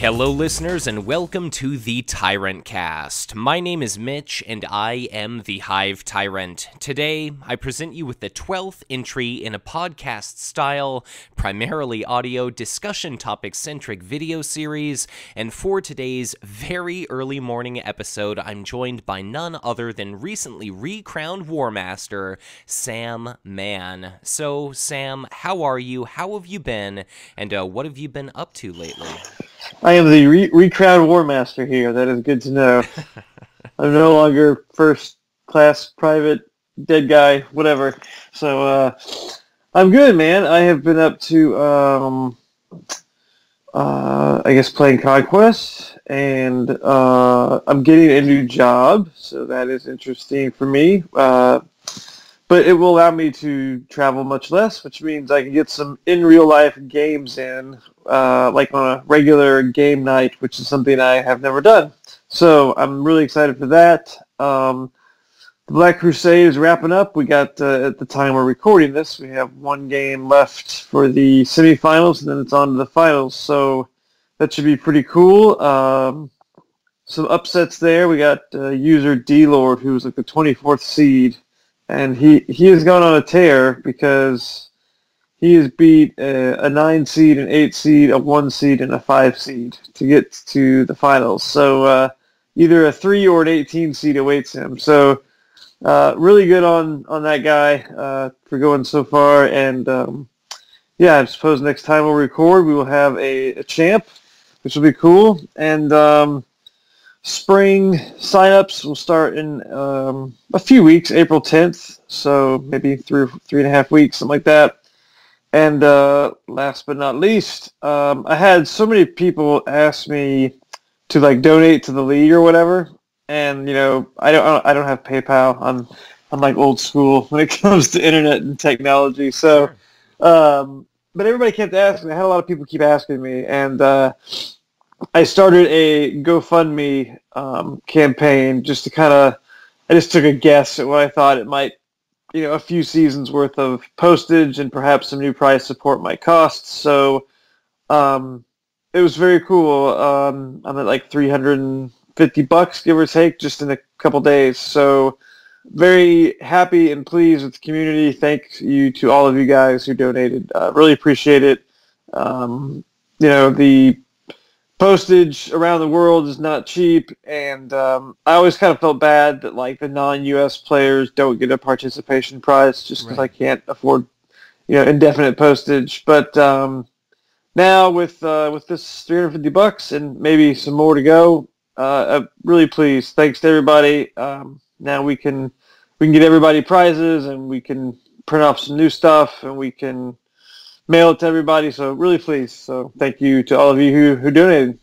Hello listeners and welcome to the Tyrantcast. My name is Mitch and I am the Hive Tyrant. Today, I present you with the 12th entry in a podcast style, primarily audio, discussion topic-centric video series, and for today's very early morning episode, I'm joined by none other than recently recrowned Warmaster, Sam Mann. So, Sam, how are you? How have you been? And what have you been up to lately? I am the recrowned Warmaster here. That is good to know. I'm no longer first class, private, dead guy, whatever. So I'm good, man. I have been up to, I guess, playing Conquest, and I'm getting a new job, so that is interesting for me. But it will allow me to travel much less, which means I can get some in real life games in, like on a regular game night, which is something I have never done. So I'm really excited for that. The Black Crusade is wrapping up. We got, at the time we're recording this, we have one game left for the semifinals, and then it's on to the finals. So that should be pretty cool. Some upsets there. We got user D-Lord, who's like the 24th seed. And he has gone on a tear because he has beat a 9 seed, an 8 seed, a 1 seed, and a 5 seed to get to the finals. So either a 3 or an 18 seed awaits him. So really good on that guy for going so far. And yeah, I suppose next time we'll record, we will have a champ, which will be cool. And spring signups will start in a few weeks, April 10th, so maybe 3.5 weeks, something like that. And last but not least, I had so many people ask me to like donate to the league or whatever, and you know I don't have PayPal. I'm like old school when it comes to internet and technology. So, but everybody kept asking. I had a lot of people keep asking me, and I started a GoFundMe campaign just to I just took a guess at what I thought it might, a few seasons worth of postage and perhaps some new prize support might cost. So it was very cool. I'm at like $350, give or take, just in a couple days. So very happy and pleased with the community. Thank you to all of you guys who donated. Really appreciate it. The postage around the world is not cheap, and I always kind of felt bad that like the non-U.S. players don't get a participation prize just because I can't afford, indefinite postage. But now with this $350 and maybe some more to go, I'm really pleased. Thanks to everybody. Now we can get everybody prizes, and we can print off some new stuff, and we can mail it to everybody, so really pleased. So thank you to all of you who donated.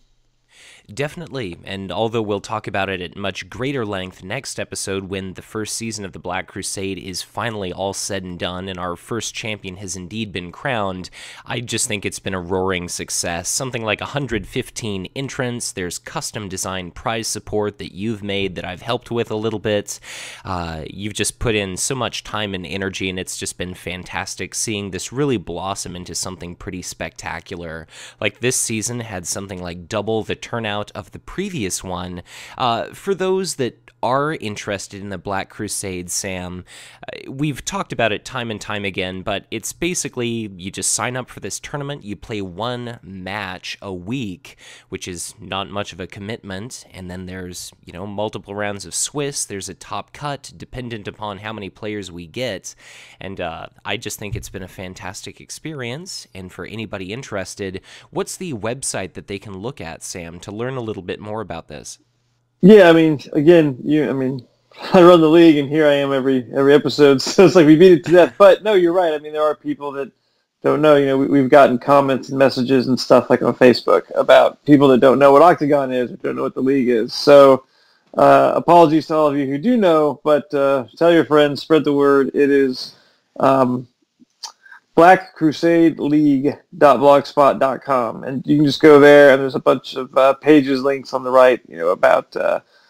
Definitely, and although we'll talk about it at much greater length next episode when the first season of the Black Crusade is finally all said and done and our first champion has indeed been crowned, I just think it's been a roaring success. Something like 115 entrants, there's custom designed prize support that you've made that I've helped with a little bit. You've just put in so much time and energy, and it's just been fantastic seeing this really blossom into something pretty spectacular. Like this season had something like double the turnout of the previous one. For those that are interested in the Black Crusade, Sam, we've talked about it time and time again, but it's basically you just sign up for this tournament, you play one match a week, which is not much of a commitment, and then there's, multiple rounds of Swiss, there's a top cut dependent upon how many players we get, and I just think it's been a fantastic experience. And for anybody interested, what's the website that they can look at, Sam, to learn a little bit more about this? Yeah, I mean, again, I run the league, and here I am every episode, so it's like we beat it to death. But no, you're right. I mean, there are people that don't know. We've gotten comments and messages and stuff like on Facebook about people that don't know what Octagon is or don't know what the league is. So apologies to all of you who do know, but tell your friends, spread the word. It is blackcrusadeleague.blogspot.com, and you can just go there, and there's a bunch of pages, links on the right, about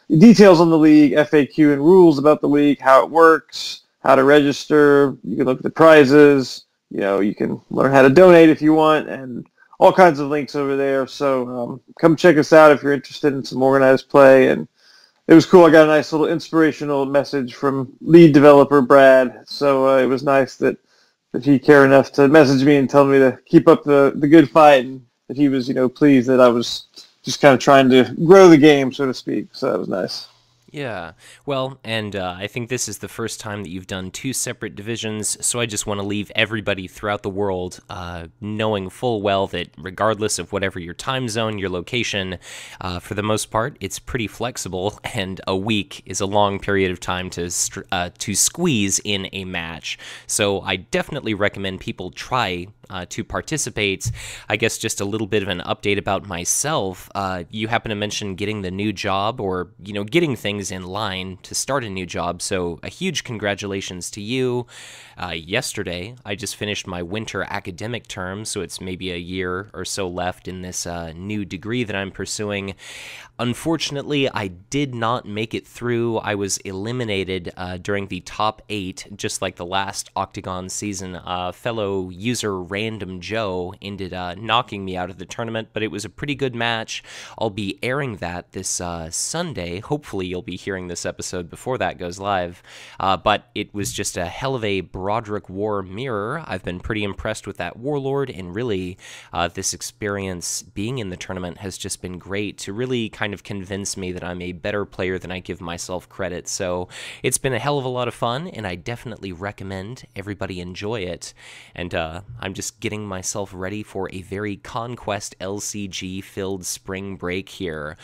details on the league, FAQ and rules about the league, how it works, how to register. You can look at the prizes. You can learn how to donate if you want, and all kinds of links over there. So come check us out if you're interested in some organized play. And it was cool. I got a nice little inspirational message from lead developer Brad. So it was nice that he cared enough to message me and tell me to keep up the good fight, and that he was, pleased that I was just kind of trying to grow the game, so to speak. So that was nice. Yeah, well, and I think this is the first time that you've done 2 separate divisions, so I just want to leave everybody throughout the world knowing full well that regardless of whatever your time zone, your location, for the most part, it's pretty flexible, and a week is a long period of time to squeeze in a match. So I definitely recommend people try to participate. I guess just a little bit of an update about myself. You happen to mention getting the new job, or getting things in line to start a new job, so a huge congratulations to you. Yesterday I just finished my winter academic term, so it's maybe a year or so left in this new degree that I'm pursuing. Unfortunately, I did not make it through. I was eliminated during the top 8, just like the last Octagon season. Fellow user Random Joe ended knocking me out of the tournament, but it was a pretty good match. I'll be airing that this Sunday. Hopefully you'll be hearing this episode before that goes live. But it was just a hell of a Broderick War mirror. I've been pretty impressed with that Warlord, and really this experience being in the tournament has just been great to really kind of convince me that I'm a better player than I give myself credit. So it's been a hell of a lot of fun, and I definitely recommend everybody enjoy it. And I'm just getting myself ready for a very Conquest LCG filled spring break here.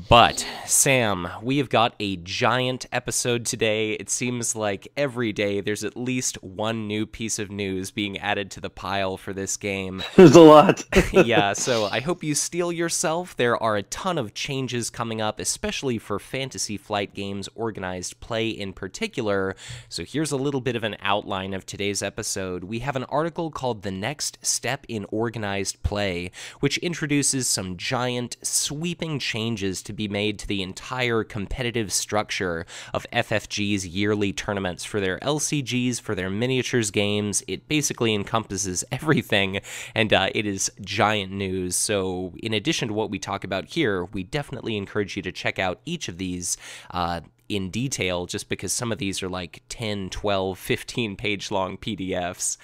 But Sam, we have got a giant episode today. It seems like every day there's at least one new piece of news being added to the pile for this game. There's a lot. Yeah, so I hope you steel yourself. There are a ton of changes coming up, especially for Fantasy Flight Games organized play in particular. So here's a little bit of an outline of today's episode. We have an article called The Next Step in Organized Play, which introduces some giant, sweeping changes to be made to the entire competitive structure of FFG's yearly tournaments for their LCGs, for their miniatures games. It basically encompasses everything, and it is giant news. So in addition to what we talk about here, we definitely encourage you to check out each of these in detail, just because some of these are like 10, 12, 15-page long PDFs.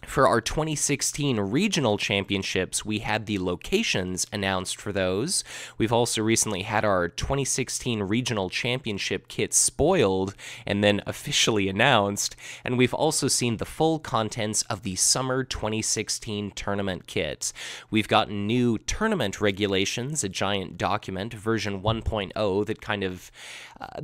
For our 2016 regional championships, we had the locations announced for those. We've also recently had our 2016 regional championship kits spoiled and then officially announced, and we've also seen the full contents of the summer 2016 tournament kits. We've gotten new tournament regulations, a giant document, version 1.0, that kind of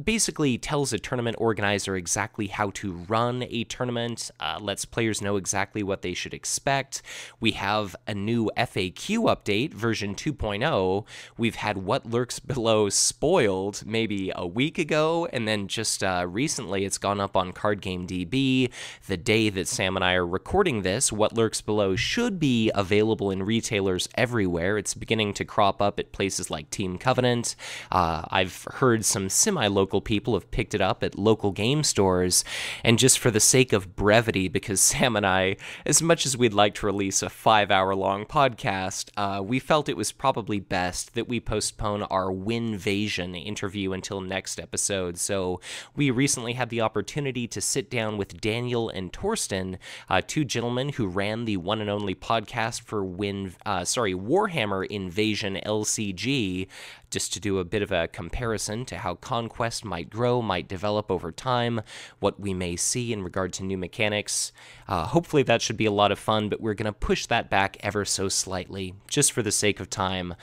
basically tells a tournament organizer exactly how to run a tournament, lets players know exactly what they should expect. We have a new FAQ update, version 2.0. We've had What Lurks Below spoiled maybe a week ago, and then just recently it's gone up on Card Game DB. The day that Sam and I are recording this, What Lurks Below should be available in retailers everywhere. It's beginning to crop up at places like Team Covenant. I've heard some semi-local people have picked it up at local game stores, and just for the sake of brevity, because Sam and I, as much as we'd like to release a 5-hour-long podcast, we felt it was probably best that we postpone our Winvasion interview until next episode. So we recently had the opportunity to sit down with Daniel and Torsten, 2 gentlemen who ran the one and only podcast for Warhammer Invasion LCG, just to do a bit of a comparison to how Conquest might grow, might develop over time, what we may see in regard to new mechanics. Hopefully that should be a lot of fun, but we're going to push that back ever so slightly, just for the sake of time.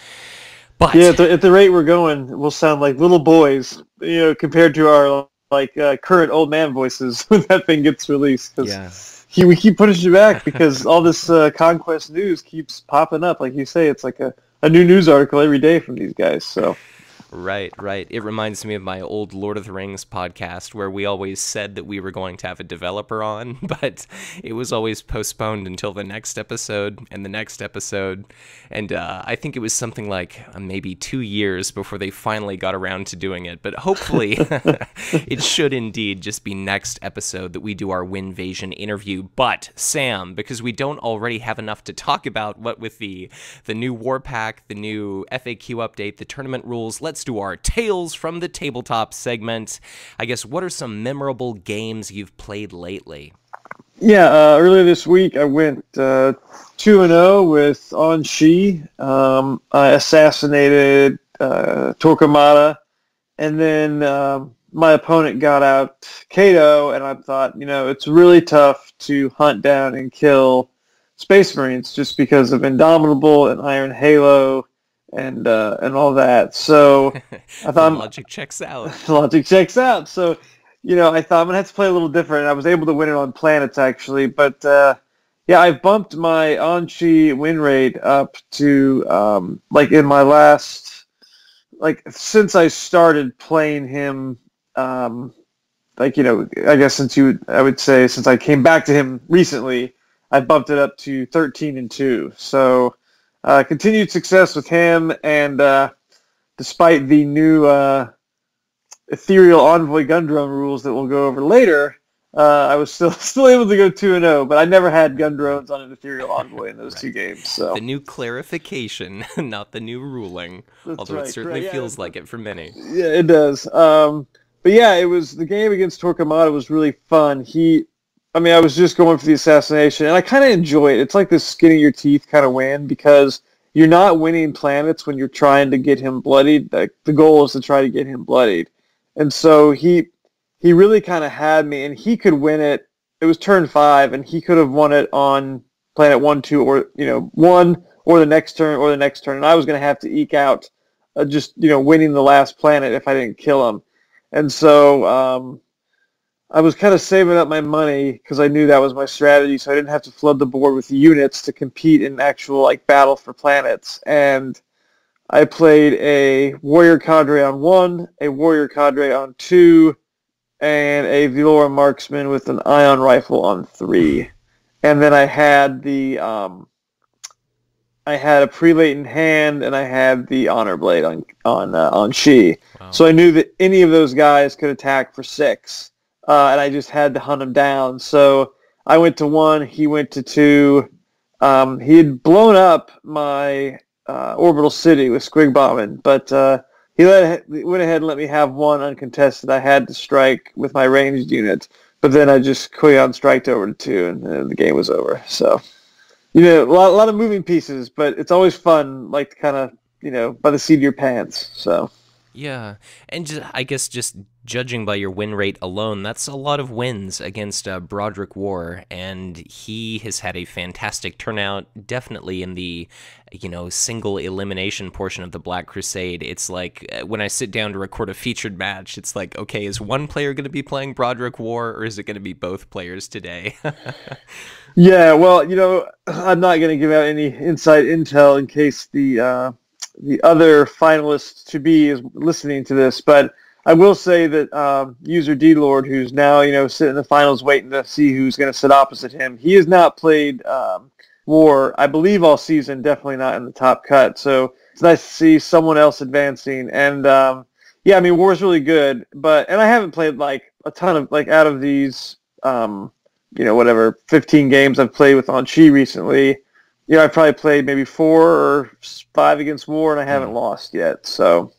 But yeah, at the rate we're going, we'll sound like little boys, compared to our current old man voices when that thing gets released. Yeah. We keep pushing it back because all this Conquest news keeps popping up. Like you say, it's like a new news article every day from these guys. So Right, right. It reminds me of my old Lord of the Rings podcast where we always said that we were going to have a developer on, but it was always postponed until the next episode and the next episode. And I think it was something like maybe 2 years before they finally got around to doing it. But hopefully it should indeed just be next episode that we do our Winvasion interview. But Sam, because we don't already have enough to talk about, what with the new war pack, the new FAQ update, the tournament rules, let's do our Tales from the Tabletop segment. I guess, what are some memorable games you've played lately? Yeah, earlier this week I went 2-0 with On Shi. I assassinated Torquemada, and then my opponent got out Kato, and I thought, it's really tough to hunt down and kill Space Marines just because of Indomitable and Iron Halo and all that. So I thought logic checks out. Logic checks out. So, I thought I'm gonna have to play a little different. I was able to win it on planets actually, but yeah, I bumped my Anchi win rate up to in my last, since I started playing him, I guess I would say since I came back to him recently, I bumped it up to 13-2. So continued success with him, and despite the new Ethereal Envoy Gundrome rules that we'll go over later, I was still able to go 2-0, but I never had gun drones on an Ethereal Envoy in those two games. So the new clarification, not the new ruling, although it certainly feels like it for many. Yeah, it does. But yeah, it was the game against Torquemada was really fun. I was just going for the assassination, and I kind of enjoy it. It's like this skin of your teeth kind of win because you're not winning planets when you're trying to get him bloodied. The goal is to try to get him bloodied. And so he really kind of had me, and he could win it. It was turn 5, and he could have won it on planet 1, 2, or 1, or the next turn, and I was going to have to eke out just winning the last planet if I didn't kill him. And so I was kind of saving up my money because I knew that was my strategy, so I didn't have to flood the board with units to compete in actual battle for planets. And I played a warrior cadre on 1, a warrior cadre on 2, and a Velora marksman with an ion rifle on 3. And then I had a prelate in hand, and I had the honor blade on Shi. Wow. So I knew that any of those guys could attack for 6. And I just had to hunt him down. So I went to 1, he went to 2. He had blown up my orbital city with squig bombing, but he went ahead and let me have 1 uncontested. I had to strike with my ranged unit, but then I just Kuyon striked over to 2, and the game was over. So, a lot of moving pieces, but it's always fun, to kind of, by the seat of your pants. So. Yeah, and I guess just judging by your win rate alone, that's a lot of wins against Broderick War, and he has had a fantastic turnout, definitely in the, single elimination portion of the Black Crusade. It's like, when I sit down to record a featured match, it's like, okay, is one player going to be playing Broderick War, or is it going to be both players today? Yeah, well, I'm not going to give out any inside intel in case the other finalist to be is listening to this, but I will say that user D-Lord, who's now, sitting in the finals waiting to see who's going to sit opposite him, he has not played War, I believe, all season, definitely not in the top cut. So it's nice to see someone else advancing. And, War is really good, and I haven't played, a ton of, out of these, 15 games I've played with On Chi recently, I probably played maybe 4 or 5 against War, and I haven't lost yet. So,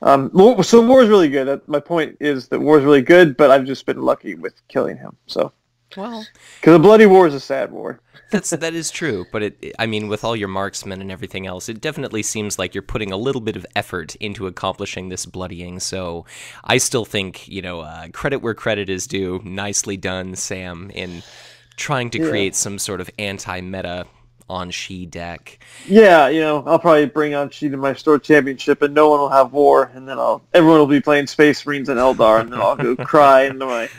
War is really good. My point is that War is really good, but I've just been lucky with killing him. So, because a bloody war is a sad war. That is true, but with all your marksmen and everything else, it definitely seems like you're putting a little bit of effort into accomplishing this bloodying. So, I still think credit where credit is due. Nicely done, Sam, in trying to create some sort of anti-meta On Shi deck. Yeah, I'll probably bring On Shi to my store championship, and no one will have War, and then everyone will be playing Space Marines and Eldar, and then I'll go cry in the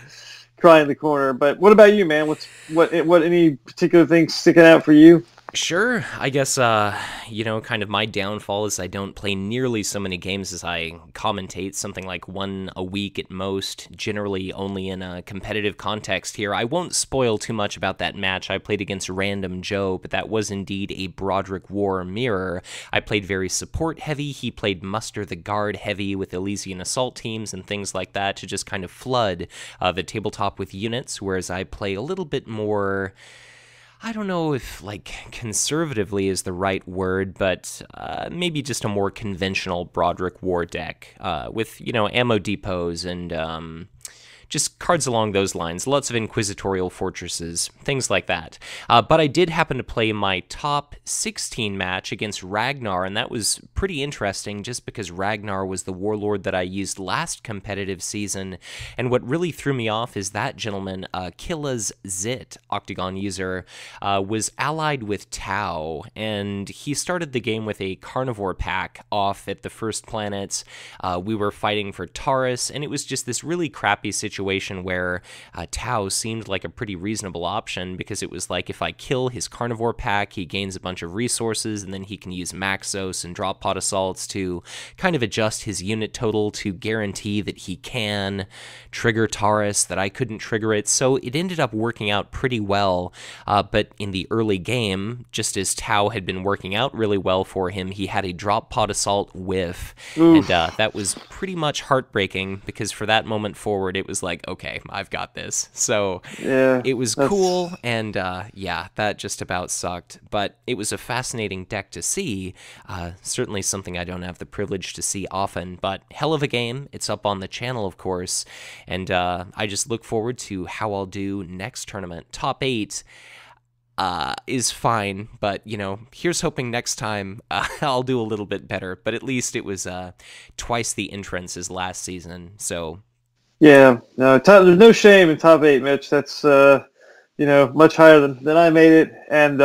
corner. But what about you, man? What any particular things sticking out for you? Sure. I guess, kind of my downfall is I don't play nearly so many games as I commentate, something like one a week at most, generally only in a competitive context here. I won't spoil too much about that match I played against Random Joe, but that was indeed a Broderick War mirror. I played very support heavy. He played Muster the Guard heavy with Elysian Assault teams and things like that to just kind of flood the tabletop with units, whereas I play a little bit more. I don't know if, like, conservatively is the right word, but maybe just a more conventional Broderick War deck with, ammo depots and just cards along those lines. Lots of inquisitorial fortresses, things like that. But I did happen to play my top 16 match against Ragnar, and that was pretty interesting just because Ragnar was the warlord that I used last competitive season. And what really threw me off is that gentleman, Killa's Zit, Octagon user, was allied with Tau, and he started the game with a carnivore pack off at the first planet. We were fighting for Taurus, and it was just this really crappy situation where Tau seemed like a pretty reasonable option because it was like if I kill his carnivore pack, he gains a bunch of resources, and then he can use Maxos and drop pod assaults to kind of adjust his unit total to guarantee that he can trigger Taurus, that I couldn't trigger it. So it ended up working out pretty well, but in the early game, just as Tau had been working out really well for him, he had a drop pod assault whiff. Oof. And that was pretty much heartbreaking because for that moment forward, it was like, okay, I've got this. So Yeah, it was cool, and that just about sucked. But it was a fascinating deck to see. Certainly something I don't have the privilege to see often, but hell of a game. It's up on the channel, of course, and I just look forward to how I'll do next tournament. Top 8 is fine, but, here's hoping next time I'll do a little bit better. But at least it was twice the entrance as last season, so... Yeah, no, there's no shame in top 8, Mitch. That's much higher than I made it. And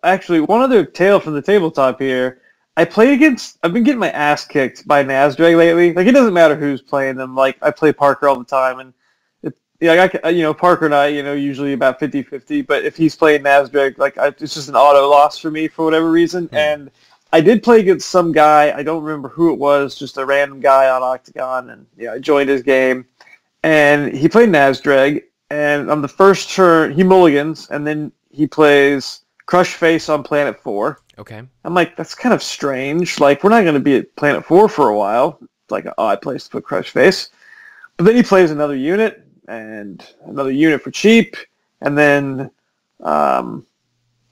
actually, one other tale from the tabletop here. I've been getting my ass kicked by Nasdrag lately. Like, it doesn't matter who's playing them. Like, I play Parker all the time, and Parker and I, usually about 50-50. But if he's playing Nasdrag, it's just an auto loss for me for whatever reason. And I did play against some guy. I don't remember who it was, just a random guy on Octagon, and I joined his game. And he played Nasdrag, and on the first turn, he mulligans, and then he plays Crush Face on Planet 4. Okay. I'm like, that's kind of strange. Like, we're not going to be at Planet 4 for a while. It's like an odd place to put Crush Face. But then he plays another unit, and another unit for cheap, and then,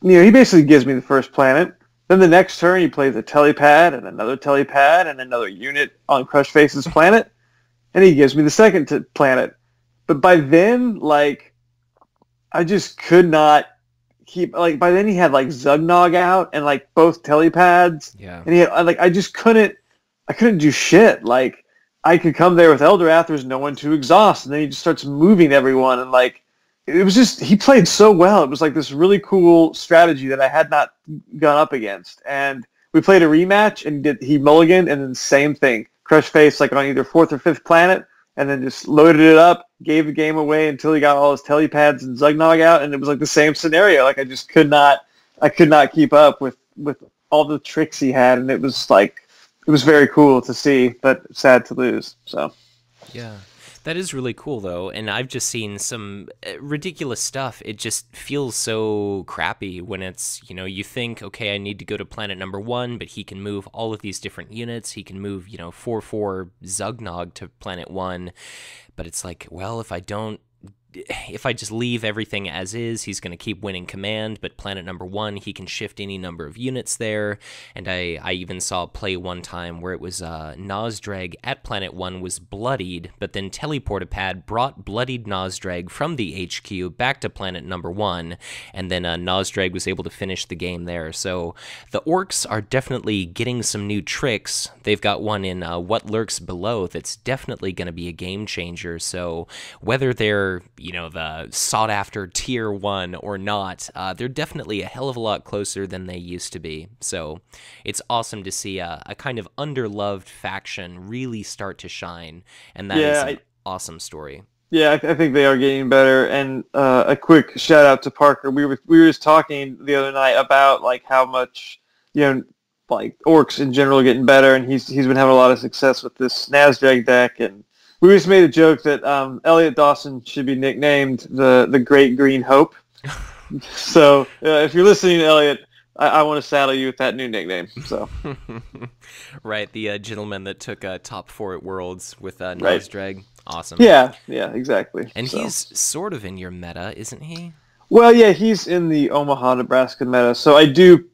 he basically gives me the first planet. Then the next turn, he plays a telepad and another unit on Crush Face's planet, and he gives me the second planet. But by then, I just could not keep. By then, he had Zugnog out and both telepads. Yeah. And he had I just couldn't. I couldn't do shit. I could come there with Eldrath. There's no one to exhaust, and then he just starts moving everyone and It was just, he played so well. It was this really cool strategy that I had not gone up against. And we played a rematch, and he mulliganed, and then same thing. Crush Face, on either 4th or 5th planet, and then just loaded it up, gave the game away until he got all his telepads and Zugnog out, and it was the same scenario. I just could not keep up with all the tricks he had, and it was it was very cool to see, but sad to lose. So yeah. That is really cool, though, and I've just seen some ridiculous stuff. It just feels so crappy when it's, you think, okay, I need to go to planet number 1, but he can move all of these different units. He can move, 4/4 Zugnog to planet 1, but it's well, if I just leave everything as is, he's going to keep winning command, but planet number 1, he can shift any number of units there. And I even saw a play one time where it was Nosdrag at planet 1 was bloodied, but then Teleportapad brought bloodied Nosdrag from the HQ back to planet number 1, and then Nosdrag was able to finish the game there. So the orcs are definitely getting some new tricks. They've got one in What Lurks Below that's definitely going to be a game changer. So whether they're the sought-after Tier 1 or not, they're definitely a hell of a lot closer than they used to be. So it's awesome to see a kind of underloved faction really start to shine, and that is an awesome story. Yeah, I think they are getting better. And a quick shout out to Parker. We were just talking the other night about like how much like orcs in general are getting better, and he's been having a lot of success with this Nasdaq deck. And we just made a joke that Elliot Dawson should be nicknamed the Great Green Hope. So if you're listening, Elliot, I want to saddle you with that new nickname. So. Right, the gentleman that took top 4 at Worlds with Right. Nasdrag. Awesome. Yeah, exactly. And so. He's sort of in your meta, isn't he? Well, yeah, he's in the Omaha, Nebraska meta. So I do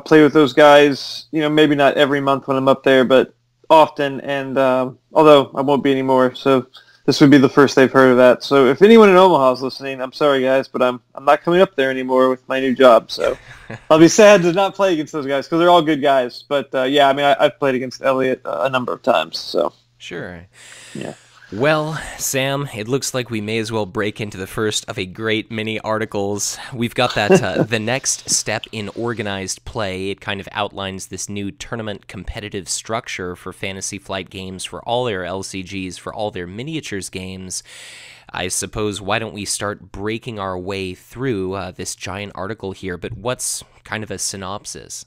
play with those guys. Maybe not every month when I'm up there, but often. And although I won't be anymore, so this would be the first they've heard of that. So if anyone in Omaha is listening, I'm sorry, guys, but I'm not coming up there anymore with my new job. So I'll be sad to not play against those guys because they're all good guys. But yeah, I mean, I've played against Elliot a number of times. So sure. Yeah. Well, Sam, it looks like we may as well break into the first of a great many articles. We've got that the next step in organized play. It kind of outlines this new tournament competitive structure for Fantasy Flight Games, for all their LCGs, for all their miniatures games. I suppose, why don't we start breaking our way through this giant article here, but what's kind of a synopsis?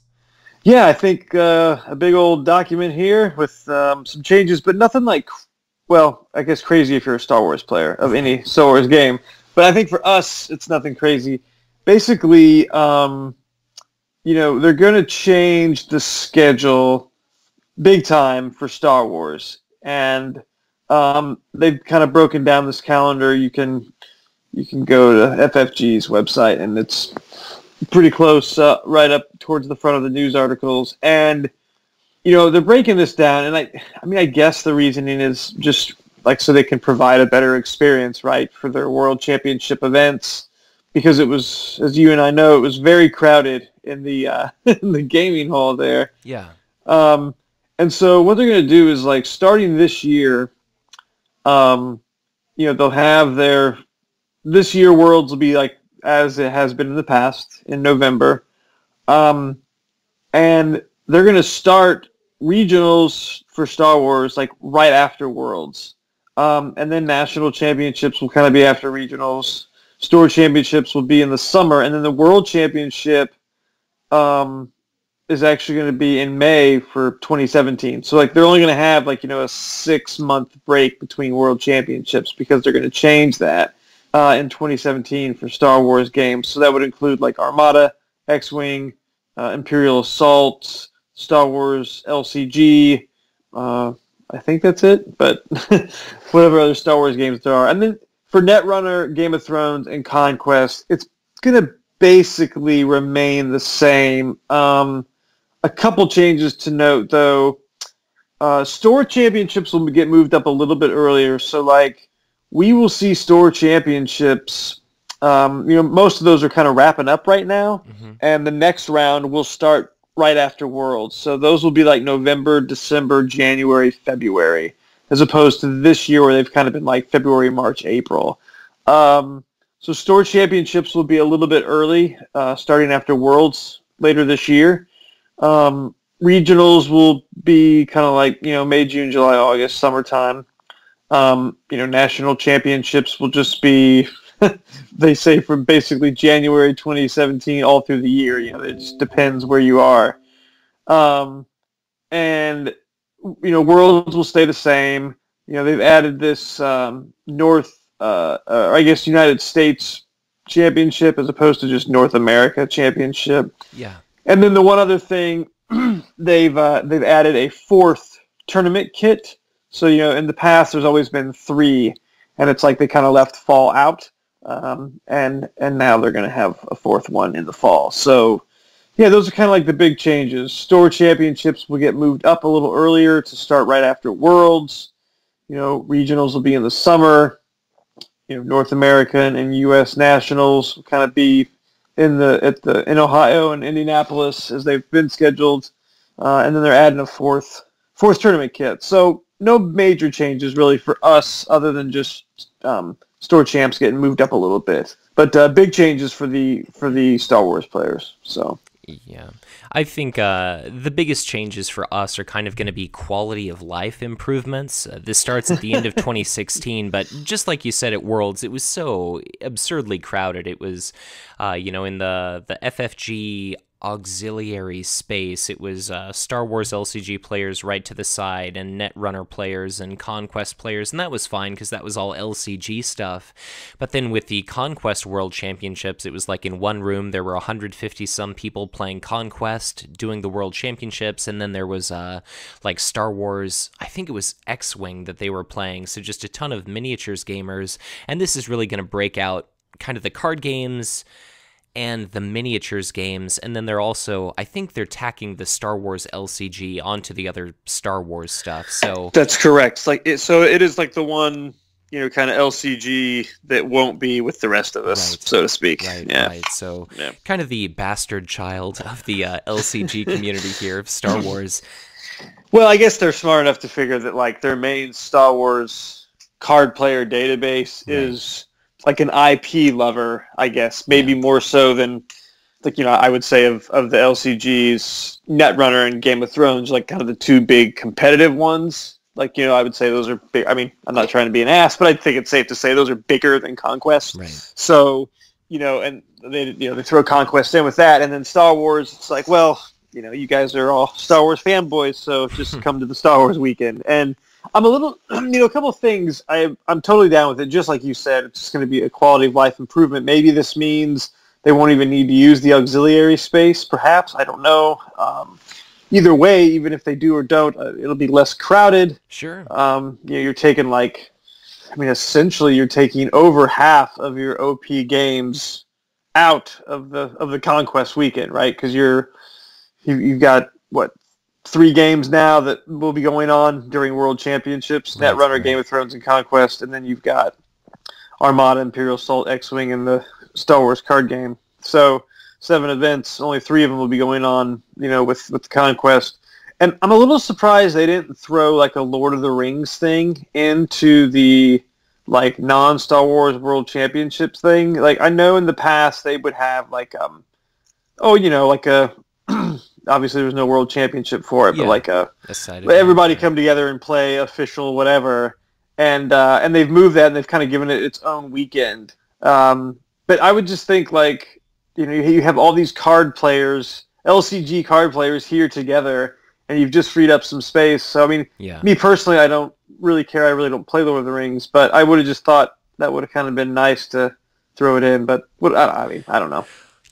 Yeah, I think a big old document here with some changes, but nothing like... Well, I guess crazy if you're a Star Wars player of any Star Wars game. But I think for us, it's nothing crazy. Basically, they're going to change the schedule big time for Star Wars. And they've kind of broken down this calendar. You can go to FFG's website, and it's pretty close, right up towards the front of the news articles. And they're breaking this down, and I guess the reasoning is just like so they can provide a better experience, right, for their World Championship events, because it was, as you and I know, it was very crowded in the in the gaming hall there. Yeah. And so what they're going to do is like starting this year, they'll have this year Worlds will be like as it has been in the past in November, and they're going to start regionals for Star Wars like right after Worlds, and then national championships will kind of be after regionals. Store championships will be in the summer, and then the World Championship is actually going to be in May for 2017. So like they're only going to have like a 6-month break between World Championships because they're going to change that in 2017 for Star Wars games. So that would include like Armada, X-Wing, Imperial Assault, Star Wars LCG, I think that's it, but whatever other Star Wars games there are. And then for Netrunner, Game of Thrones, and Conquest, it's going to basically remain the same. A couple changes to note, though. Store championships will get moved up a little bit earlier, so like we will see store championships. Most of those are kind of wrapping up right now, and the next round will start right after Worlds. So those will be like November, December, January, February, as opposed to this year where they've kind of been like February, March, April. So store championships will be a little bit early, starting after Worlds later this year. Regionals will be kind of like, May, June, July, August, summertime. National championships will just be... they say from basically January 2017 all through the year. It just depends where you are. And Worlds will stay the same. They've added this United States Championship as opposed to just North America Championship. Yeah. And then the one other thing, they've added a 4th tournament kit. So, in the past there's always been 3, and it's like they kind of left fall out. And now they're going to have a 4th one in the fall. So, yeah, those are kind of like the big changes. Store championships will get moved up a little earlier to start right after Worlds. Regionals will be in the summer. North American and U.S. nationals will kind of be in Ohio and Indianapolis as they've been scheduled, and then they're adding a fourth tournament kit. So no major changes really for us, other than just store champs getting moved up a little bit, but big changes for the Star Wars players. So Yeah. I think the biggest changes for us are kind of going to be quality of life improvements. This starts at the end of 2016, but just like you said at Worlds, it was so absurdly crowded. It was, in the FFG auxiliary space, it was Star Wars LCG players right to the side and Netrunner players and Conquest players, and that was fine because that was all LCG stuff. But then with the Conquest World Championships, it was like in one room there were 150 some people playing Conquest doing the World Championships, and then there was like Star Wars, I think it was X-Wing that they were playing, so just a ton of miniatures gamers. And this is really going to break out kind of the card games and the miniatures games, and then they're also, I think they're tacking the Star Wars LCG onto the other Star Wars stuff. So that's correct. So it is like the one, kind of LCG that won't be with the rest of us, so to speak. Right. So kind of the bastard child of the LCG community here of Star Wars. Well, I guess they're smart enough to figure that like their main Star Wars card player database is like an IP lover, I guess, maybe more so than, like, I would say of the LCGs, Netrunner and Game of Thrones, like kind of the two big competitive ones. Like, I would say those are big. I mean, I'm not trying to be an ass, but I think it's safe to say those are bigger than Conquest. Right. So, and they throw Conquest in with that, and then Star Wars, it's like, well, you guys are all Star Wars fanboys, so just come to the Star Wars weekend. And I'm a little, a couple of things, I'm totally down with it. Just like you said, it's just going to be a quality of life improvement. Maybe this means they won't even need to use the auxiliary space, perhaps. I don't know. Either way, even if they do or don't, it'll be less crowded. Sure. You're taking essentially you're taking over half of your OP games out of the Conquest weekend, right? Because you've got, 3 games now that will be going on during World Championships, Netrunner, Game of Thrones, and Conquest, and then you've got Armada, Imperial Assault, X-Wing, and the Star Wars card game. So 7 events, only 3 of them will be going on, with Conquest. And I'm a little surprised they didn't throw like a Lord of the Rings thing into the like non-Star Wars World Championships thing. Like, I know in the past they would have like like a obviously there's no World Championship for it, but like everybody come together and play official whatever, and they've moved that and they've kind of given it its own weekend. But I would just think like, you have all these card players, LCG card players here together, and you've just freed up some space. So I mean, me personally, I don't really care. I really don't play Lord of the Rings, but I would have just thought that would have kind of been nice to throw it in. But I don't know.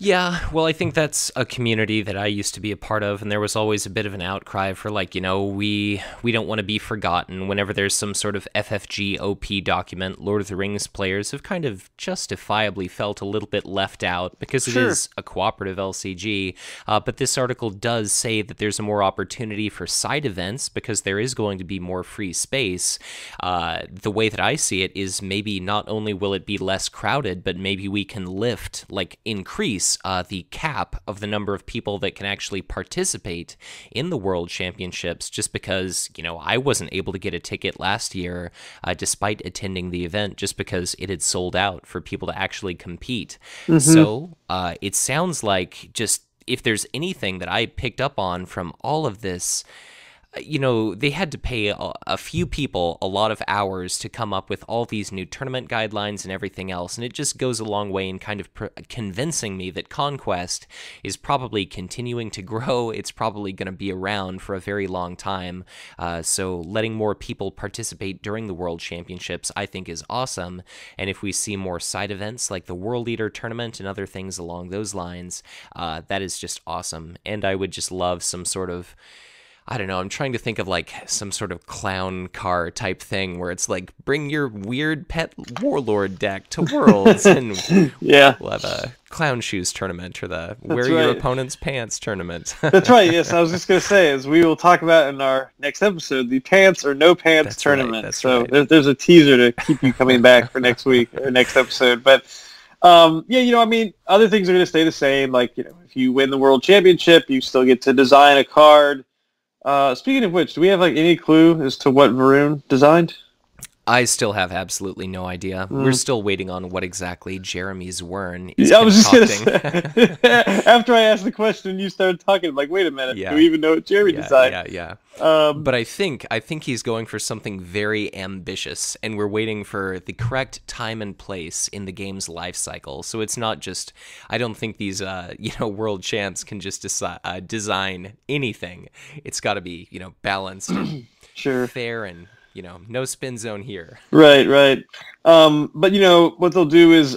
Yeah, well, I think that's a community that I used to be a part of, and there was always a bit of an outcry for, like, we don't want to be forgotten. Whenever there's some sort of FFG OP document, Lord of the Rings players have kind of justifiably felt a little bit left out because it is a cooperative LCG. But this article does say that there's a more opportunity for side events because there is going to be more free space. The way that I see it is maybe not only will it be less crowded, but maybe we can increase the cap of the number of people that can actually participate in the World Championships, just because, I wasn't able to get a ticket last year despite attending the event just because it had sold out for people to actually compete. Mm-hmm. So it sounds like, just if there's anything that I picked up on from all of this, they had to pay a few people a lot of hours to come up with all these new tournament guidelines and everything else, and it just goes a long way in kind of convincing me that Conquest is probably continuing to grow. It's probably going to be around for a very long time, so letting more people participate during the World Championships, I think, is awesome, and if we see more side events like the World Leader Tournament and other things along those lines, that is just awesome, and I would just love some sort of, I don't know, I'm trying to think of like some sort of clown car type thing where it's like, bring your weird pet warlord deck to Worlds, and we'll have a clown shoes tournament or the wear your opponent's pants tournament. That's right, yes, I was just going to say, as we will talk about in our next episode, the pants or no pants tournament. So there's a teaser to keep you coming back for next week or next episode. But other things are going to stay the same. Like, if you win the World Championship, you still get to design a card. Speaking of which, do we have any clue as to what Varun designed? I still have absolutely no idea. We're still waiting on what exactly Jeremy's Wern is Yeah, I was just going to concocting. say, after I asked the question, you started talking. I'm like, wait a minute, do Yeah, we even know what Jeremy decided? yeah. Um, But I think he's going for something very ambitious, and we're waiting for the correct time and place in the game's life cycle. So it's not just, I don't think these world champs can just design anything. It's got to be balanced and sure. fair, and no spin zone here. Right, right. But what they'll do is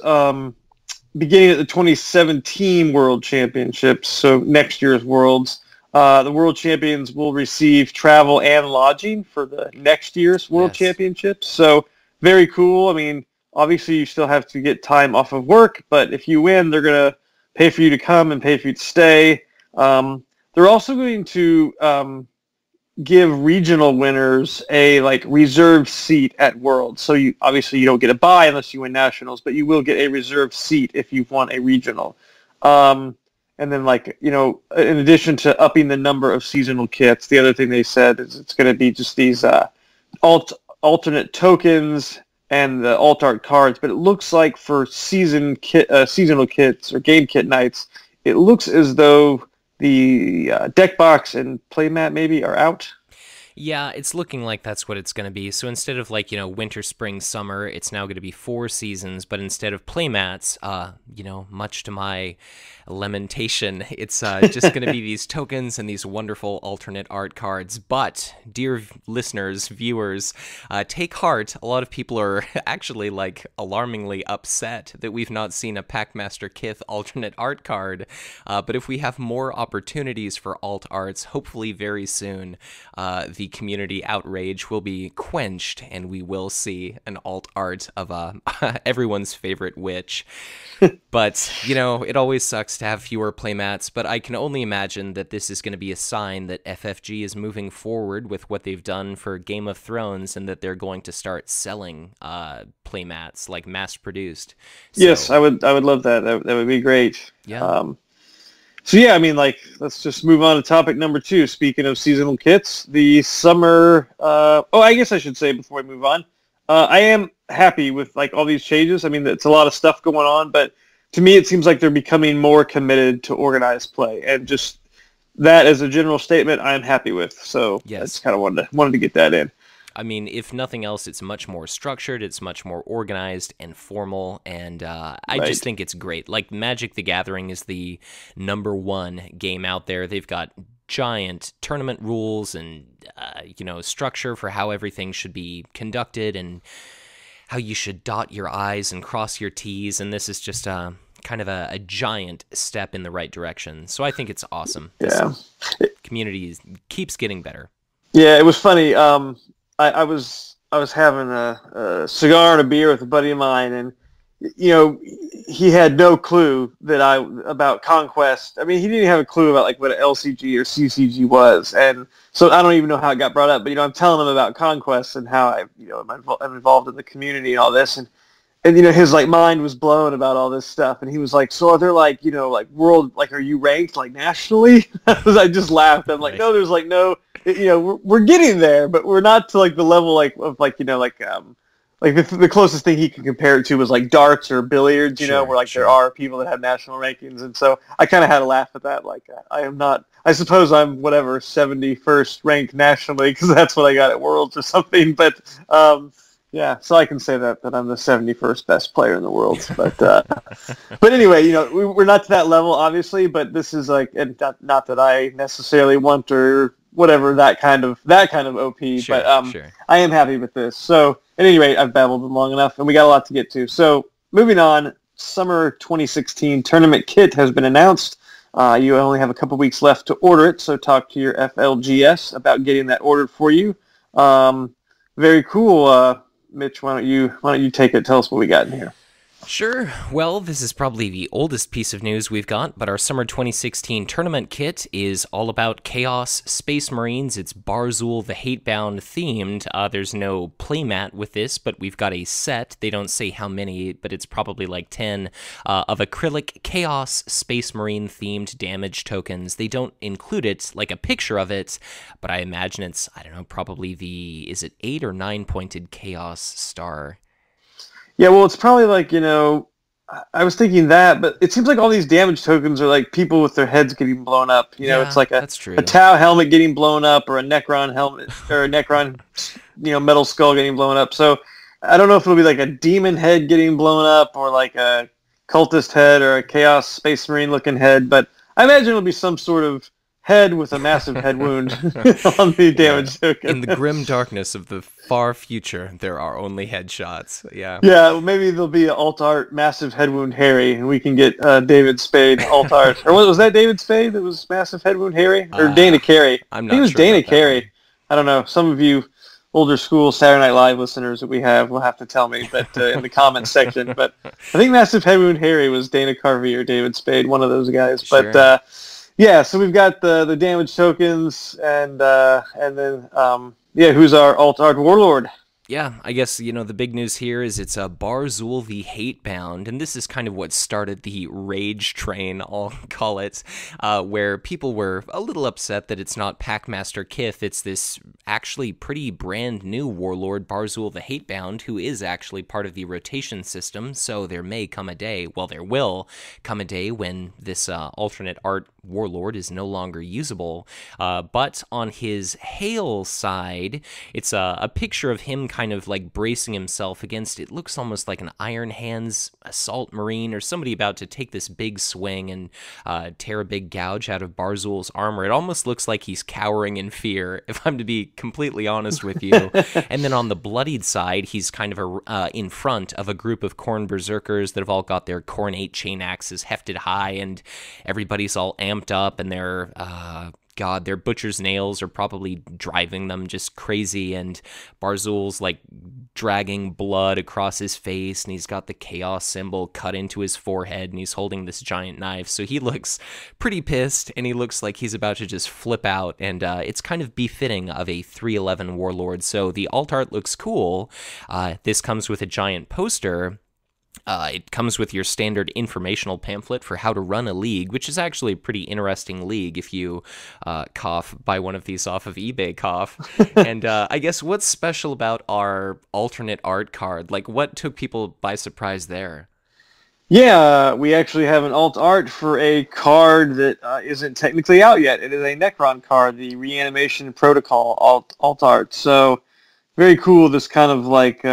beginning at the 2017 World Championships, so next year's Worlds, the World Champions will receive travel and lodging for the next year's World Yes. Championships. So very cool. I mean, obviously you still have to get time off of work, but if you win, they're going to pay for you to come and pay for you to stay. They're also going to give regional winners a reserved seat at Worlds. So you don't get a bye unless you win nationals, but you will get a reserved seat if you've won a regional. And then in addition to upping the number of seasonal kits, the other thing they said is it's going to be just these alternate tokens and the alt art cards. But it looks like for seasonal kits or game kit nights, it looks as though the deck box and playmat maybe are out. Yeah, it's looking like that's what it's going to be. So instead of winter, spring, summer, it's now going to be 4 seasons. But instead of playmats, much to my lamentation, it's just going to be these tokens and these wonderful alternate art cards. But dear listeners, viewers, take heart. A lot of people are actually alarmingly upset that we've not seen a Packmaster Kith alternate art card. But if we have more opportunities for alt arts, hopefully very soon, the community outrage will be quenched and we will see an alt art of everyone's favorite witch. But, it always sucks to have fewer playmats, but I can only imagine that this is going to be a sign that FFG is moving forward with what they've done for Game of Thrones and that they're going to start selling playmats, mass-produced. Yes, I would love that. That would be great. Yeah. So yeah, I mean, let's just move on to topic number 2. Speaking of seasonal kits, the summer. I guess I should say before we move on, I am happy with all these changes. I mean, it's a lot of stuff going on, but to me, it seems like they're becoming more committed to organized play, and just that as a general statement, I'm happy with. So Yes. I just kind of wanted to get that in. I mean, if nothing else, it's much more structured, it's much more organized and formal, and I Right. just think it's great. Magic the Gathering is the #1 game out there. They've got giant tournament rules and, structure for how everything should be conducted and how you should dot your I's and cross your T's, and this is just kind of a giant step in the right direction. So I think it's awesome. Yeah. This community keeps getting better. Yeah, it was funny. I was having a cigar and a beer with a buddy of mine, and he had no clue about Conquest. I mean, he didn't have a clue about what an LCG or CCG was, and so I don't even know how it got brought up. But I'm telling him about Conquest and how I'm involved in the community and all this, and his mind was blown about all this stuff, and he was like, "So are there world are you ranked nationally?" I just laughed. I'm like, Right. "No, there's no, we're getting there, but we're not to the level of the closest thing he can compare it to was darts or billiards, Sure, where sure. there are people that have national rankings." And so I kind of had to laugh at that. I am not. I suppose I'm 71st ranked nationally because that's what I got at Worlds or something, but. Yeah, so I can say that I'm the 71st best player in the world, but anyway, we're not to that level, obviously. But this is and not that I necessarily want or whatever that kind of OP, Sure, but sure. I am happy with this. So at any rate, I've babbled long enough, and we got a lot to get to. So moving on, summer 2016 tournament kit has been announced. You only have a couple weeks left to order it, so talk to your FLGS about getting that ordered for you. Very cool. Mitch, why don't you take it? Tell us what we got in here. Sure. Well, this is probably the oldest piece of news we've got, but our Summer 2016 tournament kit is all about Chaos Space Marines. It's Barzul the Hatebound themed. There's no playmat with this, but we've got a set. They don't say how many, but it's probably like 10 of acrylic Chaos Space Marine themed damage tokens. They don't include it, like a picture of it, but I imagine it's, I don't know, probably is it 8 or 9 pointed Chaos star? Yeah, well, it's probably like, I was thinking that, but it seems like all these damage tokens are like people with their heads getting blown up. It's like that's true. A Tau helmet getting blown up, or a Necron helmet, or a Necron, metal skull getting blown up. So I don't know if it'll be like a demon head getting blown up, or like a cultist head, or a Chaos Space Marine looking head. But I imagine it'll be some sort of head with a massive head wound on the damage token. In the grim darkness of the far future, there are only headshots. Yeah. Yeah, well, maybe there'll be an alt art massive head wound Harry, and we can get David Spade alt art. Or was that David Spade that was massive head wound Harry? Or Dana Carey? I'm not I think it was sure Dana about that Carey. one. I don't know. Some of you older school Saturday Night Live listeners that we have will have to tell me, but in the comments section. But I think massive head wound Harry was Dana Carvey or David Spade, one of those guys. Sure. But yeah, so we've got the damage tokens, and then who's our alt art warlord? Yeah, I guess, the big news here is it's a Barzul the Hatebound, and this is kind of what started the rage train, I'll call it, where people were a little upset that it's not Packmaster Kith. It's this actually pretty brand new warlord, Barzul the Hatebound, who is actually part of the rotation system, so there will come a day when this alternate art warlord is no longer usable. But on his Hail side, it's a picture of him kind of like bracing himself against, it looks almost like an Iron Hands assault marine or somebody about to take this big swing and tear a big gouge out of Barzul's armor. It almost looks like he's cowering in fear, if I'm to be completely honest with you. And then on the bloodied side, he's kind of in front of a group of Khorne berserkers that have all got their Khornate chain axes hefted high, and everybody's all amped up, and they're their butcher's nails are probably driving them just crazy, and Barzul's like dragging blood across his face, and he's got the chaos symbol cut into his forehead, and he's holding this giant knife, so he looks pretty pissed, and he looks like he's about to just flip out, and it's kind of befitting of a 311 warlord, so the alt art looks cool. This comes with a giant poster. It comes with your standard informational pamphlet for how to run a league, which is actually a pretty interesting league if you buy one of these off of eBay, And I guess what's special about our alternate art card? Like, what took people by surprise there? Yeah, we actually have an alt art for a card that isn't technically out yet. It is a Necron card, the Reanimation Protocol alt art. So, very cool, this kind of like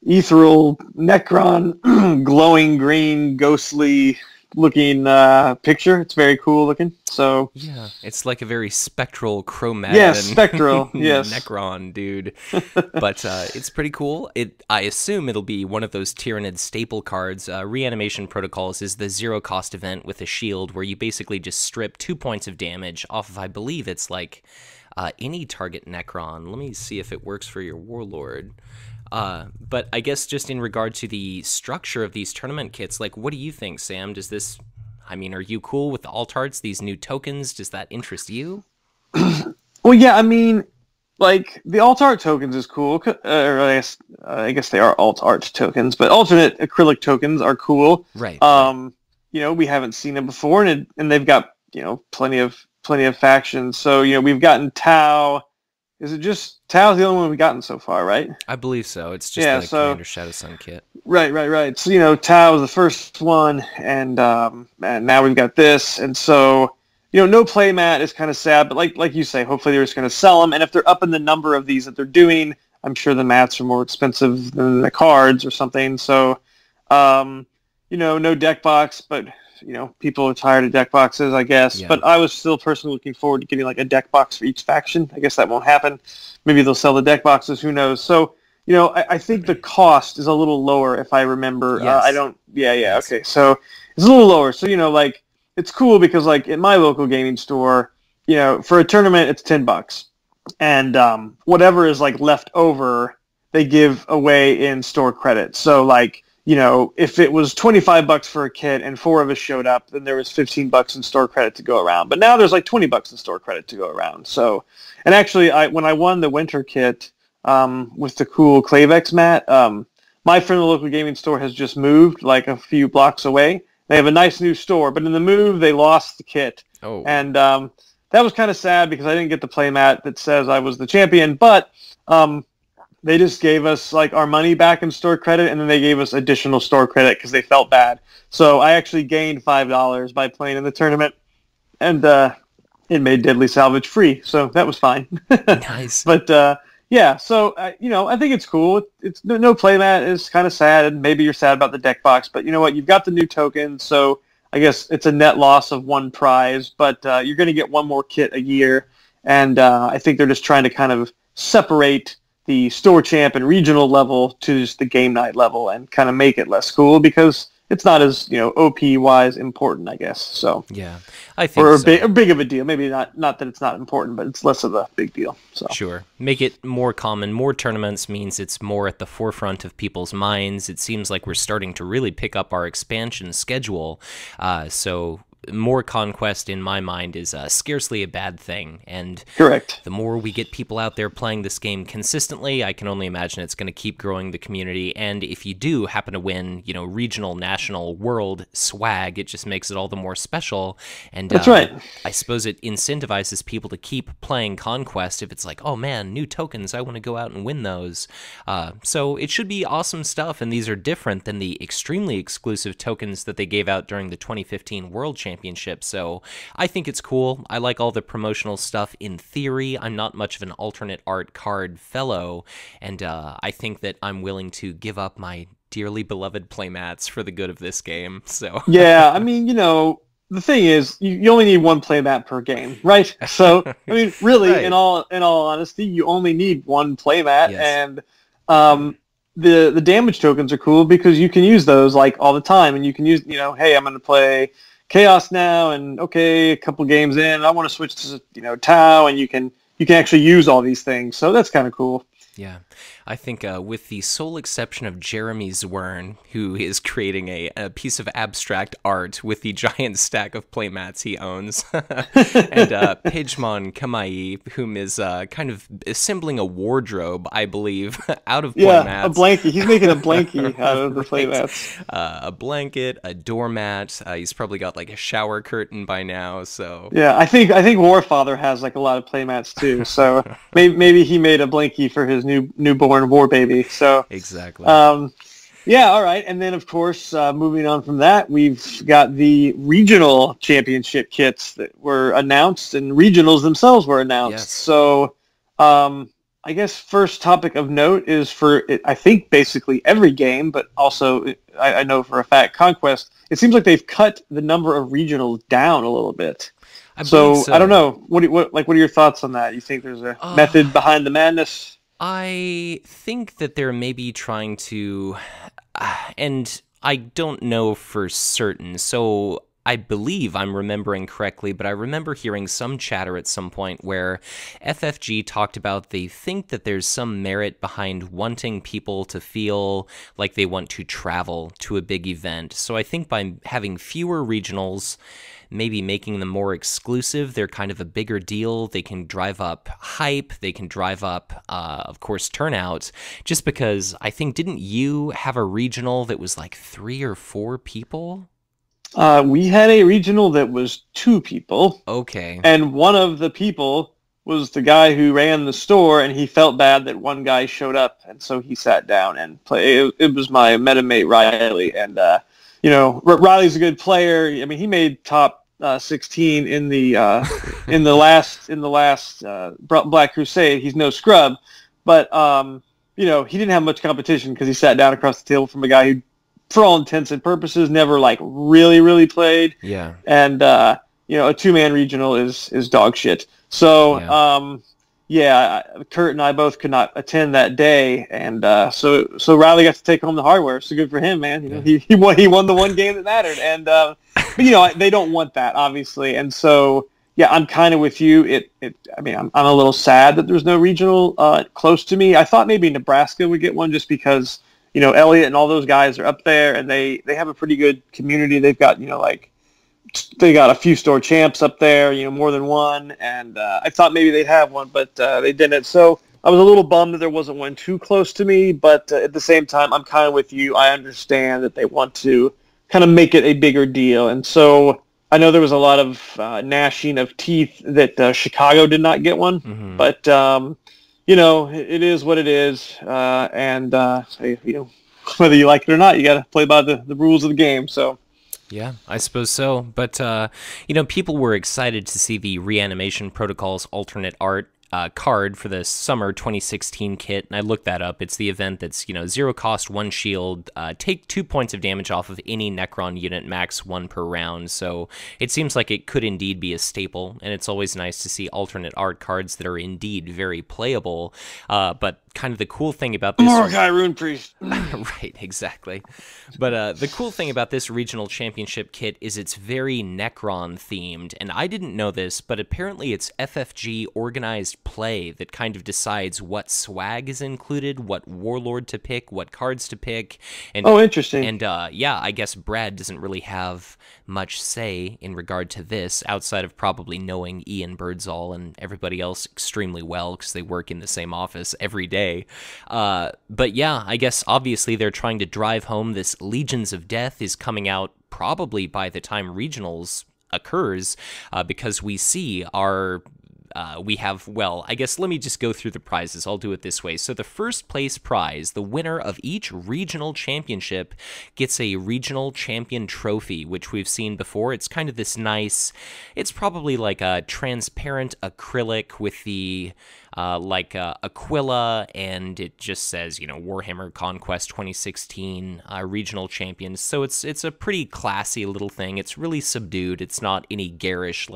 ethereal Necron glowing green ghostly looking picture. It's very cool looking. So yeah, it's like a very spectral chromatic spectral yes Necron dude. But it's pretty cool. I assume it'll be one of those Tyranid staple cards. Reanimation Protocols is the zero cost event with a shield where you basically just strip 2 points of damage off of, I believe it's like any target Necron. Let me see if it works for your warlord. But I guess just in regard to the structure of these tournament kits, like, what do you think, Sam? Are you cool with the alt arts, these new tokens? Does that interest you? Well, yeah, I mean, like, the alt art tokens is cool. I guess they are alt art tokens, but alternate acrylic tokens are cool. Right. We haven't seen them before, and they've got, plenty of factions. So, we've gotten Tau. Is it just Tau's the only one we've gotten so far, right? I believe so. It's just Commander Shadow Sun kit. Right. So, Tau was the first one, and now we've got this. And so, no playmat is kind of sad, but like you say, hopefully they're just going to sell them. And if they're up in the number of these that they're doing, I'm sure the mats are more expensive than the cards or something. So, no deck box, but people are tired of deck boxes, I guess. Yeah. But I was still personally looking forward to getting like a deck box for each faction. I guess that won't happen. Maybe they'll sell the deck boxes. Who knows? So, I think the cost is a little lower if I remember. Yes. Yes. Okay. So it's a little lower. So, it's cool because like at my local gaming store, for a tournament, it's $10. And whatever is like left over, they give away in store credit. So like, if it was $25 for a kit and 4 of us showed up, then there was $15 in store credit to go around. But now there's like $20 in store credit to go around. So, and actually, when I won the winter kit with the cool Clavex mat, my friend at the local gaming store has just moved like a few blocks away. They have a nice new store, but in the move, they lost the kit. Oh. And that was kind of sad because I didn't get the playmat that says I was the champion, but they just gave us like our money back in store credit, and then they gave us additional store credit because they felt bad. So I actually gained $5 by playing in the tournament, and it made Deadly Salvage free, so that was fine. Nice. But yeah, so I think it's cool. It's no playmat is kind of sad, and maybe you're sad about the deck box, but you know what? You've got the new token, so I guess it's a net loss of 1 prize, but you're going to get 1 more kit a year, and I think they're just trying to kind of separate the store champ and regional level to just the game night level and kind of make it less cool because it's not as, OP-wise important, I guess. So yeah, I think or so. big of a deal. Maybe not that it's not important, but it's less of a big deal. So Sure. Make it more common. More tournaments means it's more at the forefront of people's minds. It seems like we're starting to really pick up our expansion schedule. So more conquest in my mind is scarcely a bad thing, and correct. The more we get people out there playing this game consistently, I can only imagine it's going to keep growing the community. And if you do happen to win, regional, national, world swag, it just makes it all the more special. And that's right. I suppose it incentivizes people to keep playing conquest if it's like, oh man, new tokens, I want to go out and win those. So it should be awesome stuff, and these are different than the extremely exclusive tokens that they gave out during the 2015 World Championship. So I think it's cool. I like all the promotional stuff in theory. I'm not much of an alternate art card fellow, and I think that I'm willing to give up my dearly beloved playmats for the good of this game. So yeah, I mean, the thing is, you only need 1 playmat per game, right? So I mean, really, Right. in all honesty, you only need 1 playmat, Yes. and the damage tokens are cool because you can use those like all the time, and you can use, hey, I'm going to play Chaos now, and okay, a couple games in, I want to switch to Tau, and you can actually use all these things. So that's kind of cool. Yeah, I think with the sole exception of Jeremy Zwern, who is creating a piece of abstract art with the giant stack of playmats he owns, and Pidgemon Kamai, whom is kind of assembling a wardrobe, I believe, out of playmats. Yeah, a blankie. He's making a blankie out of the Right. playmats. A blanket, a doormat. He's probably got like a shower curtain by now. So Yeah, I think Warfather has like a lot of playmats too. So maybe he made a blankie for his newborn war baby. So exactly. yeah, all right. And then of course, moving on from that, we've got the regional championship kits that were announced, and regionals themselves were announced. Yes. So I guess first topic of note is for I think basically every game, but also I know for a fact Conquest. It seems like they've cut the number of regionals down a little bit. So I don't know. What are your thoughts on that? You think there's a method behind the madness? I think that they're maybe trying to, and I don't know for certain, so I believe I'm remembering correctly, but I remember hearing some chatter at some point where FFG talked about they think that there's some merit behind wanting people to feel like they want to travel to a big event. So I think by having fewer regionals, maybe making them more exclusive, they're kind of a bigger deal. They can drive up hype. They can drive up, of course, turnout. Just because I think, didn't you have a regional that was like 3 or 4 people? We had a regional that was 2 people. Okay. And one of the people was the guy who ran the store, and he felt bad that one guy showed up, and so he sat down and played. It was my metamate Riley, and Riley's a good player. I mean, he made top 16 in the last Black Crusade. He's no scrub, but he didn't have much competition because he sat down across the table from a guy who, for all intents and purposes, never like really played. Yeah. And a 2-man regional is dog shit. So Kurt and I both could not attend that day, and so Riley got to take home the hardware. So good for him, man. He won the one game that mattered, and but they don't want that, obviously, and so I'm kind of with you. I'm a little sad that there's no regional close to me. I thought maybe Nebraska would get one just because Elliot and all those guys are up there, and they have a pretty good community. They've got, they got a few store champs up there, more than one, and I thought maybe they'd have one, but they didn't. So I was a little bummed that there wasn't one too close to me, but at the same time, I'm kind of with you. I understand that they want to kind of make it a bigger deal, and so I know there was a lot of gnashing of teeth that Chicago did not get one, but it is what it is, and whether you like it or not, you got to play by the rules of the game. So. Yeah, I suppose so. But, people were excited to see the Reanimation Protocols alternate art card for the summer 2016 kit, and I looked that up. It's the event that's, 0 cost, 1 shield, take 2 points of damage off of any Necron unit, max 1 per round. So it seems like it could indeed be a staple, and it's always nice to see alternate art cards that are indeed very playable. But kind of the cool thing about this... Mordecai Rune Priest. Right, exactly. But the cool thing about this regional championship kit is it's very Necron themed, and I didn't know this, but apparently it's FFG organized play that kind of decides what swag is included, what warlord to pick, what cards to pick. And, interesting. And I guess Brad doesn't really have much say in regard to this, outside of probably knowing Ian Birdsall and everybody else extremely well because they work in the same office every day. But yeah, I guess obviously they're trying to drive home this Legions of Death is coming out probably by the time regionals occurs, because we see our... I guess let me just go through the prizes. I'll do it this way. So the first place prize, the winner of each regional championship, gets a regional champion trophy, which we've seen before. It's kind of this nice, it's probably like a transparent acrylic with the Aquila, and it just says, Warhammer Conquest 2016 regional champions. So it's a pretty classy little thing. It's really subdued. It's not any garish,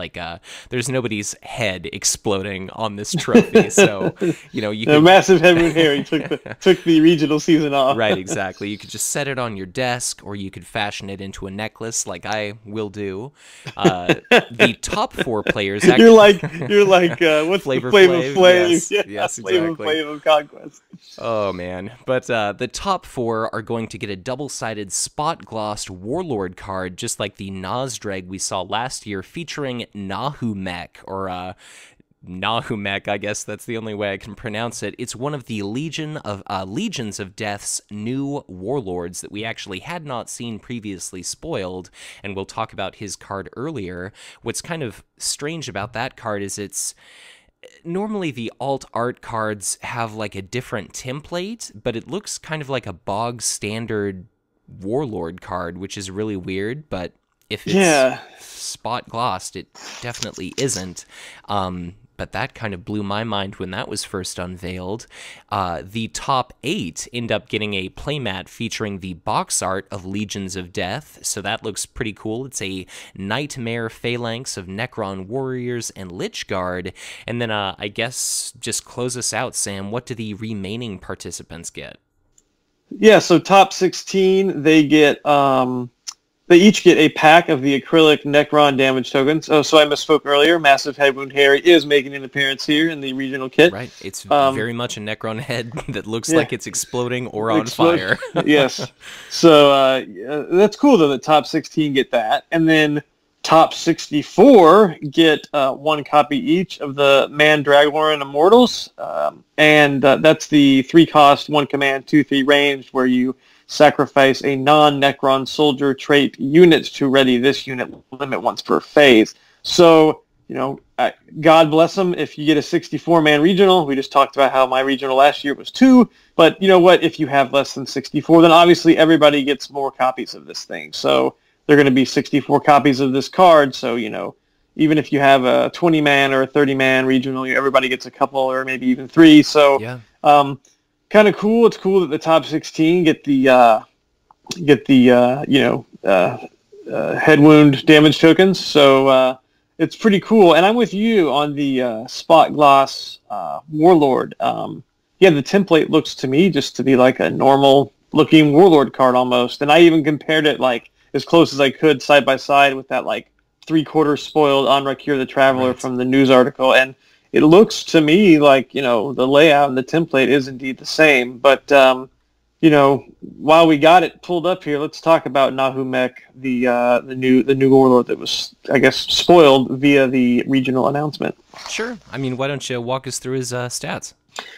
there's nobody's head exploding on this trophy. So, you can... massive head wound Harry took the regional season off. Right, exactly. You could just set it on your desk, or you could fashion it into a necklace like I will do. The top 4 players... You're like, what's Flavor the Flavor Flav? Yes, yes, exactly. Flavor of Conquest. Oh, man. But the top 4 are going to get a double-sided spot-glossed Warlord card, just like the Nozdreg we saw last year, featuring Nahumek, or Nahumek, I guess that's the only way I can pronounce it. It's one of the Legions of Death's new warlords that we actually had not seen previously spoiled, and we'll talk about his card earlier. What's kind of strange about that card is it's... Normally the alt art cards have a different template, but it looks kind of like a bog standard warlord card, which is really weird, but if it's spot glossed, it definitely isn't. But that kind of blew my mind when that was first unveiled. The top 8 end up getting a playmat featuring the box art of Legions of Death, so that looks pretty cool. It's a Nightmare Phalanx of Necron Warriors and Lich Guard. And then I guess just close us out, Sam. What do the remaining participants get? Yeah, so top 16, they get... They each get a pack of the acrylic Necron damage tokens. Oh, so I misspoke earlier. Massive Head Wound Harry is making an appearance here in the regional kit. Right. It's very much a Necron head that looks like it's exploding or on fire. Yes. So that's cool, though, that top 16 get that. And then top 64 get 1 copy each of the Mann Draghorn Immortals. And that's the 3 cost, 1 command, 2/3 ranged, where you sacrifice a non-Necron soldier trait unit to ready this unit limit once per phase. So, God bless them if you get a 64-man regional. We just talked about how my regional last year was 2. But you know what? If you have less than 64, then obviously everybody gets more copies of this thing. So they're going to be 64 copies of this card. So, even if you have a 20-man or a 30-man regional, everybody gets a couple or maybe even 3. So, kind of cool. It's cool that the top 16 get the head wound damage tokens. So it's pretty cool. And I'm with you on the spot gloss warlord. The template looks to me just to be like a normal looking warlord card almost. And I even compared it as close as I could side by side with that 3/4 spoiled Anrakir the Traveler from the news article. And it looks to me like, the layout and the template is indeed the same. But, while we got it pulled up here, let's talk about Nahumek, the new warlord that was, I guess, spoiled via the regional announcement. Sure. I mean, why don't you walk us through his stats?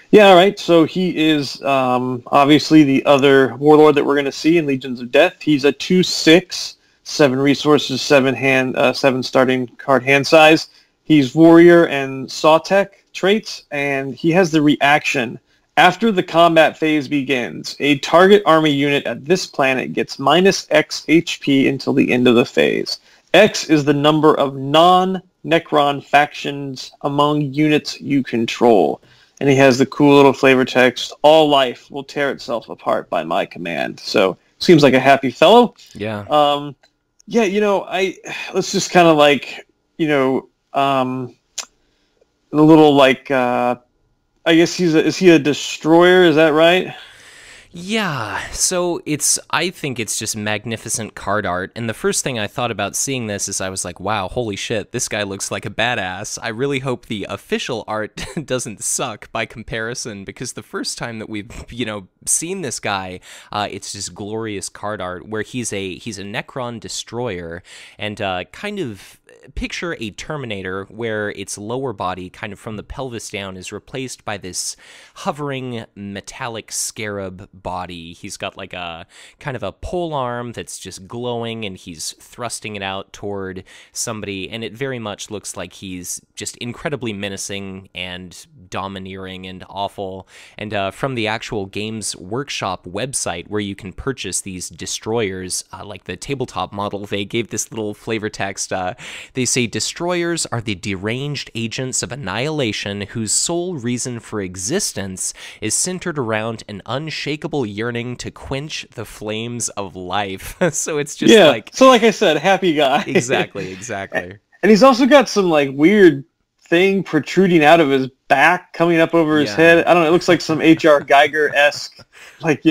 Yeah, all right. So he is obviously the other warlord that we're going to see in Legions of Death. He's a 2/6, 7 resources, 7 starting card hand size. He's warrior and saw tech traits, and he has the reaction. After the combat phase begins, a target army unit at this planet gets -X HP until the end of the phase. X is the number of non-Necron factions among units you control. And he has the cool little flavor text, all life will tear itself apart by my command. So, seems like a happy fellow. Yeah. Let's just kind of like, a little like, I guess is he a destroyer? Is that right? Yeah, so I think it's just magnificent card art, and the first thing I thought about seeing this is I was like, wow, holy shit, this guy looks like a badass. I really hope the official art doesn't suck by comparison, because the first time that we've, seen this guy, it's just glorious card art where he's a Necron destroyer, and kind of picture a Terminator where its lower body, kind of from the pelvis down, is replaced by this hovering metallic scarab body. He's got like a kind of a pole arm that's just glowing, and he's thrusting it out toward somebody, and it very much looks like he's just incredibly menacing and domineering and awful. And from the actual Games Workshop website where you can purchase these destroyers, like the tabletop model, they gave this little flavor text. They say destroyers are the deranged agents of annihilation whose sole reason for existence is centered around an unshakable yearning to quench the flames of life. So it's just like I said, happy guy. Exactly. And he's also got some like weird thing protruding out of his back, coming up over his head. I don't know, it looks like some H.R. Geiger-esque, like,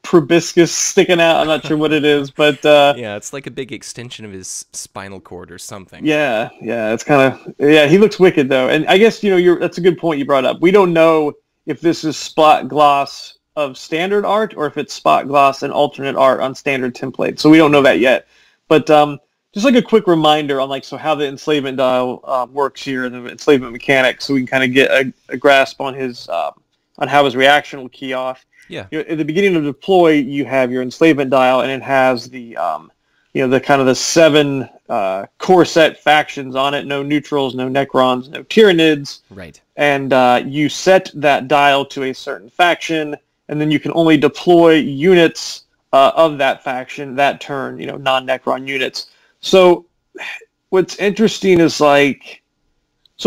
proboscis sticking out. I'm not sure what it is, but... yeah, it's like a big extension of his spinal cord or something. Yeah, it's kind of... Yeah, he looks wicked, though. And I guess, that's a good point you brought up. We don't know if this is spot gloss of standard art or if it's spot gloss and alternate art on standard template. So we don't know that yet. But... just like a quick reminder on how the enslavement dial works here, the enslavement mechanics, so we can kind of get a grasp on his on how his reaction will key off. Yeah. At the beginning of deploy, you have your enslavement dial, and it has the the kind of the 7 core set factions on it. No neutrals, no Necrons, no Tyranids. Right. And you set that dial to a certain faction, and then you can only deploy units of that faction that turn. Non-Necron units. So what's interesting is so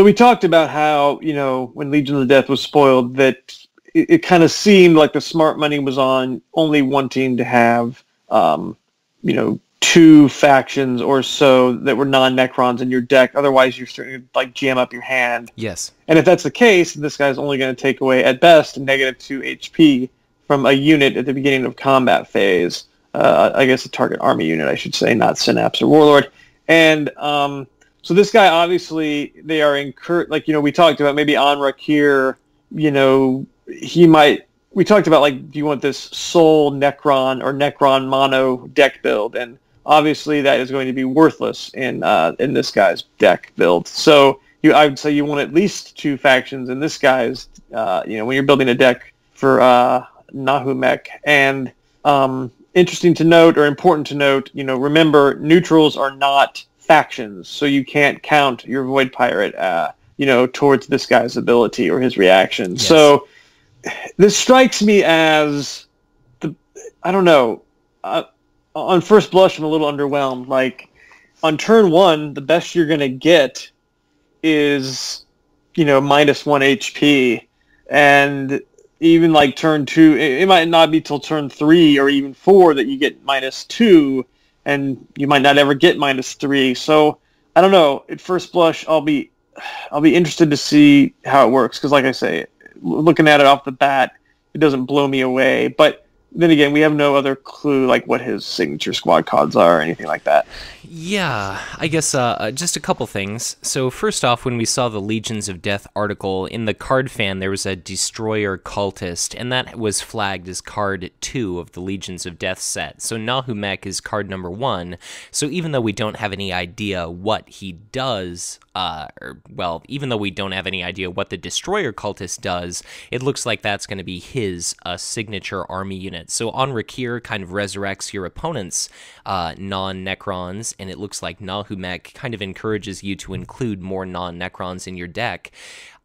we talked about how, when Legions of Death was spoiled, that it kind of seemed like the smart money was on only wanting to have, 2 factions or so that were non-Necrons in your deck. Otherwise, you're starting to jam up your hand. Yes. And if that's the case, this guy's only going to take away, at best, -2 HP from a unit at the beginning of combat phase. I guess a target army unit, I should say, not Synapse or Warlord. And so this guy, obviously, they are we talked about maybe Anrak here, he might, we talked about, do you want this Soul Necron or Necron Mono deck build? And obviously that is going to be worthless in this guy's deck build. So I would say you want at least 2 factions in this guy's, when you're building a deck for Nahumek. And interesting to note, or important to note, remember, neutrals are not factions, so you can't count your Void Pirate, towards this guy's ability or his reaction. Yes. So this strikes me as, I don't know, on first blush, I'm a little underwhelmed. On turn 1, the best you're going to get is, -1 HP, and even turn 2, it might not be till turn 3 or even 4 that you get -2, and you might not ever get -3. So I don't know. At first blush, I'll be interested to see how it works, because like I say, looking at it off the bat, it doesn't blow me away. But then again, we have no other clue like what his signature squad cards are or anything like that. Yeah, I guess just a couple things. So first off, when we saw the Legions of Death article, in the card fan there was a Destroyer Cultist, and that was flagged as card 2 of the Legions of Death set. So Nahumek is card number 1, so even though we don't have any idea what he does, even though we don't have any idea what the Destroyer Cultist does, it looks like that's going to be his signature army unit. So Onrakir kind of resurrects your opponent's non-Necrons, and it looks like Nahumek kind of encourages you to include more non-Necrons in your deck.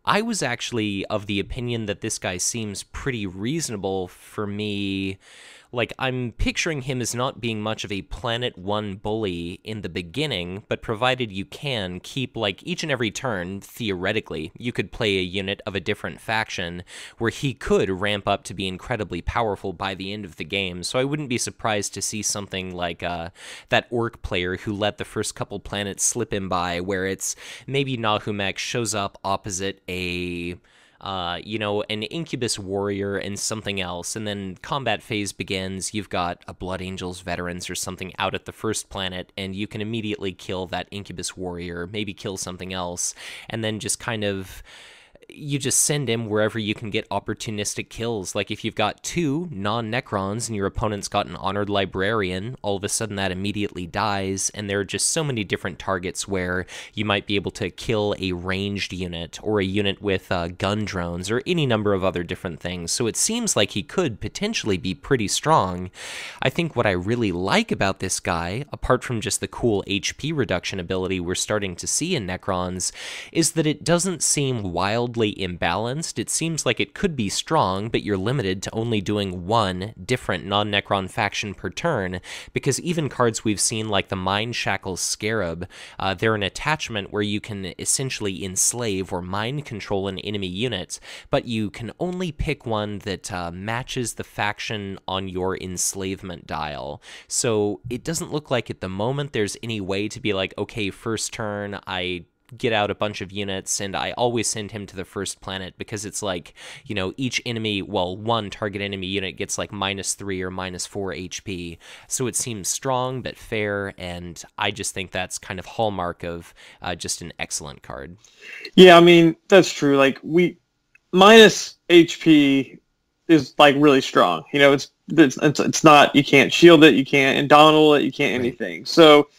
I was actually of the opinion that this guy seems pretty reasonable for me. Like, I'm picturing him as not being much of a Planet 1 bully in the beginning, but provided you can keep, like, each and every turn, theoretically, you could play a unit of a different faction where he could ramp up to be incredibly powerful by the end of the game. So I wouldn't be surprised to see something like that Orc player who let the first couple planets slip him by, where it's maybe Nahumek shows up opposite an Incubus Warrior and something else, and then combat phase begins, you've got a Blood Angels Veterans or something out at the first planet, and you can immediately kill that Incubus Warrior, maybe kill something else, and then just kind of you just send him wherever you can get opportunistic kills. Like if you've got 2 non-Necrons and your opponent's got an Honored Librarian, all of a sudden that immediately dies, and there are just so many different targets where you might be able to kill a ranged unit or a unit with gun drones or any number of other different things. So it seems like he could potentially be pretty strong. I think what I really like about this guy, apart from just the cool HP reduction ability we're starting to see in Necrons, is that it doesn't seem wildly imbalanced. It seems like it could be strong, but you're limited to only doing 1 different non-Necron faction per turn, because even cards we've seen like the Mind Shackles Scarab, they're an attachment where you can essentially enslave or mind control an enemy unit, but you can only pick one that matches the faction on your enslavement dial. So it doesn't look like at the moment there's any way to be like, okay, first turn, I get out a bunch of units, and I always send him to the first planet, because it's like, each enemy, one target enemy unit gets like -3 or -4 HP. So it seems strong but fair, and I just think that's kind of hallmark of just an excellent card. Yeah, I mean, that's true. Like, minus HP is like really strong. It's not, you can't shield it, you can't endonal it, you can't anything. So,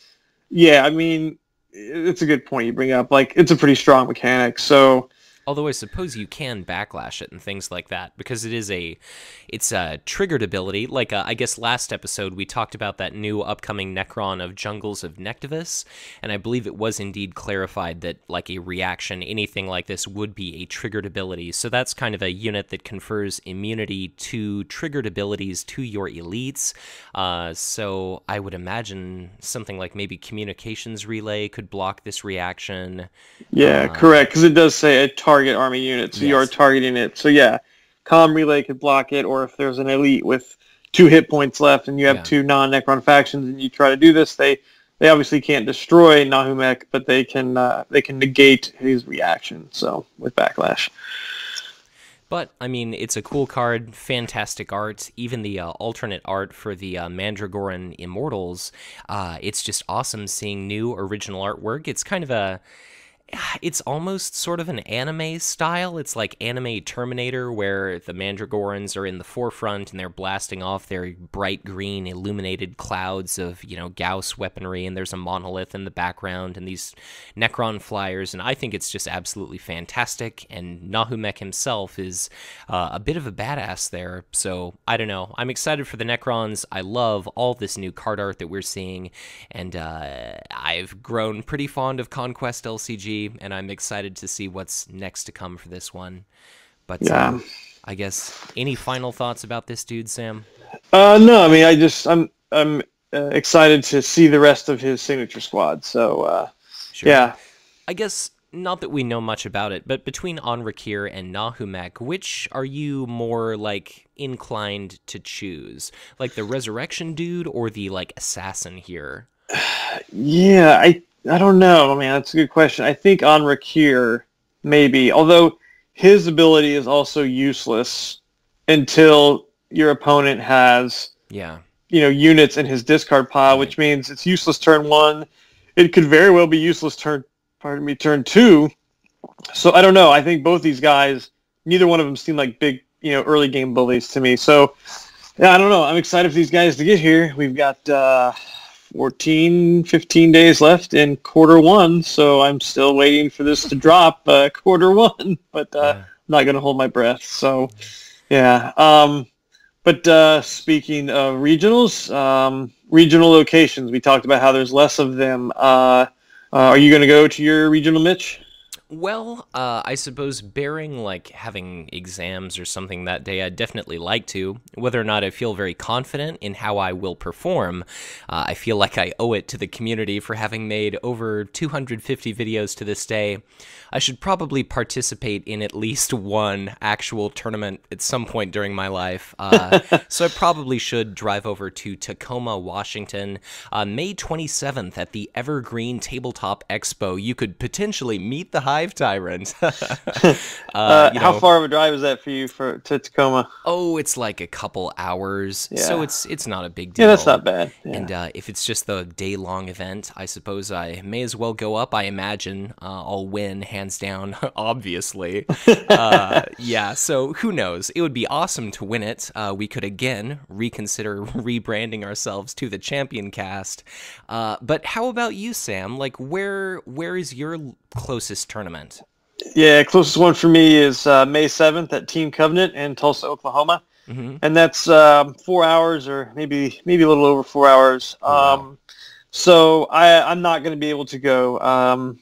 yeah, I mean, it's a good point you bring up. Like, it's a pretty strong mechanic. So, although I suppose you can backlash it and things like that, because it's a triggered ability. Like, I guess last episode we talked about that new upcoming Necron of Jungles of Nectivus, and I believe it was indeed clarified that, like, a reaction, anything like this would be a triggered ability. So that's kind of a unit that confers immunity to triggered abilities to your elites. So I would imagine something like maybe Communications Relay could block this reaction. Yeah, correct, because it does say a target army unit, so you are targeting it. So yeah, Comm Relay could block it, or if there's an elite with 2 hit points left and you have 2 non-Necron factions and you try to do this, they obviously can't destroy Nahumek, but they can negate his reaction, so with backlash. But, I mean, it's a cool card, fantastic art, even the alternate art for the Mandragoran Immortals. It's just awesome seeing new original artwork. It's kind of it's almost sort of an anime style. It's like anime Terminator, where the Mandragorans are in the forefront and they're blasting off their bright green illuminated clouds of, Gauss weaponry, and there's a monolith in the background and these Necron flyers, and I think it's just absolutely fantastic, and Nahumek himself is a bit of a badass there, so I don't know. I'm excited for the Necrons. I love all this new card art that we're seeing, and I've grown pretty fond of Conquest LCG, and I'm excited to see what's next to come for this one. But I guess, any final thoughts about this dude, Sam? No, I mean, I'm excited to see the rest of his signature squad. So, sure. Yeah. I guess, not that we know much about it, but between Onrakir and Nahumek, which are you more, like, inclined to choose? Like, the Resurrection dude or the, like, Assassin here? Yeah, I don't know, man. That's a good question. I think Onrakir, maybe. Although his ability is also useless until your opponent has units in his discard pile, which means it's useless turn 1. It could very well be useless turn 2. So I don't know. I think both these guys, neither one of them seem like big, early game bullies to me. So yeah, I don't know. I'm excited for these guys to get here. We've got 14, 15 days left in quarter 1, so I'm still waiting for this to drop quarter 1, but I'm not going to hold my breath. So yeah. But speaking of regionals, regional locations, we talked about how there's less of them. Are you going to go to your regional, Mitch? Well, I suppose bearing like having exams or something that day, I'd definitely like to. Whether or not I feel very confident in how I will perform, I feel like I owe it to the community for having made over 250 videos to this day. I should probably participate in at least one actual tournament at some point during my life. So I probably should drive over to Tacoma, Washington, May 27th at the Evergreen Tabletop Expo. You could potentially meet the Hive Tyrant. How far of a drive is that for you to Tacoma? Oh, it's like a couple hours, so it's not a big deal. Yeah, that's not bad. Yeah. And if it's just the day-long event, I suppose I may as well go up. I imagine I'll win, hands down, obviously. Yeah, so who knows? It would be awesome to win it. We could, again, reconsider rebranding ourselves to the Tyrantcast. But how about you, Sam? Like, where is your closest tournament? Yeah, closest one for me is May 7th at Team Covenant in Tulsa, Oklahoma. Mm-hmm. And that's 4 hours or maybe a little over 4 hours. Wow. So I'm not going to be able to go.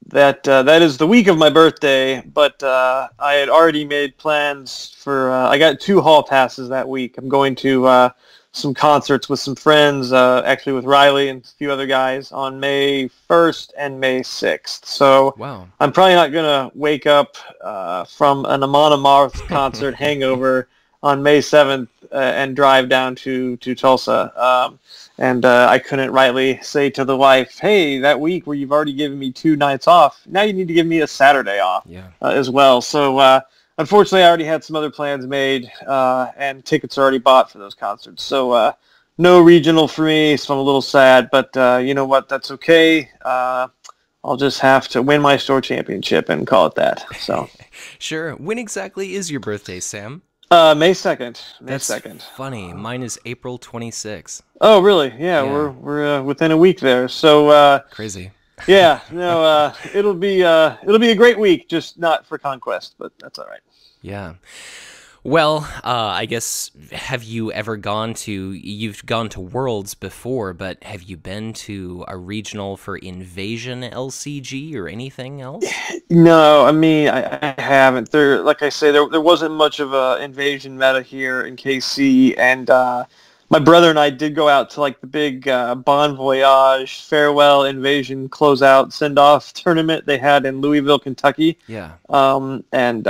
That is the week of my birthday, but I had already made plans for. I got 2 hall passes that week. I'm going to some concerts with some friends, actually with Riley and a few other guys on May 1st and May 6th. So wow. I'm probably not going to wake up from an Amon Amarth concert hangover on May 7th and drive down to Tulsa. And I couldn't rightly say to the wife, hey, that week where you've already given me 2 nights off, now you need to give me a Saturday off as well. So unfortunately, I already had some other plans made, and tickets are already bought for those concerts. So no regional for me, so I'm a little sad. But you know what? That's okay. I'll just have to win my store championship and call it that. So sure. When exactly is your birthday, Sam? May 2nd. That's 2nd. Funny. Mine is April 26th. Oh, really? Yeah. We're within a week there. So crazy. Yeah. No. It'll be a great week, just not for Conquest, but that's all right. Yeah. Well, I guess, you've gone to Worlds before, but have you been to a regional for Invasion LCG or anything else? No, I mean, I haven't. Like I say, there wasn't much of a Invasion meta here in KC, and my brother and I did go out to like the big Bon Voyage Farewell Invasion closeout send-off tournament they had in Louisville, Kentucky. Yeah. And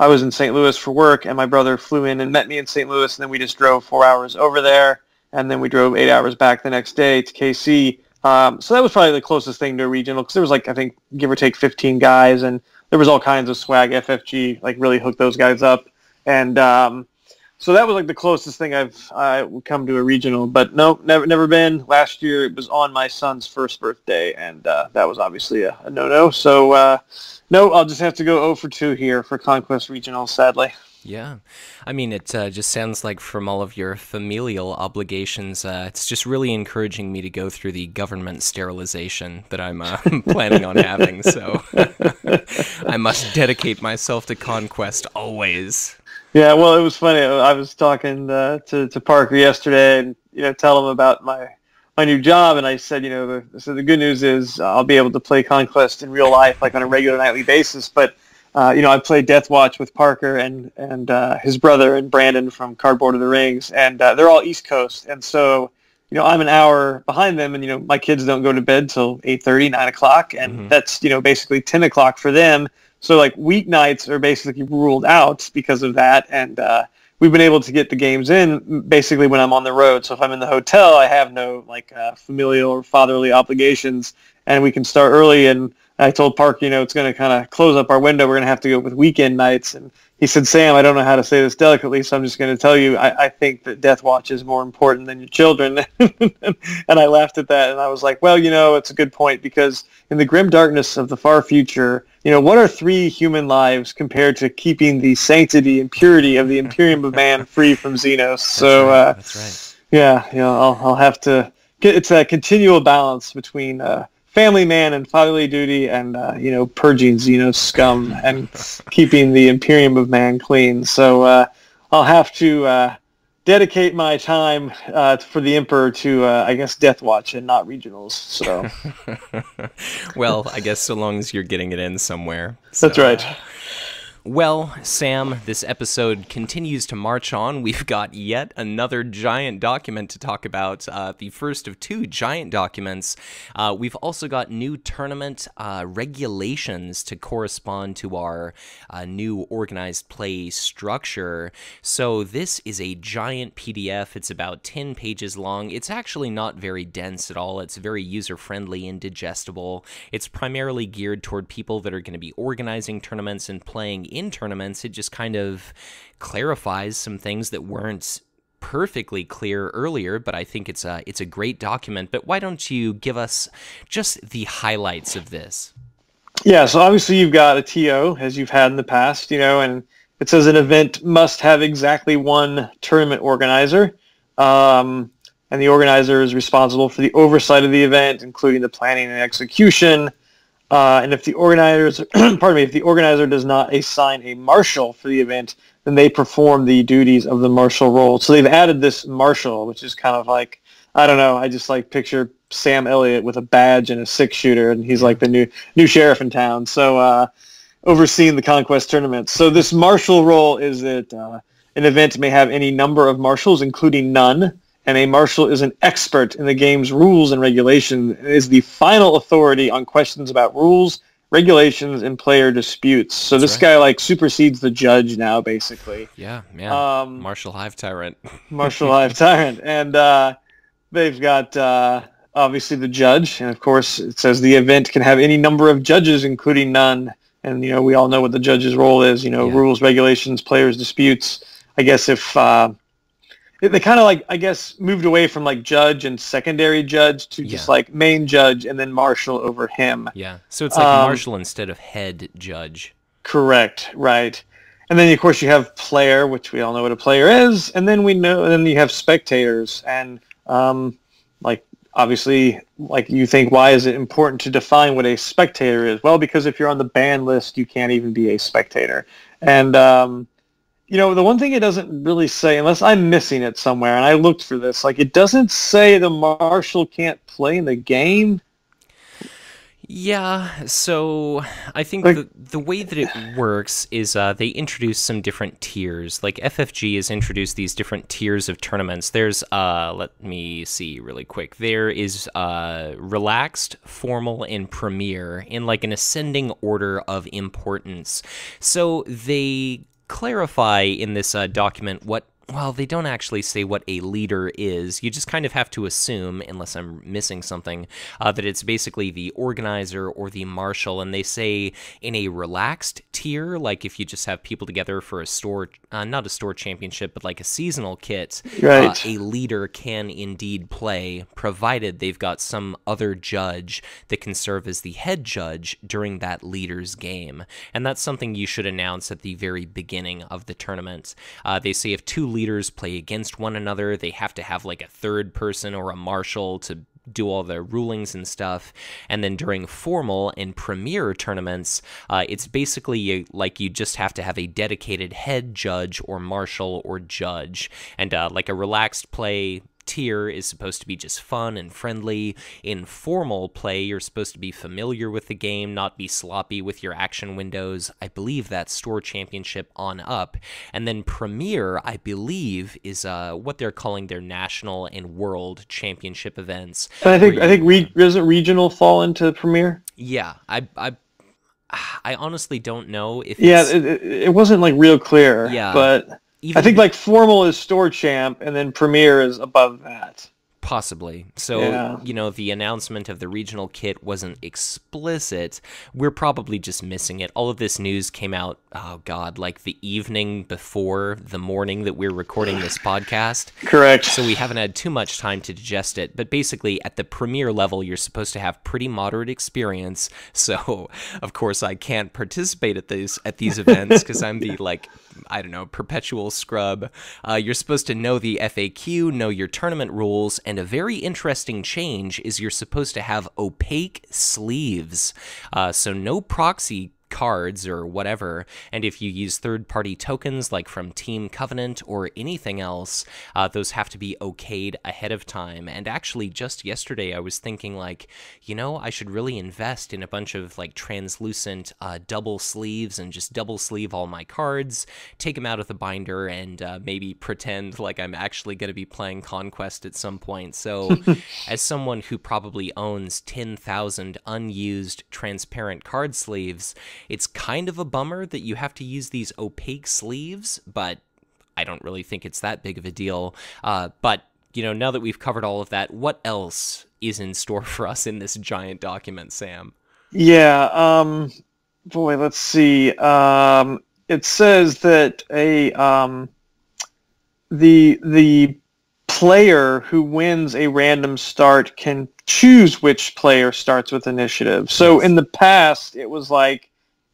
I was in St. Louis for work, and my brother flew in and met me in St. Louis, and then we just drove 4 hours over there, and then we drove 8 hours back the next day to KC. So that was probably the closest thing to a regional, because there was like, I think, give or take 15 guys, and there was all kinds of swag. FFG like really hooked those guys up, and so that was like the closest thing I would come to a regional. But no, never been. Last year it was on my son's first birthday, and that was obviously a no-no. So no, I'll just have to go 0 for 2 here for Conquest Regional, sadly. Yeah. I mean, it just sounds like from all of your familial obligations, it's just really encouraging me to go through the government sterilization that I'm planning on having. So I must dedicate myself to Conquest always. Yeah, well, it was funny. I was talking to Parker yesterday and, tell him about my new job, and I said, the good news is I'll be able to play Conquest in real life, like on a regular nightly basis. But I played Death Watch with Parker and his brother and Brandon from Cardboard of the Rings, and they're all East Coast, and so I'm an hour behind them, and my kids don't go to bed till 8:30, 9 o'clock, and that's basically 10 o'clock for them. So like weeknights are basically ruled out because of that, and we've been able to get the games in basically when I'm on the road. So if I'm in the hotel, I have no familial or fatherly obligations, and we can start early. And I told Park, it's going to kind of close up our window. We're going to have to go with weekend nights, and he said, Sam, I don't know how to say this delicately, so I'm just going to tell you, I think that Death Watch is more important than your children. And I laughed at that, and I was like, well, it's a good point, because in the grim darkness of the far future, what are 3 human lives compared to keeping the sanctity and purity of the Imperium of Man free from Xenos? That's right. Yeah, I'll have to get, it's a continual balance between family man and fatherly duty and, purging Xenos scum and keeping the Imperium of Man clean. So I'll have to dedicate my time for the Emperor to, I guess, Death Watch and not regionals. So, well, I guess so long as you're getting it in somewhere. That's right. Well, Sam, this episode continues to march on. We've got yet another giant document to talk about, the first of 2 giant documents. We've also got new tournament regulations to correspond to our new organized play structure. So this is a giant PDF. It's about 10 pages long. It's actually not very dense at all. It's very user-friendly and digestible. It's primarily geared toward people that are going to be organizing tournaments and playing in tournaments. It just kind of clarifies some things that weren't perfectly clear earlier, but I think it's a great document. But why don't you give us just the highlights of this? Yeah, so obviously you've got a TO, as you've had in the past, and it says an event must have exactly 1 tournament organizer, and the organizer is responsible for the oversight of the event, including the planning and execution. And if the organizer does not assign a marshal for the event, then they perform the duties of the marshal role. So they've added this marshal, which is kind of like, I don't know, I just like picture Sam Elliott with a badge and a 6-shooter, and he's like the new sheriff in town. So overseeing the Conquest tournament. So this marshal role is that an event may have any number of marshals, including none. And a marshal is an expert in the game's rules and regulations and is the final authority on questions about rules, regulations, and player disputes. So this guy supersedes the judge now, basically. Yeah. Marshal Hive Tyrant. Marshal Hive Tyrant. And they've got obviously the judge, and of course it says the event can have any number of judges, including none. And we all know what the judge's role is. Rules, regulations, players disputes. I guess if they kind of moved away from judge and secondary judge to just main judge and then marshal over him. Yeah. So it's marshal instead of head judge. Correct. Right. And then of course you have player, which we all know what a player is, and then you have spectators, and obviously you think, why is it important to define what a spectator is? Well, because if you're on the ban list, you can't even be a spectator. And the one thing it doesn't really say, unless I'm missing it somewhere, and I looked for this, it doesn't say the marshal can't play in the game. Yeah, so I think the way that it works is they introduce some different tiers. FFG has introduced these different tiers of tournaments. There's, let me see really quick. There is relaxed, formal, and premier in an ascending order of importance. So they clarify in this document they don't actually say what a leader is. You just kind of have to assume, unless I'm missing something, that it's basically the organizer or the marshal. And they say in a relaxed tier, if you just have people together for a store, not a store championship, but a seasonal kit, right. A leader can indeed play, provided they've got some other judge that can serve as the head judge during that leader's game. And that's something you should announce at the very beginning of the tournament. They say if 2 leaders play against one another, they have to have a third person or a marshal to do all the rulings and stuff. And then during formal and premier tournaments, it's basically you just have to have a dedicated head judge or marshal or judge. And a relaxed play tier is supposed to be just fun and friendly. In formal play, you're supposed to be familiar with the game, not be sloppy with your action windows. I believe that's store championship on up. And then premier, I believe, is what they're calling their national and world championship events. And I think doesn't regional fall into premier? Yeah, I honestly don't know if it wasn't real clear. Yeah, but I think formal is store champ, and then premier is above that. Possibly. So, Yeah. you know, the announcement of the regional kit wasn't explicit. We're probably just missing it. All of this news came out, oh God, like the evening before the morning that we're recording this podcast. Correct. So we haven't had too much time to digest it. But basically, at the premier level, you're supposed to have pretty moderate experience. So, of course, I can't participate at these events because I'm the, like, I don't know, perpetual scrub. You're supposed to know the FAQ, know your tournament rules, and a very interesting change is you're supposed to have opaque sleeves. So no proxy cards or whatever, and if you use third-party tokens like from Team Covenant or anything else, those have to be okayed ahead of time. And actually just yesterday I was thinking, like, you know, I should really invest in a bunch of like translucent double sleeves and just double sleeve all my cards, take them out of the binder, and maybe pretend like I'm actually going to be playing Conquest at some point. So as someone who probably owns 10,000 unused transparent card sleeves, it's kind of a bummer that you have to use these opaque sleeves, but I don't really think it's that big of a deal. But, you know, now that we've covered all of that, what else is in store for us in this giant document, Sam? Yeah, boy, let's see. It says that the player who wins a random start can choose which player starts with initiative. So Yes. in the past, it was like,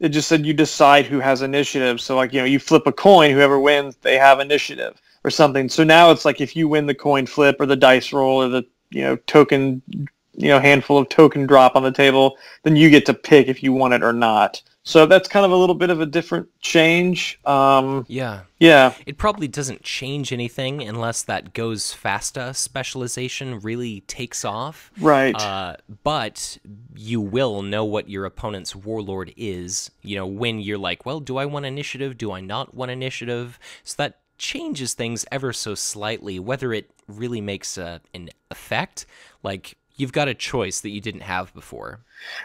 it just said you decide who has initiative. So like, you know, you flip a coin, whoever wins, they have initiative or something. So now it's like if you win the coin flip or the dice roll or the, you know, token, you know, handful of token drop on the table, then you get to pick if you want it or not. So that's kind of a little bit of a different change. Yeah. Yeah. It probably doesn't change anything unless that goes fasta specialization really takes off. Right. But you will know what your opponent's warlord is, you know, when you're like, well, do I want initiative? Do I not want initiative? So that changes things ever so slightly. Whether it really makes an effect, like, you've got a choice that you didn't have before.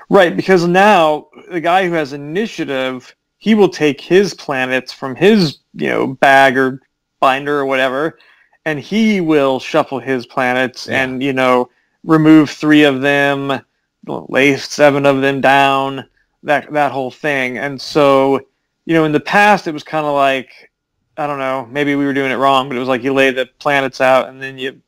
Right, because now the guy who has initiative, he will take his planets from his, you know, bag or binder or whatever, and he will shuffle his planets and, you know, remove 3 of them, lay 7 of them down, that whole thing. And so, you know, in the past it was kind of like, I don't know, maybe we were doing it wrong, but it was like you lay the planets out and then you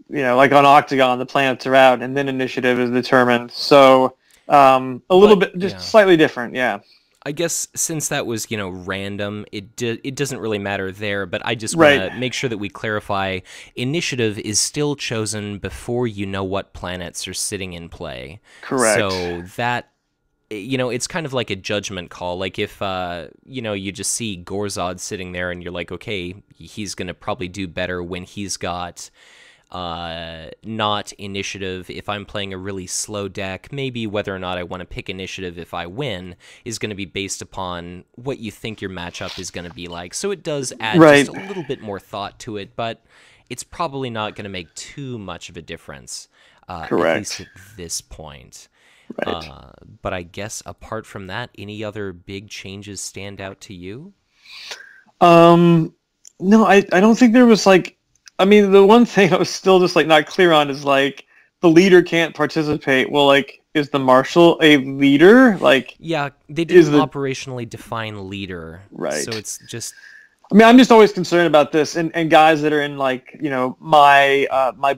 know, like on Octagon, the planets are out, and then initiative is determined. So a little bit, just slightly different, yeah. I guess since that was, you know, random, it doesn't really matter there, but I just want to make sure that we clarify, initiative is still chosen before you know what planets are sitting in play. Correct. So that, you know, it's kind of like a judgment call. Like if, you know, you just see Gorzod sitting there and you're like, okay, he's going to probably do better when he's got not initiative. If I'm playing a really slow deck, maybe whether or not I want to pick initiative if I win is going to be based upon what you think your matchup is going to be like. So it does add just a little bit more thought to it, but it's probably not going to make too much of a difference, at least at this point. Right. But I guess apart from that, any other big changes stand out to you? No, I don't think there was like, I mean, the one thing I was still just like not clear on is like the leader can't participate. Well, like, is the marshal a leader? Like, yeah, they didn't operationally define leader, right? So it's just. I mean, I'm just always concerned about this, and guys that are in like, you know, my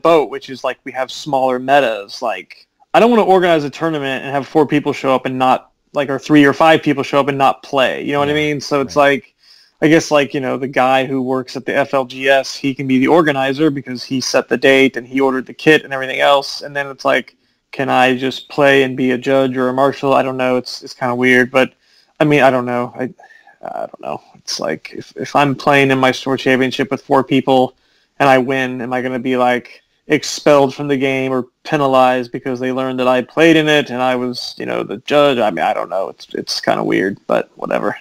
boat, which is like we have smaller metas. Like, I don't want to organize a tournament and have 4 people show up and not like, or 3 or 5 people show up and not play. You know what I mean? So it's like, I guess, like, you know, the guy who works at the FLGS, he can be the organizer because he set the date and he ordered the kit and everything else. And then it's like, can I just play and be a judge or a marshal? I don't know. It's kind of weird, but I mean, I don't know. I don't know. It's like if I'm playing in my store championship with 4 people and I win, am I going to be like expelled from the game or penalized because they learned that I played in it and I was, you know, the judge? I mean, I don't know. It's kind of weird, but whatever.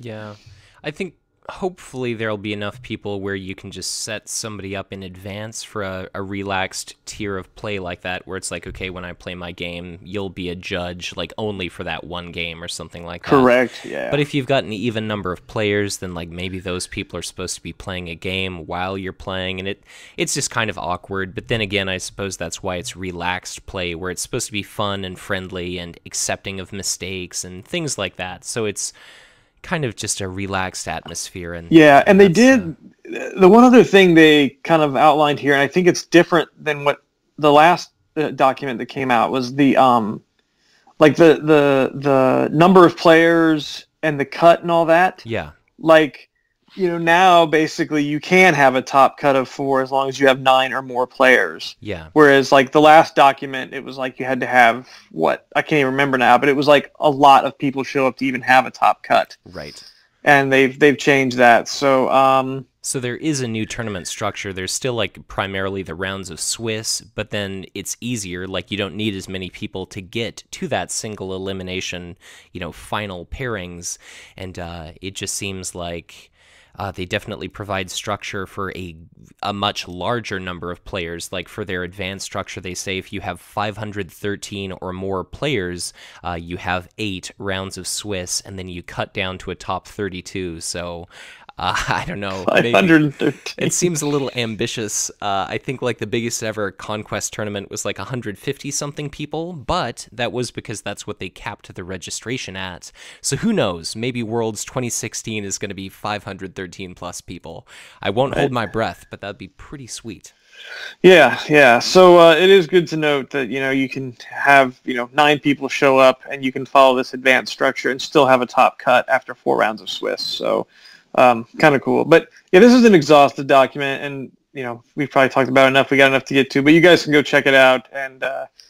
Yeah. I think hopefully there'll be enough people where you can just set somebody up in advance for a relaxed tier of play like that, where it's like, okay, when I play my game, you'll be a judge, like, only for that one game or something like that. Correct, yeah. But if you've got an even number of players, then, like, maybe those people are supposed to be playing a game while you're playing, and it's just kind of awkward. But then again, I suppose that's why it's relaxed play, where it's supposed to be fun and friendly and accepting of mistakes and things like that. So it's kind of just a relaxed atmosphere. And they did the one other thing they kind of outlined here, and I think it's different than what the last document that came out was the like the number of players and the cut and all that. Yeah. Like, now basically you can have a top cut of 4 as long as you have 9 or more players. Yeah. Whereas like the last document, it was like you had to have I can't even remember now, but it was like a lot of people show up to even have a top cut. Right. And they've changed that. So so there is a new tournament structure. There's still like primarily the rounds of Swiss, but then it's easier. Like you don't need as many people to get to that single elimination, final pairings. And it just seems like they definitely provide structure for a much larger number of players. Like for their advanced structure, they say if you have 513 or more players, you have 8 rounds of Swiss, and then you cut down to a top 32. So I don't know. 513. It seems a little ambitious. I think like the biggest ever Conquest tournament was like 150-something people, but that was because that's what they capped the registration at. So who knows? Maybe Worlds 2016 is going to be 513 plus people. I won't hold my breath, but that'd be pretty sweet. Yeah. So it is good to note that, you can have, 9 people show up and you can follow this advanced structure and still have a top cut after 4 rounds of Swiss. So kind of cool. But yeah, this is an exhaustive document, and we've probably talked about enough. We got enough to get to, but you guys can go check it out. And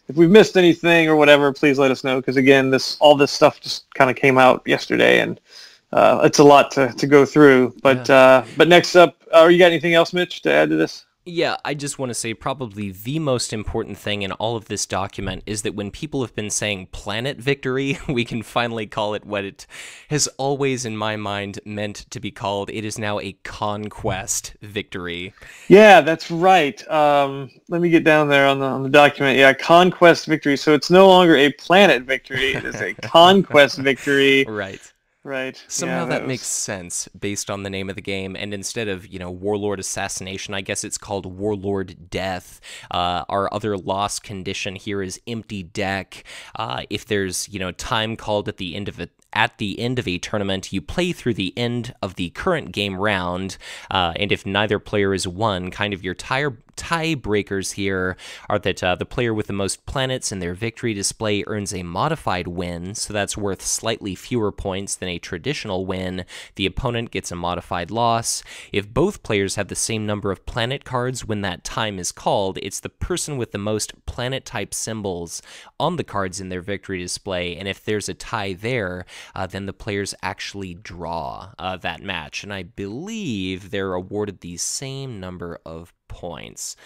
if we've missed anything or whatever, please let us know, because again, all this stuff just kind of came out yesterday, and it's a lot to go through. But but next up, you got anything else, Mitch, to add to this? Yeah, I just want to say probably the most important thing in all of this document is that when people have been saying planet victory, we can finally call it what it has always, in my mind, meant to be called. It is now a conquest victory. Yeah, that's right. Let me get down there on the document. Yeah, conquest victory. So it's no longer a planet victory. It is a conquest victory. Right. Right. Somehow that makes sense based on the name of the game, and instead of, Warlord Assassination, I guess it's called Warlord Death. Our other lost condition here is Empty Deck. If there's, time called at the end of a tournament, you play through the end of the current game round, and if neither player is won, kind of your tiebreakers here are that the player with the most planets in their victory display earns a modified win, so that's worth slightly fewer points than a traditional win. The opponent gets a modified loss. If both players have the same number of planet cards when that time is called, it's the person with the most planet-type symbols on the cards in their victory display, and if there's a tie there, then the players actually draw that match, and I believe they're awarded the same number of points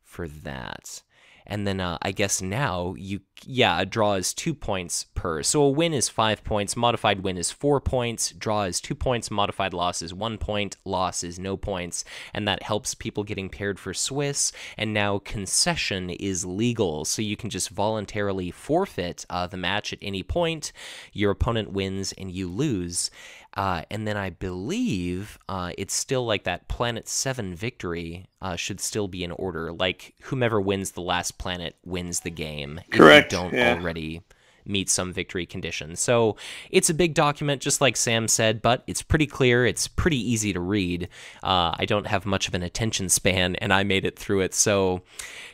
for that. And then I guess now a draw is 2 points per. So a win is 5 points, modified win is 4 points, draw is 2 points, modified loss is 1 point, loss is no points, and that helps people getting paired for Swiss. And now concession is legal, so you can just voluntarily forfeit the match at any point. Your opponent wins and you lose. And then I believe it's still like that Planet 7 victory should still be in order. Like, whomever wins the last planet wins the game. Correct. If you don't already meet some victory conditions. So it's a big document, just like Sam said, but it's pretty clear. It's pretty easy to read. I don't have much of an attention span, and I made it through it. So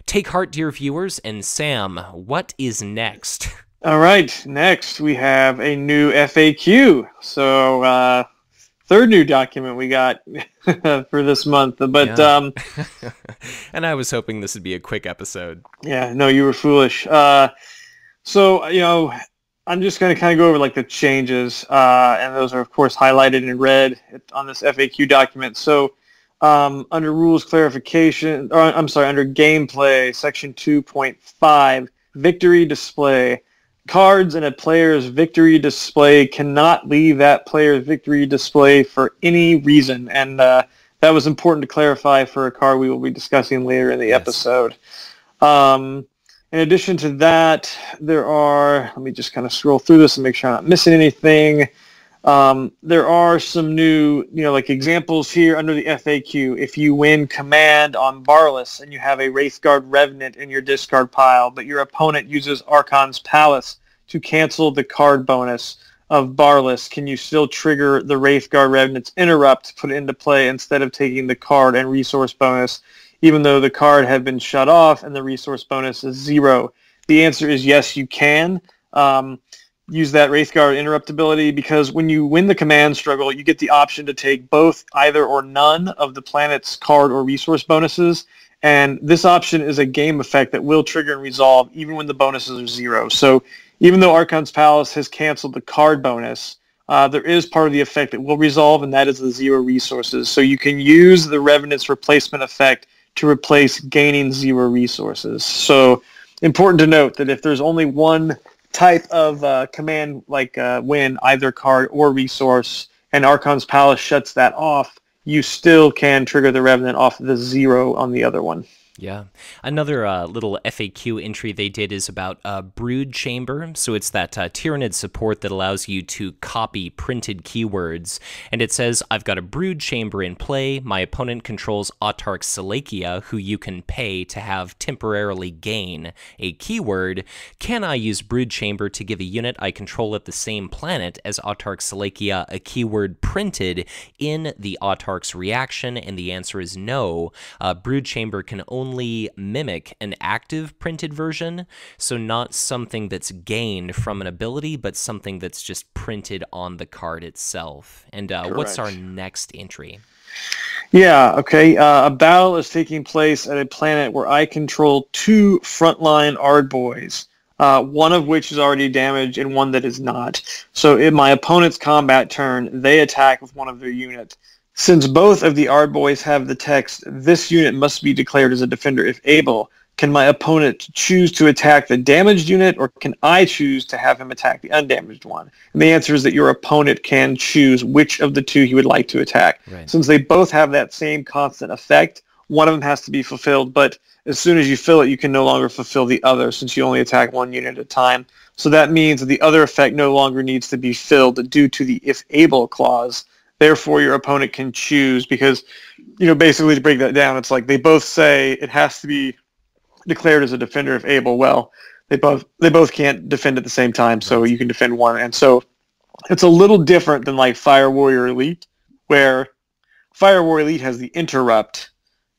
take heart, dear viewers. And Sam, what is next? All right, next we have a new FAQ. So, third new document we got for this month. But and I was hoping this would be a quick episode. Yeah, no, you were foolish. So, I'm just going to kind of go over like the changes, and those are of course highlighted in red on this FAQ document. So, under rules clarification, under gameplay, section 2.5, victory display. cards in a player's victory display cannot leave that player's victory display for any reason. And that was important to clarify for a card we will be discussing later in the episode. In addition to that, there are, let me just kind of scroll through this and make sure I'm not missing anything. There are some new, like examples here under the FAQ. If you win command on Barless and you have a Wraithguard Revenant in your discard pile, but your opponent uses Archon's Palace to cancel the card bonus of Barless, can you still trigger the Wraithguard Revenant's Interrupt to put it into play instead of taking the card and resource bonus, even though the card had been shut off and the resource bonus is 0? The answer is yes, you can. Use that Wraithguard Interrupt ability, because when you win the command struggle, you get the option to take both, either or none of the planet's card or resource bonuses, and this option is a game effect that will trigger and resolve even when the bonuses are 0. So even though Archon's Palace has canceled the card bonus, there is part of the effect that will resolve, and that is the 0 resources. So you can use the Revenant's replacement effect to replace gaining 0 resources. So important to note that if there's only one type of command, like win either card or resource, and Archon's Palace shuts that off, you still can trigger the Revenant off the 0 on the other one. Yeah. Another little FAQ entry they did is about Brood Chamber. So it's that Tyranid support that allows you to copy printed keywords. And it says, I've got a Brood Chamber in play. My opponent controls Autarch Salakia, who you can pay to have temporarily gain a keyword. Can I use Brood Chamber to give a unit I control at the same planet as Autarch Salakia a keyword printed in the Autarch's reaction? And the answer is no. Brood Chamber can only mimic an active printed version, so not something that's gained from an ability, but something that's just printed on the card itself. And what's our next entry? Yeah, okay. A battle is taking place at a planet where I control 2 frontline Ardboys, one of which is already damaged and one that is not. So in my opponent's combat turn, they attack with one of their units. Since both of the Ardboys have the text, this unit must be declared as a defender if able, can my opponent choose to attack the damaged unit, or can I choose to have him attack the undamaged one? And the answer is that your opponent can choose which of the 2 he would like to attack. Right. Since they both have that same constant effect, one of them has to be fulfilled, but as soon as you fill it, you can no longer fulfill the other, since you only attack one unit at a time. So that means that the other effect no longer needs to be filled due to the if able clause. Therefore, your opponent can choose, because, basically to break that down, it's like they both say it has to be declared as a defender if able. Well, they both can't defend at the same time, so you can defend one. And so it's a little different than like Fire Warrior Elite, where Fire Warrior Elite has the interrupt,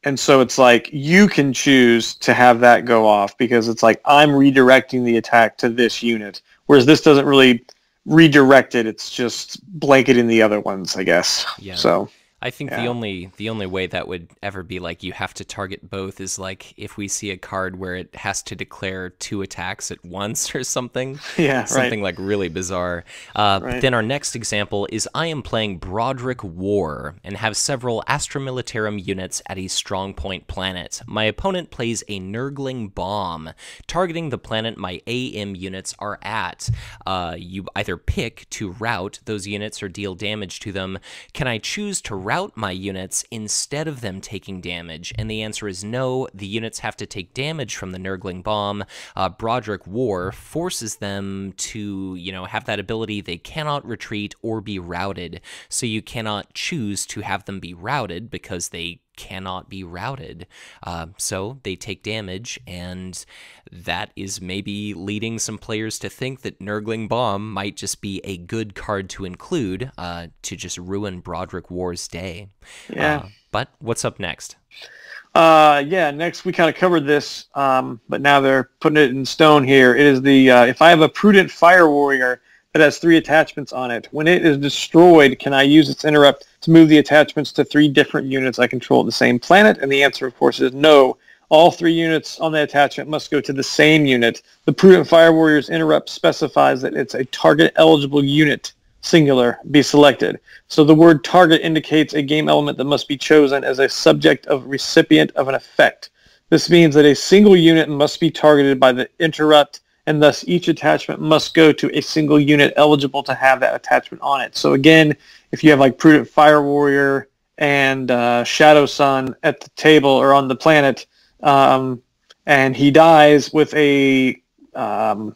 and so it's like you can choose to have that go off, because it's like I'm redirecting the attack to this unit, whereas this doesn't really redirected, it's just blanketing the other ones, I guess. Yeah. So I think the only way that would ever be like you have to target both is like if we see a card where it has to declare 2 attacks at once or something. Yeah, something like really bizarre. Then our next example is I am playing Broderick War and have several Astra Militarum units at a strongpoint planet. My opponent plays a Nurgling Bomb, targeting the planet my AM units are at. You either pick to rout those units or deal damage to them. Can I choose to rout my units instead of them taking damage? And the answer is no. The units have to take damage from the Nurgling Bomb. Broderick War forces them to, have that ability. They cannot retreat or be routed. So you cannot choose to have them be routed because they cannot be routed. So they take damage, and that is maybe leading some players to think that Nurgling Bomb might just be a good card to include to just ruin Broderick War's day. Yeah. But what's up next? Next we kind of covered this, but now they're putting it in stone here. It is the if I have a Prudent Fire Warrior that has 3 attachments on it, when it is destroyed, can I use its interrupt to move the attachments to 3 different units I control at the same planet? And the answer, of course, is no. All 3 units on the attachment must go to the same unit. The Prudent Fire Warrior's interrupt specifies that it's a target-eligible unit, singular, be selected. So the word target indicates a game element that must be chosen as a subject of recipient of an effect. This means that a single unit must be targeted by the interrupt and thus each attachment must go to a single unit eligible to have that attachment on it. So again, if you have like Prudent Fire Warrior and Shadow Sun at the table or on the planet, and he dies with a ion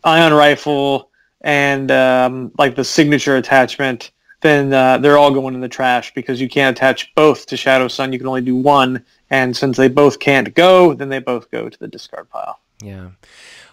rifle and like the signature attachment, then they're all going in the trash because you can't attach both to Shadow Sun. You can only do one, and since they both can't go, then they both go to the discard pile. Yeah.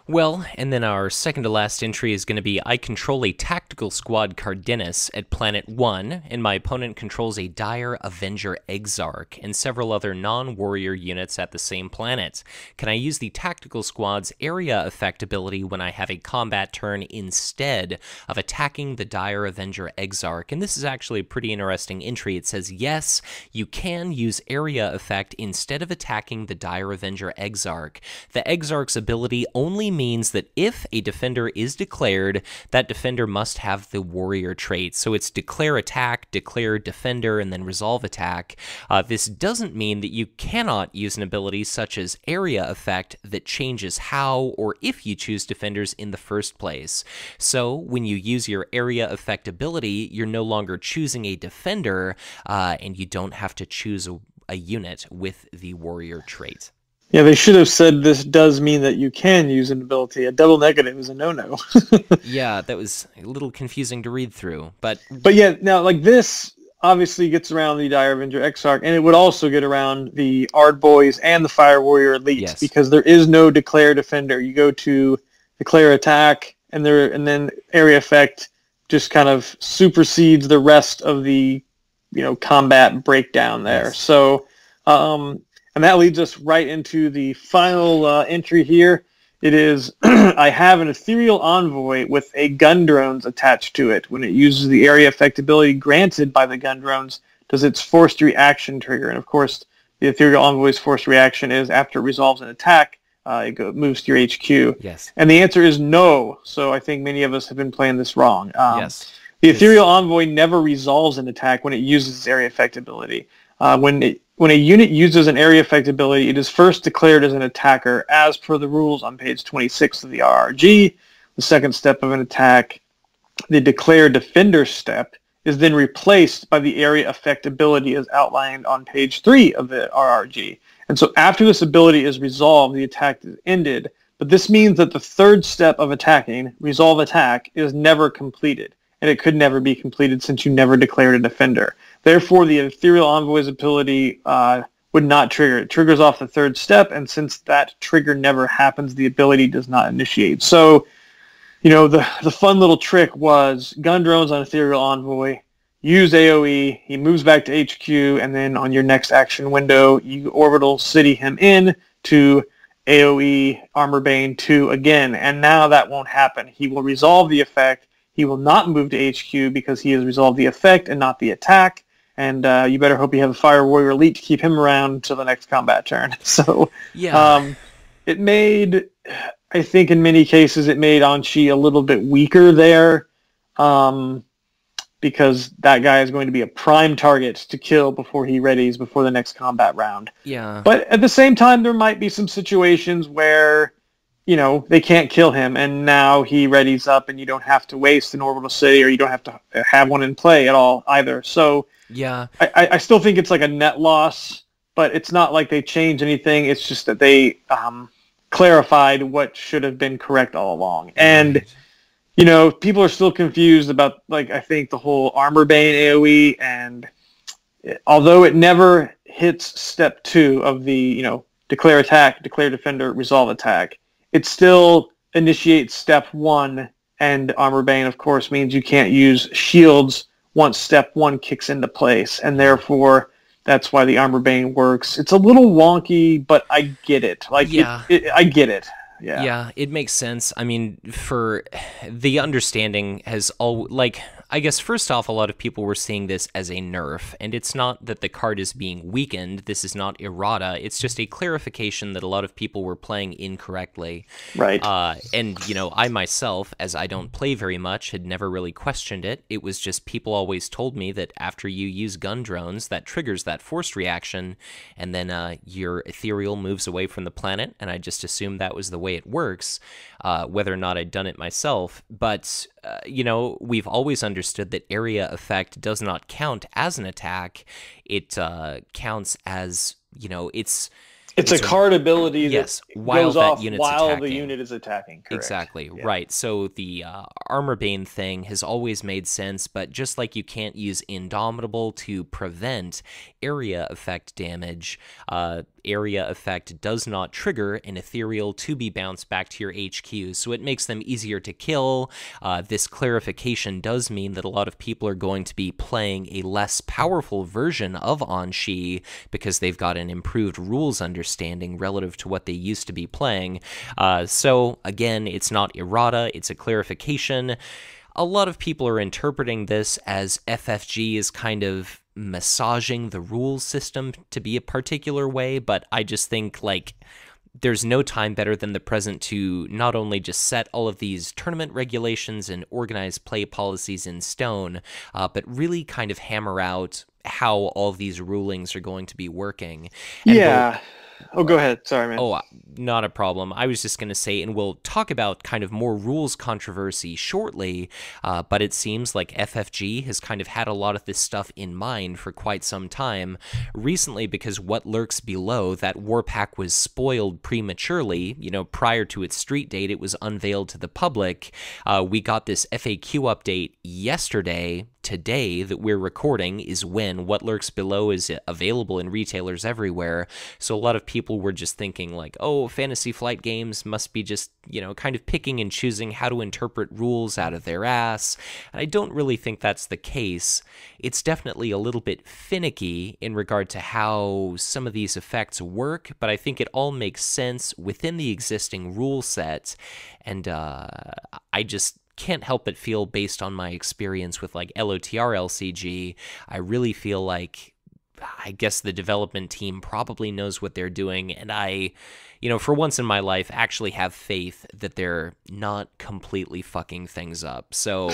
Well, and then our second to last entry is going to be I control a tactical squad Cardenas at Planet 1, and my opponent controls a Dire Avenger Exarch and several other non-warrior units at the same planet. Can I use the tactical squad's area effect ability when I have a combat turn instead of attacking the Dire Avenger Exarch? And this is actually a pretty interesting entry. It says, yes, you can use area effect instead of attacking the Dire Avenger Exarch. The Exarch's ability only means that if a defender is declared, that defender must have the warrior trait. So it's declare attack, declare defender, and then resolve attack. This doesn't mean that you cannot use an ability such as area effect that changes how or if you choose defenders in the first place. So when you use your area effect ability, you're no longer choosing a defender, and you don't have to choose a unit with the warrior trait. Yeah, they should have said this does mean that you can use an ability. A double negative is a no-no. Yeah, that was a little confusing to read through. But yeah, now, like, this obviously gets around the Dire Avenger Exarch, and it would also get around the Ard Boys and the Fire Warrior Elite, yes, because there is no declare defender. You go to declare attack, and then area effect just kind of supersedes the rest of the combat breakdown there. Yes. So, and that leads us right into the final entry here. It is, I have an Ethereal Envoy with a gun drones attached to it. When it uses the area effect ability granted by the gun drones, does its forced reaction trigger? And of course, the Ethereal Envoy's forced reaction is after it resolves an attack, it moves to your HQ. Yes. And the answer is no. So I think many of us have been playing this wrong. Yes. The Ethereal Envoy never resolves an attack when it uses its area effect ability. When a unit uses an area effect ability, it is first declared as an attacker as per the rules on page 26 of the RRG. The second step of an attack, the declare defender step, is then replaced by the area effect ability as outlined on page 3 of the RRG. And so after this ability is resolved, the attack is ended. But this means that the third step of attacking, resolve attack, is never completed. And it could never be completed since you never declared a defender. Therefore, the Ethereal Envoy's ability would not trigger. It triggers off the third step, and since that trigger never happens, the ability does not initiate. So, the fun little trick was gun drones on Ethereal Envoy, use AoE, he moves back to HQ, and then on your next action window, you orbital city him in to AoE Armor Bane 2 again, and now that won't happen. He will resolve the effect. He will not move to HQ because he has resolved the effect and not the attack. And you better hope you have a Fire Warrior Elite to keep him around until the next combat turn. So, yeah. It made, I think in many cases, it made Anchi a little bit weaker there, because that guy is going to be a prime target to kill before he readies before the next combat round. Yeah. But at the same time, there might be some situations where they can't kill him, and now he readies up, and you don't have to waste an orbital city, or you don't have to have one in play at all either. So yeah, I still think it's like a net loss, but it's not like they changed anything. It's just that they clarified what should have been correct all along. And, people are still confused about, I think the whole Armor Bane AoE, and although it never hits step 2 of the, declare attack, declare defender, resolve attack, it still initiates step 1, and Armor Bane, of course, means you can't use shields once step 1 kicks into place, and therefore that's why the Armor Bane works. It's a little wonky, but I get it. I get it. Yeah. Yeah, it makes sense. I mean, for the understanding has I guess first off, a lot of people were seeing this as a nerf, and it's not that the card is being weakened. This is not errata. It's just a clarification that a lot of people were playing incorrectly. Right. And, you know, I myself, as I don't play very much, had never really questioned it. It was just people always told me that after you use gun drones, that triggers that forced reaction, and then your ethereal moves away from the planet, and I just assumed that was the way it works, whether or not I'd done it myself. But you know, we've always understood that area effect does not count as an attack. It counts as, you know, it's a card ability yes, that while goes that off unit's while attacking. the unit is attacking. Correct. Exactly, Yeah. right. So the Armor Bane thing has always made sense, but just like you can't use Indomitable to prevent area effect damage, area effect does not trigger an ethereal to be bounced back to your HQ, so it makes them easier to kill. This clarification does mean that a lot of people are going to be playing a less powerful version of Anshi because they've got an improved rules understanding relative to what they used to be playing. So again, it's not errata, it's a clarification. A lot of people are interpreting this as FFG is kind of massaging the rules system to be a particular way, but I just think, like, there's no time better than the present to not only just set all of these tournament regulations and organized play policies in stone, but really kind of hammer out how all these rulings are going to be working. And Yeah. Oh, go ahead. Sorry, man. Oh, not a problem. I was just going to say, and we'll talk about kind of more rules controversy shortly, but it seems like FFG has kind of had a lot of this stuff in mind for quite some time. Recently, because What Lurks Below, that war pack was spoiled prematurely, you know, prior to its street date, it was unveiled to the public. We got this FAQ update yesterday. Today that we're recording is when What Lurks Below is available in retailers everywhere. So a lot of people were just thinking like, oh, Fantasy Flight Games must be just, you know, kind of picking and choosing how to interpret rules out of their ass. And I don't really think that's the case. It's definitely a little bit finicky in regard to how some of these effects work, but I think it all makes sense within the existing rule set. And I just can't help but feel, based on my experience with like LOTR LCG, I really feel like I guess the development team probably knows what they're doing, and I, you know, for once in my life, actually have faith that they're not completely fucking things up. So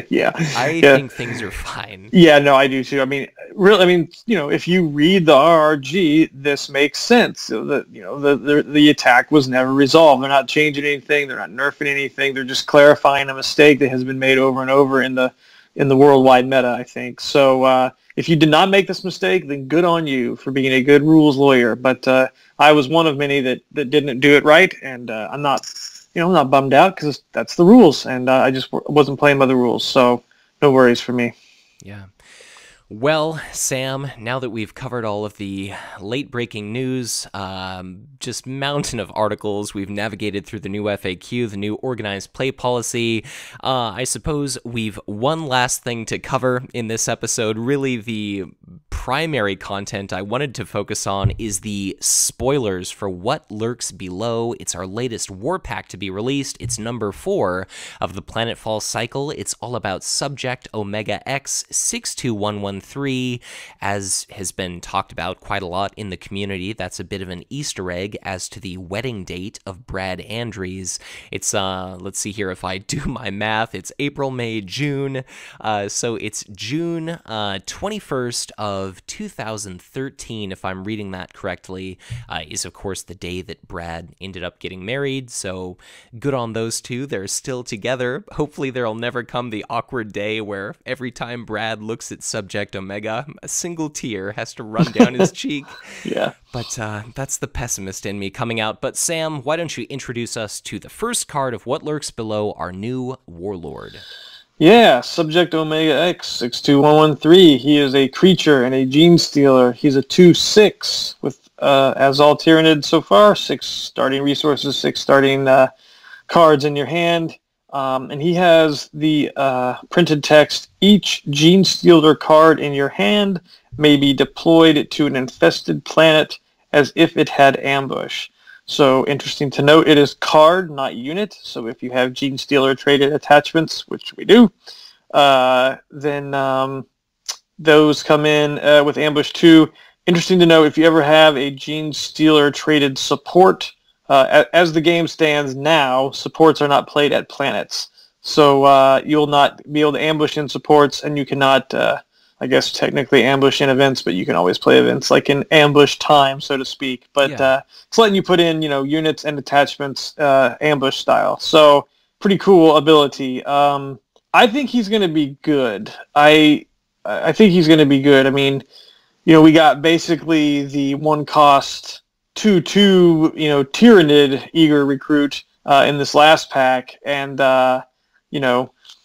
yeah, I think things are fine. Yeah, no, I do too. I mean, really, I mean, you know, if you read the RRG, this makes sense. So the attack was never resolved. They're not changing anything. They're not nerfing anything. They're just clarifying a mistake that has been made over and over in the worldwide meta, I think. So if you did not make this mistake, then good on you for being a good rules lawyer. But I was one of many that didn't do it right, and I'm not bummed out because that's the rules, and I just wasn't playing by the rules. So no worries for me. Yeah. Well, Sam, now that we've covered all of the late-breaking news, just mountain of articles, we've navigated through the new FAQ, the new organized play policy, I suppose we've one last thing to cover in this episode. Really, the primary content I wanted to focus on is the spoilers for What Lurks Below. It's our latest war pack to be released. It's number 4 of the Planetfall cycle. It's all about Subject Omega X 62113, as has been talked about quite a lot in the community. That's a bit of an Easter egg as to the wedding date of Brad Andrews. It's, let's see here if I do my math, it's April, May, June. So it's June 21st of 2013, if I'm reading that correctly, is of course the day that Brad ended up getting married. So good on those two. They're still together. Hopefully there'll never come the awkward day where every time Brad looks at Subject Omega, a single tear has to run down his cheek. Yeah. But that's the pessimist in me coming out. But Sam, why don't you introduce us to the first card of What Lurks Below, our new Warlord? Yeah, Subject Omega X 62113. He is a creature and a gene stealer. He's a 2/6 with, as all Tyranid so far, 6 starting resources, 6 starting cards in your hand. And he has the printed text, each gene stealer card in your hand may be deployed to an infested planet as if it had ambush. So interesting to note, it is card, not unit. So if you have Gene Stealer traded attachments, which we do, then those come in with Ambush 2. Interesting to know if you ever have a Gene Stealer traded support. As the game stands now, supports are not played at planets. So you'll not be able to ambush in supports, and you cannot, I guess, technically ambush in events, but you can always play events like in ambush time, so to speak. But it's letting you put in, units and attachments ambush style. So pretty cool ability. I think he's going to be good. I think he's going to be good. I mean, we got basically the one cost 2/2, Tyrannid Eager Recruit in this last pack, and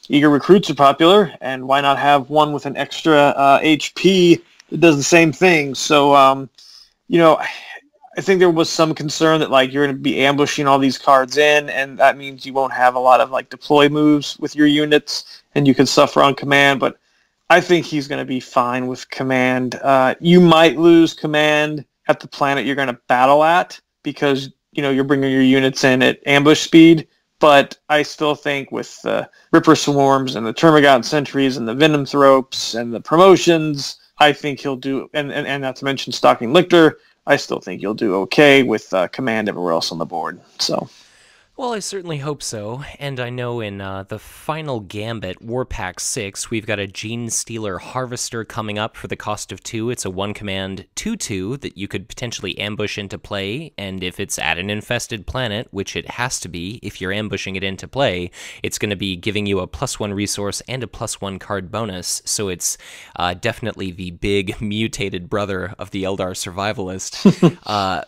Eager Recruits are popular, and why not have one with an extra HP that does the same thing? So, I think there was some concern that you're going to be ambushing all these cards in, and that means you won't have a lot of deploy moves with your units, and you could suffer on command. But I think he's going to be fine with command. You might lose command at the planet you're going to battle at because you're bringing your units in at ambush speed. But I still think with the Ripper Swarms and the Termagant Sentries and the Venom Thropes and the promotions, I think he'll do, and not to mention Stalking Lictor, I still think you'll do okay with command everywhere else on the board. So, well, I certainly hope so, and I know in the final Gambit, Warpack 6, we've got a Gene Stealer Harvester coming up for the cost of 2. It's a 1-command 2/2 that you could potentially ambush into play, and if it's at an infested planet, which it has to be if you're ambushing it into play, it's going to be giving you a +1 resource and a +1 card bonus, so it's definitely the big mutated brother of the Eldar Survivalist.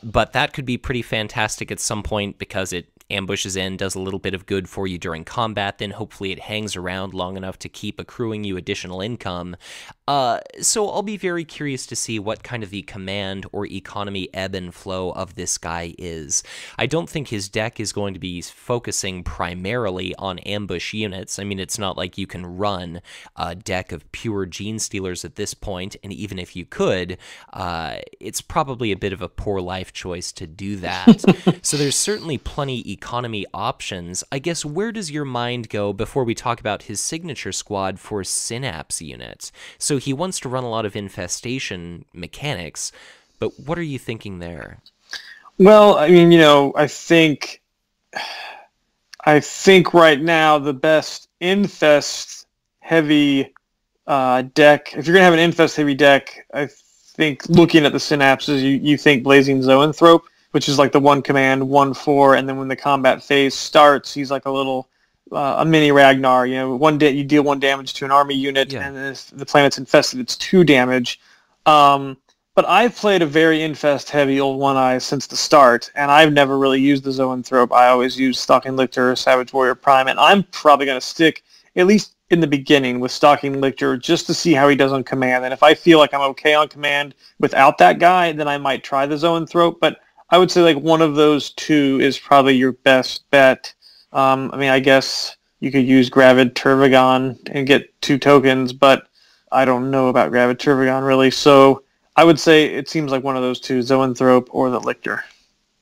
But that could be pretty fantastic at some point because it ambushes in, does a little bit of good for you during combat, then hopefully it hangs around long enough to keep accruing you additional income. So I'll be very curious to see what kind of the command or economy ebb and flow of this guy is. I don't think his deck is going to be focusing primarily on ambush units. I mean, it's not like you can run a deck of pure Gene Stealers at this point, and even if you could, it's probably a bit of a poor life choice to do that. So there's certainly plenty economy options. I guess where does your mind go before we talk about his signature squad for Synapse units? So he wants to run a lot of infestation mechanics, but what are you thinking there? Well, I mean, I think right now the best infest heavy deck, if you're gonna have an infest heavy deck, I think looking at the synapses, you think Blazing Zoanthrope, which is like the 1-command 1/4, and then when the combat phase starts, he's like a little a mini Ragnar. You deal 1 damage to an army unit, and then if the planet's infested, it's 2 damage. But I've played a very infest-heavy Old One-Eye since the start, and I've never really used the Zoanthrope. I always use Stalking Lictor, Savage Warrior Prime, and I'm probably going to stick, at least in the beginning, with Stalking Lictor just to see how he does on command. And if I feel like I'm okay on command without that guy, then I might try the Zoanthrope. But I would say one of those 2 is probably your best bet. I mean, I guess you could use Gravid Turvagon and get 2 tokens, but I don't know about Gravid Turvagon really. So I would say it seems like one of those 2, Zoanthrope or the Lictor.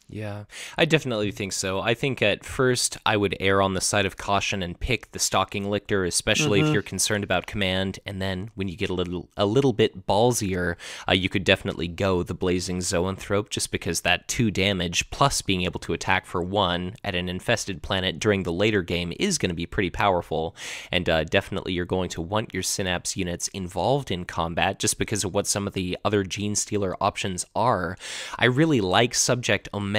Yeah, I definitely think so. I think at first I would err on the side of caution and pick the Stalking Lictor, especially if you're concerned about command. And then when you get a little bit ballsier, you could definitely go the Blazing Zoanthrope, just because that 2 damage plus being able to attack for 1 at an infested planet during the later game is going to be pretty powerful. And definitely you're going to want your Synapse units involved in combat just because of what some of the other Gene Stealer options are. I really like Subject Omega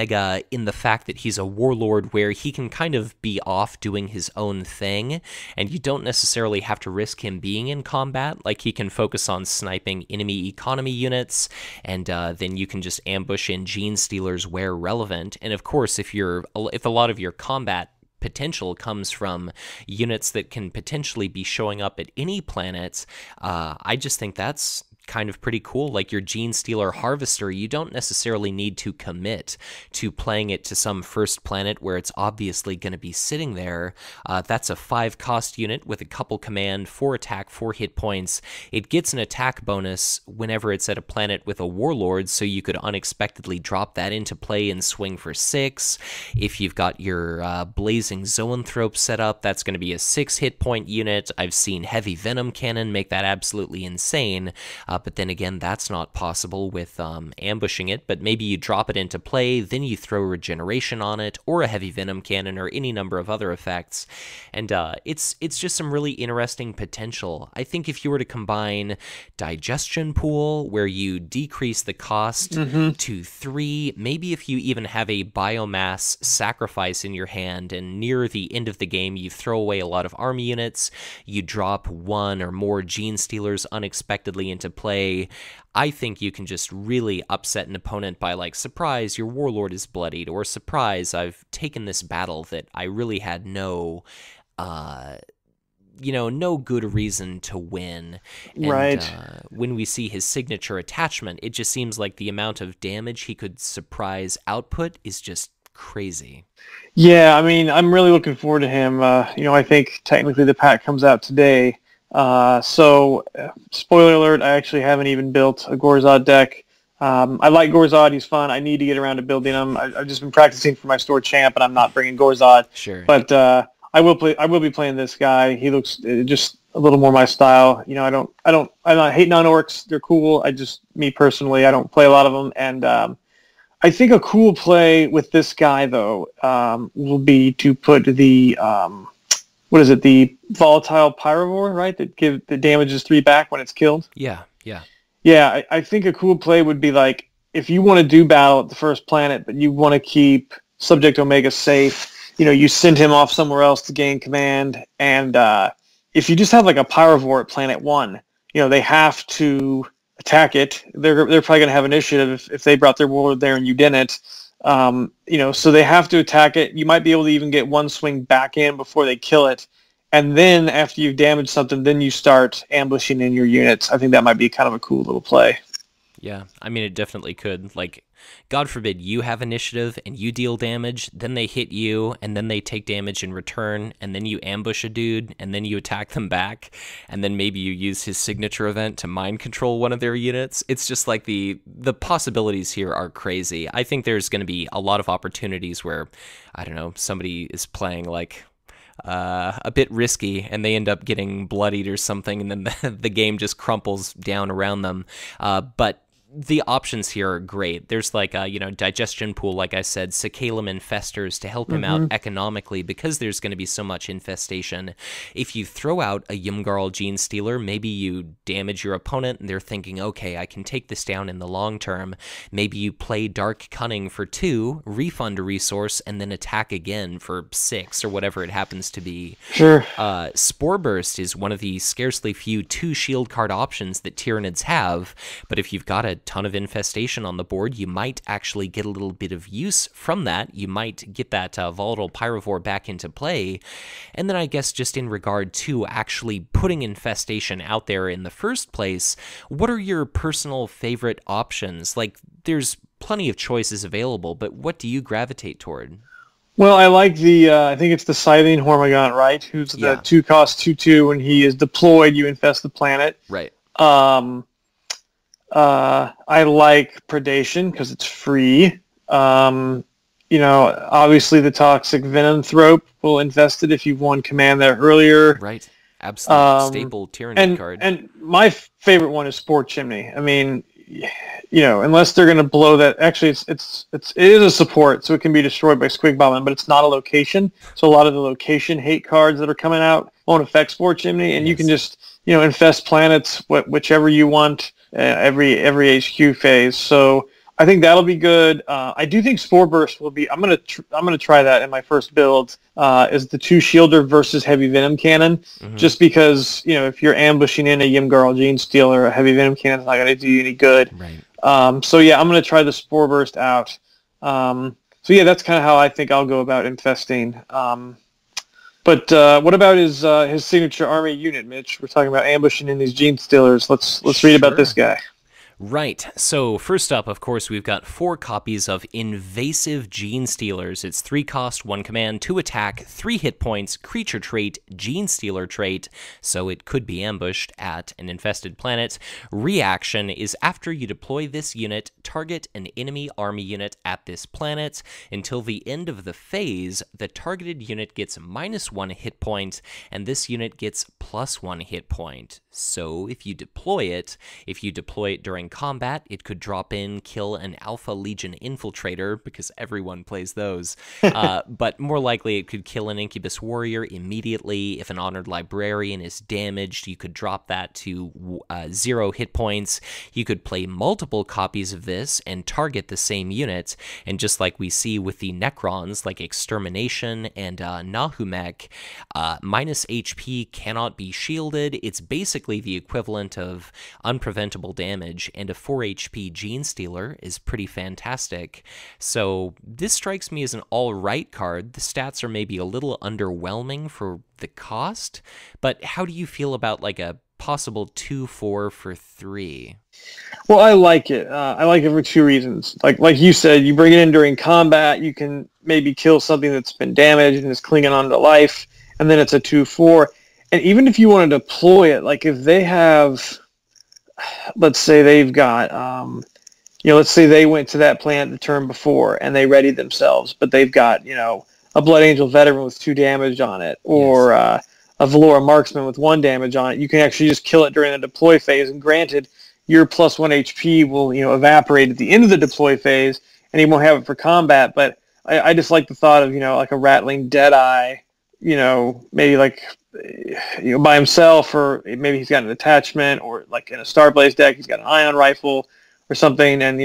in the fact that he's a warlord where he can kind of be off doing his own thing, and you don't necessarily have to risk him being in combat. Like, he can focus on sniping enemy economy units, and then you can just ambush in Gene Stealers where relevant. And of course, if a lot of your combat potential comes from units that can potentially be showing up at any planets, I just think that's kind of pretty cool. Like your Gene Stealer Harvester, you don't necessarily need to commit to playing it to some first planet where it's obviously going to be sitting there. That's a 5-cost unit with a couple command, 4 attack, 4 hit points. It gets an attack bonus whenever it's at a planet with a Warlord, so you could unexpectedly drop that into play and swing for 6. If you've got your Blazing Zoanthrope set up, that's going to be a 6 hit point unit. I've seen Heavy Venom Cannon make that absolutely insane. But then again, that's not possible with ambushing it, but maybe you drop it into play, then you throw Regeneration on it, or a Heavy Venom Cannon, or any number of other effects, and it's just some really interesting potential. I think if you were to combine Digestion Pool, where you decrease the cost to 3, maybe if you even have a Biomass Sacrifice in your hand, and near the end of the game you throw away a lot of army units, you drop 1 or more Gene Stealers unexpectedly into play, I think you can just really upset an opponent by, like, surprise, your Warlord is bloodied, or surprise, I've taken this battle that I really had no good reason to win. And, right. When we see his signature attachment, it just seems like the amount of damage he could surprise output is just crazy. Yeah, I mean, I'm really looking forward to him. I think technically the pack comes out today. So, spoiler alert, I actually haven't even built a Gorzad deck. I like Gorzad, he's fun. I need to get around to building him. I've just been practicing for my store champ, and I'm not bringing Gorzad. Sure. But I will be playing this guy. He looks just a little more my style. I'm not hating on orcs. They're cool. Me personally, I don't play a lot of them. And I think a cool play with this guy, though, will be to put the... the volatile Pyrovore, right? That damages 3 back when it's killed. Yeah. Yeah, I think a cool play would be, like, if you want to do battle at the first planet, but you want to keep Subject Omega safe, you send him off somewhere else to gain command, and if you just have, like, a Pyrovore at planet 1, they have to attack it. They're probably going to have initiative if they brought their Warlord there and you didn't. So they have to attack it. You might be able to even get 1 swing back in before they kill it. And then after you've damaged something, then you start ambushing in your units. I think that might be kind of a cool little play. Yeah, I mean, it definitely could. Like, God forbid you have initiative and you deal damage, then they hit you, and then they take damage in return, and then you ambush a dude, and then you attack them back, and then maybe you use his signature event to mind control one of their units. It's just like the possibilities here are crazy. I think there's going to be a lot of opportunities where, I don't know, somebody is playing, like, a bit risky, and they end up getting bloodied or something, and then the game just crumples down around them. But the options here are great. There's like a, Digestion Pool, like I said, Cicalum Infestors to help him out economically because there's going to be so much infestation. If you throw out a Ymgarl Gene Stealer, maybe you damage your opponent and they're thinking, okay, I can take this down in the long term. Maybe you play Dark Cunning for 2, refund a resource, and then attack again for 6 or whatever it happens to be. Sure. Spore Burst is one of the scarcely few 2 shield card options that Tyranids have, but if you've got a ton of infestation on the board, you might actually get a little bit of use from that. You might get that volatile Pyrovore back into play. And then I guess just in regard to actually putting infestation out there in the first place, what are your personal favorite options? Like, there's plenty of choices available, but what do you gravitate toward? Well, I like I think it's the Scything Hormigaunt, right? Who's the 2-cost 2/2. When he is deployed, you infest the planet. Right. I like Predation because it's free. Obviously the Toxic Venomthrope will infest it if you've won command there earlier. Right. Absolute staple Tyrannid card. And my favorite one is Spore Chimney. I mean, unless they're going to blow that. Actually, it is a support, so it can be destroyed by Squig Bombing, but it's not a location. So a lot of the location hate cards that are coming out won't affect Spore Chimney, and you can just infest planets whichever you want every HQ phase. So I think that'll be good. I do think Spore Burst will be. I'm gonna try that in my first build. Is the 2 Shielder versus Heavy Venom Cannon, just because if you're ambushing in a Ymgarl Gene Stealer, a Heavy Venom Cannon's not gonna do you any good. Right. So yeah, I'm gonna try the Spore Burst out. So yeah, that's kind of how I think I'll go about infesting. But what about his signature army unit, Mitch? We're talking about ambushing in these Gene Stealers. Let's read about this guy. Right. So first up, of course, we've got 4 copies of Invasive Gene Stealers. It's 3 cost, 1 command, 2 attack, 3 hit points, creature trait, Gene Stealer trait, so it could be ambushed at an infested planet. Reaction is after you deploy this unit, target an enemy army unit at this planet. Until the end of the phase, the targeted unit gets -1 hit point, and this unit gets +1 hit point. So if you deploy it during combat, it could drop in, kill an Alpha Legion Infiltrator, because everyone plays those. But more likely, it could kill an Incubus Warrior immediately. If an Honored Librarian is damaged, you could drop that to 0 hit points. You could play multiple copies of this and target the same unit. And just like we see with the Necrons, like Extermination and Nahumek, -HP cannot be shielded. It's basically the equivalent of unpreventable damage, and a 4 HP Gene Stealer is pretty fantastic. So this strikes me as an alright card. The stats are maybe a little underwhelming for the cost, but how do you feel about like a possible 2/4 for 3? Well, I like it. I like it for 2 reasons. Like you said, you bring it in during combat, you can maybe kill something that's been damaged and is clinging on to life, and then it's a 2/4. And even if you want to deploy it, like if they have, let's say they've got, let's say they went to that planet the turn before and they readied themselves, but they've got, a Blood Angel Veteran with 2 damage on it, or a Valora Marksman with 1 damage on it. You can actually just kill it during the deploy phase, and granted, your +1 HP will, evaporate at the end of the deploy phase, and you won't have it for combat, but I just like the thought of, like a Rattling Deadeye, maybe like, by himself, or maybe he's got an attachment, or like in a Starblaze deck, he's got an ion rifle or something, and,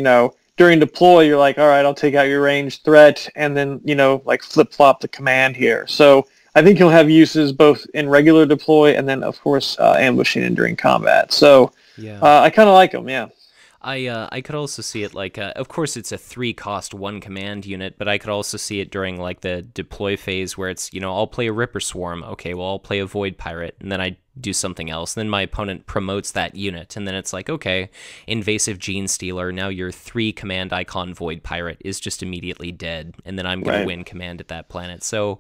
during deploy, you're like, all right, I'll take out your ranged threat, and then, like flip-flop the command here. So I think he'll have uses both in regular deploy and then, of course, ambushing and during combat. So Yeah. I kind of like him, yeah. I could also see it like, of course it's a 3 cost 1 command unit, but I could also see it during like the deploy phase where it's, I'll play a Ripper Swarm, okay, well I'll play a Void Pirate, and then I do something else, then my opponent promotes that unit, and then it's like, okay, Invasive Gene Stealer, now your 3 command icon Void Pirate is just immediately dead, and then I'm going to win command at that planet. So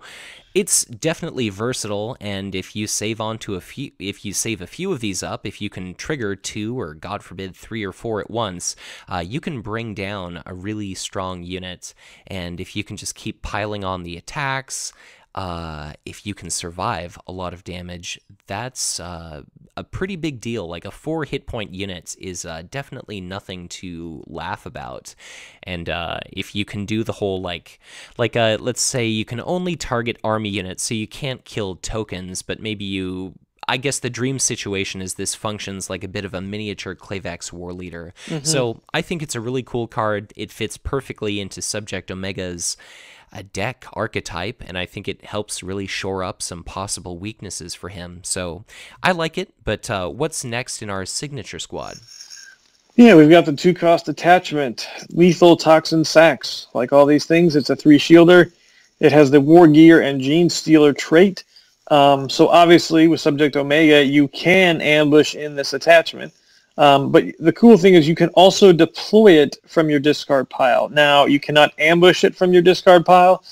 it's definitely versatile, and if you save a few of these up, if you can trigger 2 or God forbid 3 or 4 at once, you can bring down a really strong unit. And if you can just keep piling on the attacks, if you can survive a lot of damage, that's a pretty big deal. Like a 4 hit point unit is definitely nothing to laugh about. And if you can do the whole let's say you can only target army units, so you can't kill tokens, but maybe I guess the dream situation is this functions like a bit of a miniature Clavex war leader. So I think it's a really cool card. It fits perfectly into Subject Omega's a deck archetype, and I think it helps really shore up some possible weaknesses for him. So I like it, but what's next in our signature squad? Yeah, we've got the 2 cost attachment, Lethal Toxin Sacs. Like all these things, it's a 3 shielder. It has the War Gear and Gene Stealer trait. So obviously with Subject Omega, you can ambush in this attachment. But the cool thing is you can also deploy it from your discard pile. Now, you cannot ambush it from your discard pile,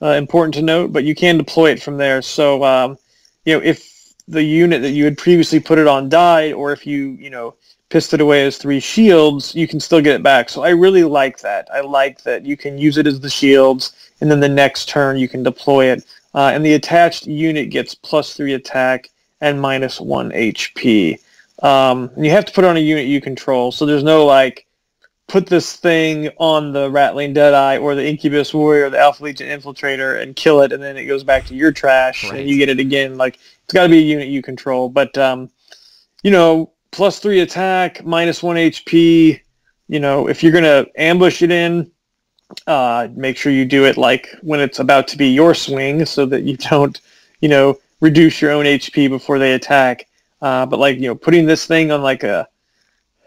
important to note, but you can deploy it from there. So, if the unit that you had previously put it on died, or if you, pissed it away as 3 shields, you can still get it back. So I really like that. I like that you can use it as the shields, and then the next turn you can deploy it. And the attached unit gets +3 attack and -1 HP. And you have to put it on a unit you control, so there's no put this thing on the Rattling Deadeye or the Incubus Warrior or the Alpha Legion Infiltrator and kill it, and then it goes back to your trash, and you get it again. It's got to be a unit you control. But +3 attack, -1 HP. If you're gonna ambush it in, make sure you do it when it's about to be your swing, so that you don't, reduce your own HP before they attack. But putting this thing on a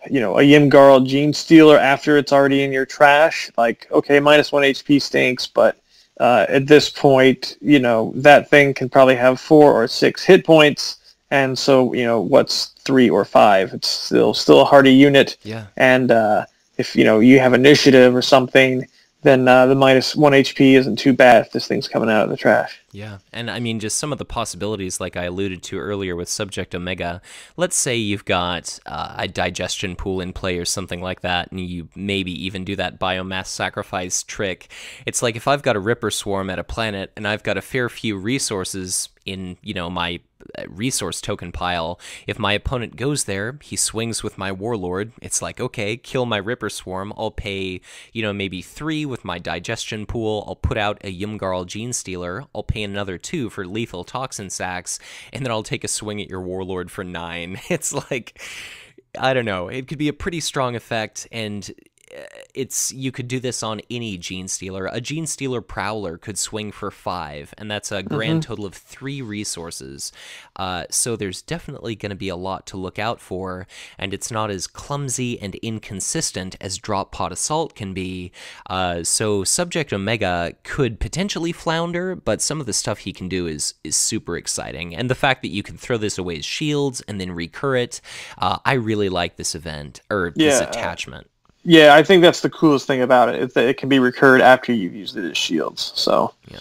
Yimgarl Gene Stealer after it's already in your trash, okay, -1 HP stinks, but at this point, that thing can probably have 4 or 6 hit points. And so, what's 3 or 5? It's still a hardy unit. Yeah. And if, you have initiative or something, then the -1 HP isn't too bad if this thing's coming out of the trash. Yeah, and I mean, just some of the possibilities, like I alluded to earlier with Subject Omega. Let's say you've got a digestion pool in play or something like that, and you maybe even do that biomass sacrifice trick. It's like if I've got a Ripper Swarm at a planet, and I've got a fair few resources in, my resource token pile. If my opponent goes there, he swings with my Warlord. It's like, okay, kill my Ripper Swarm. I'll pay, maybe 3 with my digestion pool. I'll put out a Yumgarl Gene Stealer. I'll pay another 2 for lethal toxin sacks, and then I'll take a swing at your Warlord for 9. It's like, I don't know. It could be a pretty strong effect, and you could do this on any Gene Stealer. A Gene Stealer Prowler could swing for 5, and that's a grand total of 3 resources. So there's definitely going to be a lot to look out for, and it's not as clumsy and inconsistent as Drop Pod Assault can be. So Subject Omega could potentially flounder, but some of the stuff he can do is super exciting. And the fact that you can throw this away as shields and then recur it, I really like this event, or this attachment. Yeah, I think that's the coolest thing about it, is that it can be recurred after you've used it as shields. So yeah.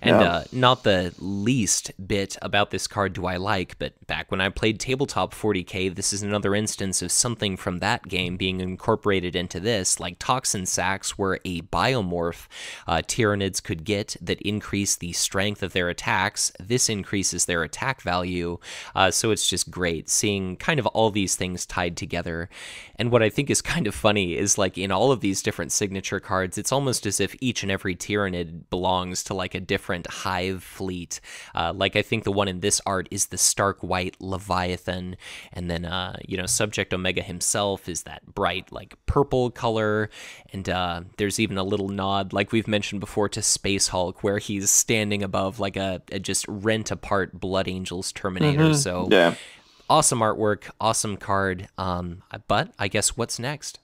And not the least bit about this card do I like, but back when I played Tabletop 40K, this is another instance of something from that game being incorporated into this, like Toxin Sacks were a biomorph Tyranids could get that increase the strength of their attacks. This increases their attack value, so it's just great seeing kind of all these things tied together. And what I think is kind of funny is, like, in all of these different signature cards, it's almost as if each and every Tyranid belongs to like a different Hive fleet. Like I think the one in this art is the stark white Leviathan, and then Subject Omega himself is that bright like purple color, and there's even a little nod, like we've mentioned before, to Space Hulk, where he's standing above like a just rent apart Blood Angels Terminator. So yeah. Awesome artwork, awesome card. But I guess what's next?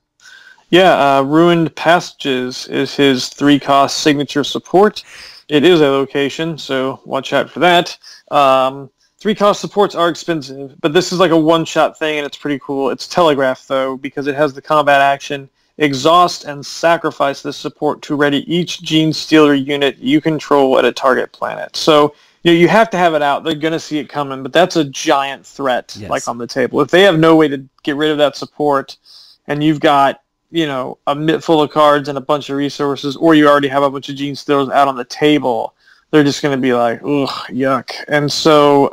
Yeah, Ruined Passages is his 3-cost signature support. It is a location, so watch out for that. 3-cost supports are expensive, but this is like a one-shot thing, and it's pretty cool. It's Telegraph, though, because it has the combat action. Exhaust and sacrifice this support to ready each Gene Stealer unit you control at a target planet. So you have to have it out. They're going to see it coming, but that's a giant threat, like on the table. If they have no way to get rid of that support, and you've got a mitt full of cards and a bunch of resources, or you already have a bunch of Gene Stealers out on the table, they're just going to be like, ugh, yuck. And so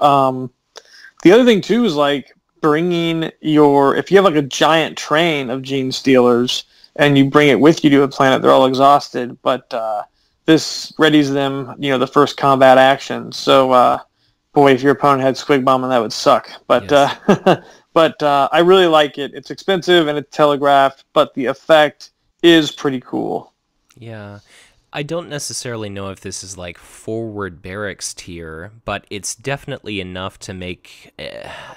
the other thing, too, is like bringing if you have like a giant train of Gene Stealers and you bring it with you to a planet, they're all exhausted, but this readies them, the first combat action. So, boy, if your opponent had Squig Bomb, that would suck. But yes. But I really like it. It's expensive and it's telegraphed, but the effect is pretty cool. Yeah. I don't necessarily know if this is like forward barracks tier, but it's definitely enough to make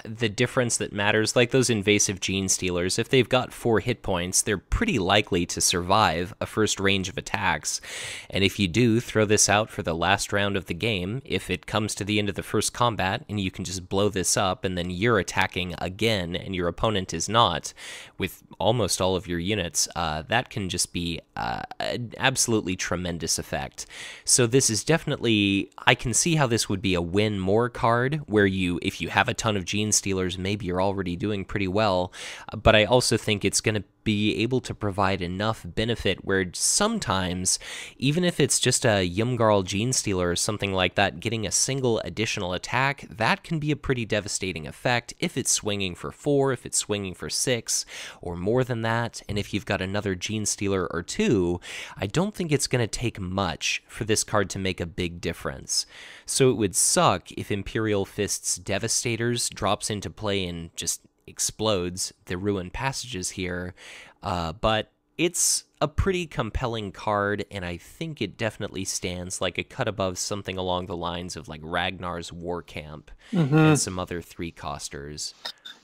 the difference that matters. Like those invasive Gene Stealers, if they've got 4 hit points, they're pretty likely to survive a first range of attacks. And if you do throw this out for the last round of the game, if it comes to the end of the first combat and you can just blow this up and then you're attacking again and your opponent is not, with almost all of your units, that can just be an absolutely tremendous effect. So this is definitely, I can see how this would be a win more card, where if you have a ton of Gene Stealers, maybe you're already doing pretty well, but I also think it's going to be able to provide enough benefit where sometimes, even if it's just a Yumgarl Gene Stealer or something like that, getting a single additional attack, that can be a pretty devastating effect if it's swinging for 4, if it's swinging for 6, or more than that. And if you've got another Gene Stealer or 2, I don't think it's going to take much for this card to make a big difference. So it would suck if Imperial Fist's Devastators drops into play and just explodes the Ruined Passages here, but it's a pretty compelling card, and I think it definitely stands like a cut above something along the lines of like Ragnar's War Camp and some other 3-costers.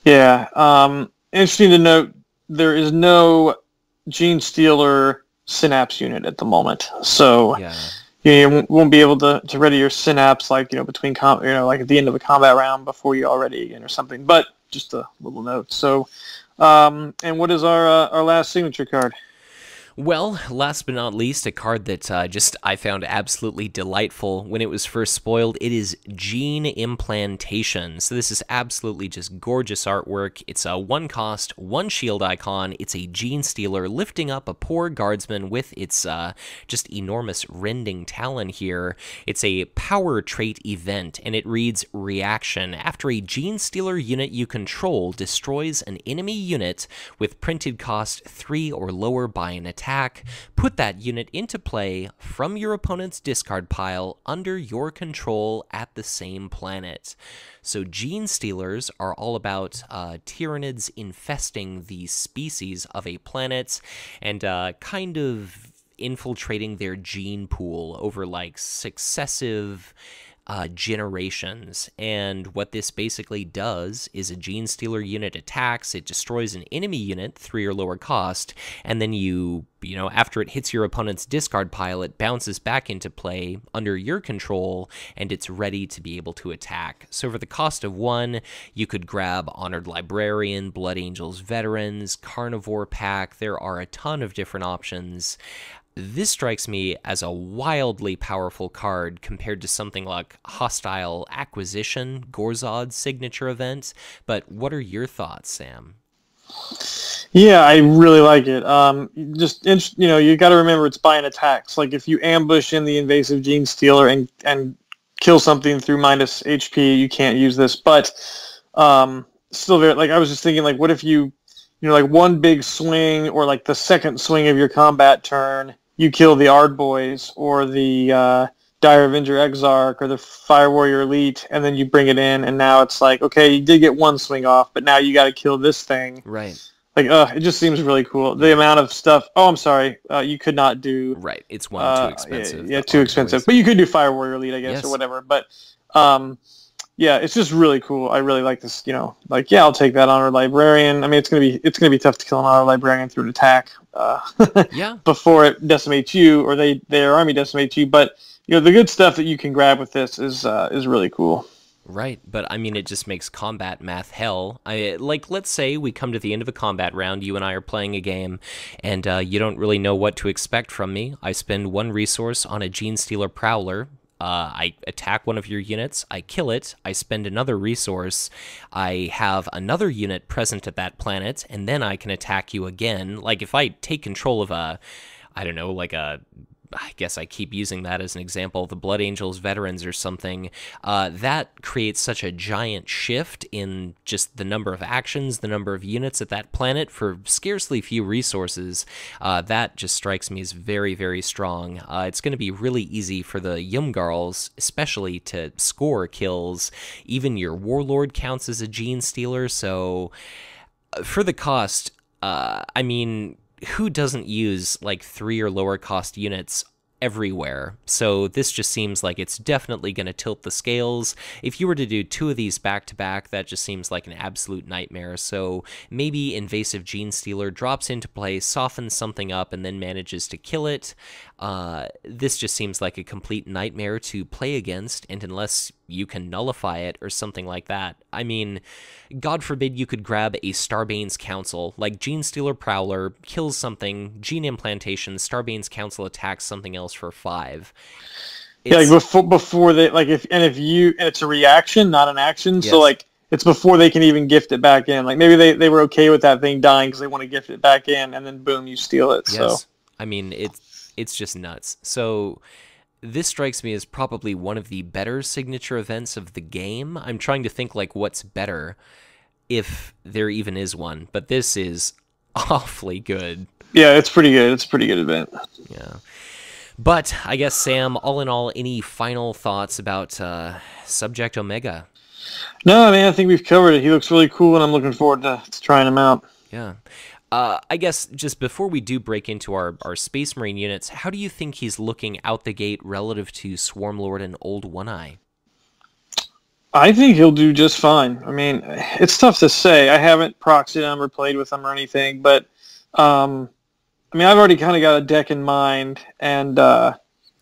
Yeah, interesting to note, there is no Gene Stealer Synapse unit at the moment, so you won't be able to ready your synapse like between like at the end of a combat round before you all ready again or something. But just a little note. So, and what is our last signature card? Well, last but not least, a card that I found absolutely delightful when it was first spoiled. It is Gene Implantation. So this is absolutely just gorgeous artwork. It's a 1-cost, 1 shield icon. It's a Gene Stealer lifting up a poor guardsman with its just enormous rending talon here. It's a power trait event, and it reads Reaction. After a Gene Stealer unit you control destroys an enemy unit with printed cost 3 or lower by an attack, put that unit into play from your opponent's discard pile under your control at the same planet. So Gene Stealers are all about Tyranids infesting the species of a planet and kind of infiltrating their gene pool over like successive generations. And what this basically does is a Gene Stealer unit attacks, it destroys an enemy unit, 3 or lower cost, and then after it hits your opponent's discard pile, it bounces back into play under your control, and it's ready to be able to attack. So for the cost of 1, you could grab Honored Librarian, Blood Angels Veterans, Carnivore Pack. There are a ton of different options. This strikes me as a wildly powerful card compared to something like Hostile Acquisition, Gorzod's signature event. But what are your thoughts, Sam? Yeah, I really like it. You got to remember it's by an attack. So, like if you ambush in the invasive Gene Stealer and kill something through minus HP, you can't use this. But still, very I was just thinking, like, what if like one big swing or like the second swing of your combat turn, you kill the Ard Boys or the Dire Avenger Exarch or the Fire Warrior Elite, and then you bring it in, and now it's like, okay, you did get one swing off, but now you got to kill this thing. Right. Like, it just seems really cool. The amount of stuff. Oh, I'm sorry. You could not do. Right. It's too expensive. Yeah, too expensive. But you could do Fire Warrior Elite, I guess, yes, or whatever. But yeah, it's just really cool. I really like this. I'll take that Honored Librarian. I mean, it's gonna be tough to kill an Honored Librarian through an attack. Before it decimates you or their army decimates you. But the good stuff that you can grab with this is really cool. Right, but I mean, it just makes combat math hell. Let's say we come to the end of a combat round, you and I are playing a game, and you don't really know what to expect from me. I spend 1 resource on a Gene Stealer Prowler. I attack one of your units, I kill it, I spend another resource, I have another unit present at that planet, and then I can attack you again. Like, if I take control of I guess I keep using that as an example, the Blood Angels Veterans or something, that creates such a giant shift in just the number of actions, the number of units at that planet for scarcely few resources. That just strikes me as very, very strong. It's going to be really easy for the Yumgarls, especially, to score kills. Even your Warlord counts as a Gene Stealer, so for the cost, I mean, who doesn't use like 3 or lower cost units everywhere? So this just seems like it's definitely going to tilt the scales. If you were to do 2 of these back to back, that just seems like an absolute nightmare. So maybe Invasive Gene Stealer drops into play, softens something up, and then manages to kill it. This just seems like a complete nightmare to play against, and unless you can nullify it or something like that, I mean, God forbid you could grab a Starbane's Council, like Gene Stealer Prowler, kills something, Gene Implantation, Starbane's Council attacks something else for 5. Yeah, like before they, like, and it's a reaction, not an action, yes. So like, it's before they can even gift it back in. Like, maybe they were okay with that thing dying because they want to gift it back in, and then boom, you steal it. Yes. So I mean, it's just nuts. So this strikes me as probably one of the better signature events of the game. I'm trying to think, like, what's better, if there even is one, but this is awfully good. Yeah, it's pretty good. It's a pretty good event. Yeah. But I guess, Sam, all in all, any final thoughts about Subject Omega? No, I mean, I think we've covered it. He looks really cool, and I'm looking forward to trying him out. Yeah. I guess just before we do break into our Space Marine units, how do you think he's looking out the gate relative to Swarmlord and Old One-Eye? I think he'll do just fine. I mean, it's tough to say. I haven't proxied him or played with him or anything, but I mean, I've already kind of got a deck in mind, and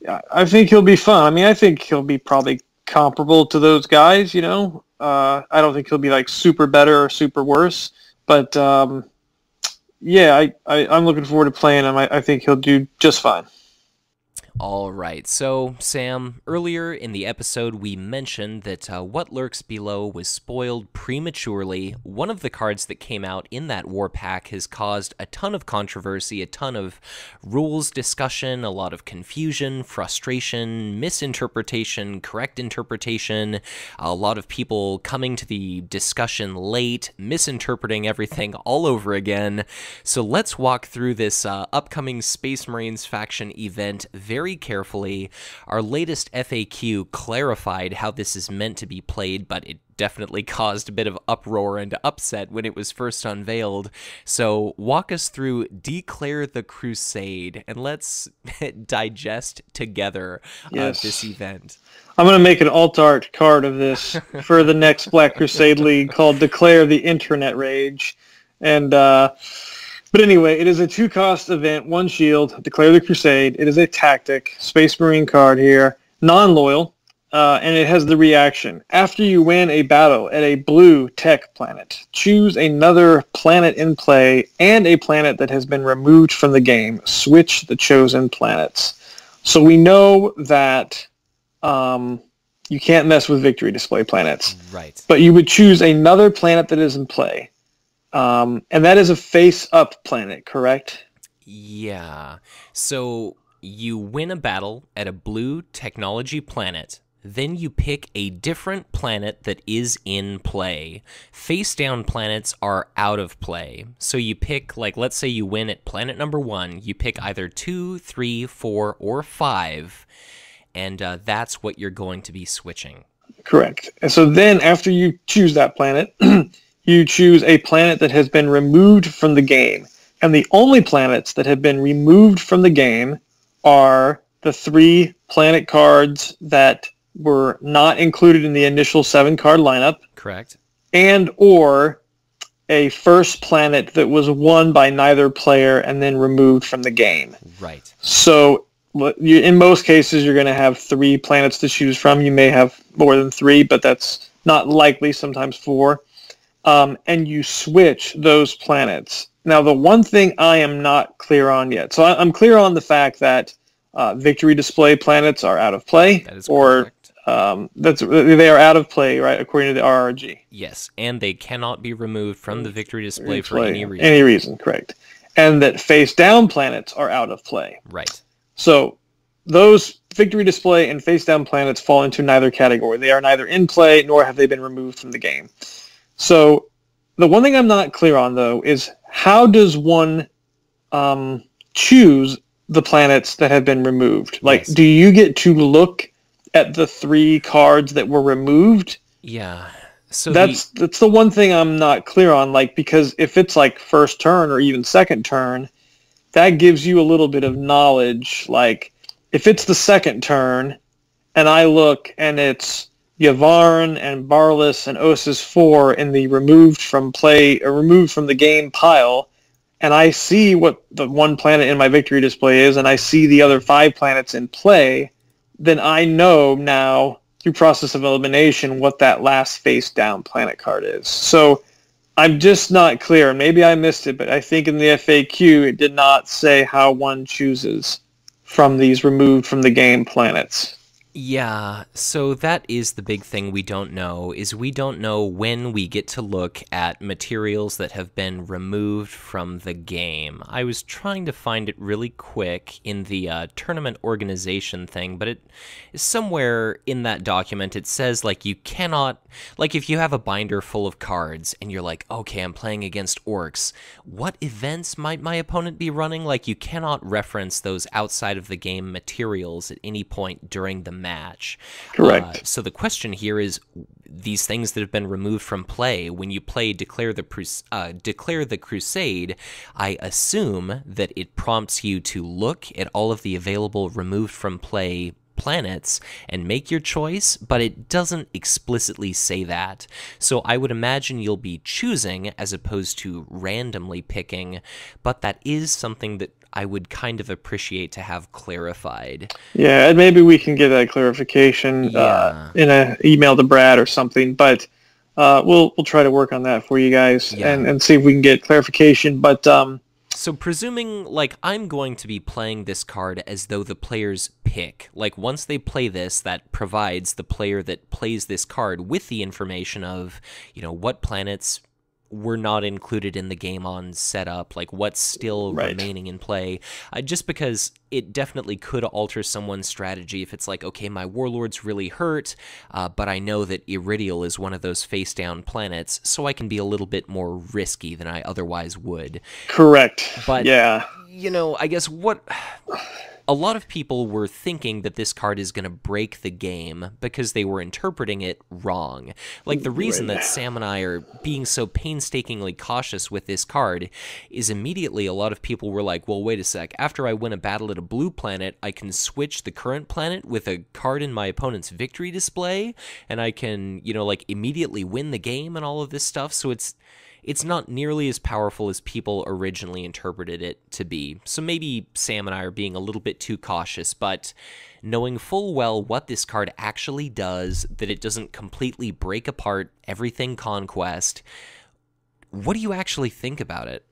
I think he'll be fun. I mean, I think he'll be probably comparable to those guys, you know. I don't think he'll be like super better or super worse, but yeah, I'm looking forward to playing him. I think he'll do just fine. All right, so Sam, earlier in the episode we mentioned that What Lurks Below was spoiled prematurely. One of the cards that came out in that war pack has caused a ton of controversy, a ton of rules discussion, a lot of confusion, frustration, misinterpretation, correct interpretation, a lot of people coming to the discussion late, misinterpreting everything all over again. So let's walk through this upcoming Space Marines faction event very carefully. Our latest FAQ clarified how this is meant to be played, but it definitely caused a bit of uproar and upset when it was first unveiled. So walk us through Declare the Crusade, and let's digest together this event. I'm going to make an alt art card of this for the next Black Crusade League called Declare the Internet Rage. And but anyway, it is a 2-cost event, 1 shield, Declare the Crusade. It is a tactic, Space Marine card here, non-loyal, and it has the reaction. After you win a battle at a blue tech planet, choose another planet in play and a planet that has been removed from the game. Switch the chosen planets. So we know that you can't mess with victory display planets. Right. But you would choose another planet that is in play. And that is a face-up planet, correct? Yeah. So you win a battle at a blue technology planet, then you pick a different planet that is in play. Face-down planets are out of play. So you pick, like, let's say you win at planet number 1, you pick either 2, 3, 4, or 5, and that's what you're going to be switching. Correct. And so then after you choose that planet... you choose a planet that has been removed from the game. And the only planets that have been removed from the game are the 3 planet cards that were not included in the initial 7-card lineup. Correct. And or a first planet that was won by neither player and then removed from the game. Right. So in most cases, you're going to have 3 planets to choose from. You may have more than 3, but that's not likely, sometimes 4. And you switch those planets. Now, the one thing I am not clear on yet, so I'm clear on the fact that victory display planets are out of play. That is correct. They are out of play, right, according to the RRG. Yes, and they cannot be removed from the victory display for any reason. Any reason, correct. And that face-down planets are out of play. Right. So those victory display and face-down planets fall into neither category. They are neither in play nor have they been removed from the game. So the one thing I'm not clear on, though, is how does one choose the planets that have been removed? Like, yes. Do you get to look at the 3 cards that were removed? Yeah. So that's the one thing I'm not clear on, like, because if it's like first turn or even second turn, that gives you a little bit of knowledge. Like, if it's the second turn and I look and it's Yavharn and Barlas and Osis 4 in the removed from the game pile, and I see what the 1 planet in my victory display is, and I see the other 5 planets in play, then I know now, through process of elimination, what that last face-down planet card is. So I'm just not clear. Maybe I missed it, but I think in the FAQ it did not say how one chooses from these removed from the game planets. Yeah, so that is the big thing we don't know, is we don't know when we get to look at materials that have been removed from the game. I was trying to find it really quick in the tournament organization thing, but it is somewhere in that document it says, like, you cannot, like, if you have a binder full of cards and you're like, okay, I'm playing against orcs, what events might my opponent be running? Like, you cannot reference those outside of the game materials at any point during the match. Correct. So the question here is, these things that have been removed from play, when you play Declare the Crusade, I assume that it prompts you to look at all of the available removed from play planets and make your choice, but it doesn't explicitly say that. So I would imagine you'll be choosing as opposed to randomly picking, but that is something that I would kind of appreciate to have clarified. Yeah, and maybe we can get that clarification in an email to Brad or something. But we'll try to work on that for you guys and see if we can get clarification. But so presuming, like, I'm going to be playing this card as though the players pick. Like, once they play this, that provides the player that plays this card with the information of, you know, what planets were not included in the game on setup, like what's still remaining in play, just because it definitely could alter someone's strategy if it's like, okay, my warlord's really hurt, but I know that Iridial is one of those face-down planets, so I can be a little bit more risky than I otherwise would. Correct. But, you know, I guess a lot of people were thinking that this card is going to break the game because they were interpreting it wrong. Like, the reason that Sam and I are being so painstakingly cautious with this card is immediately a lot of people were like, well, wait a sec, after I win a battle at a blue planet, I can switch the current planet with a card in my opponent's victory display, and I can, you know, like, immediately win the game and all of this stuff, so it's not nearly as powerful as people originally interpreted it to be. So maybe Sam and I are being a little bit too cautious, but knowing full well what this card actually does, that it doesn't completely break apart everything Conquest, what do you actually think about it?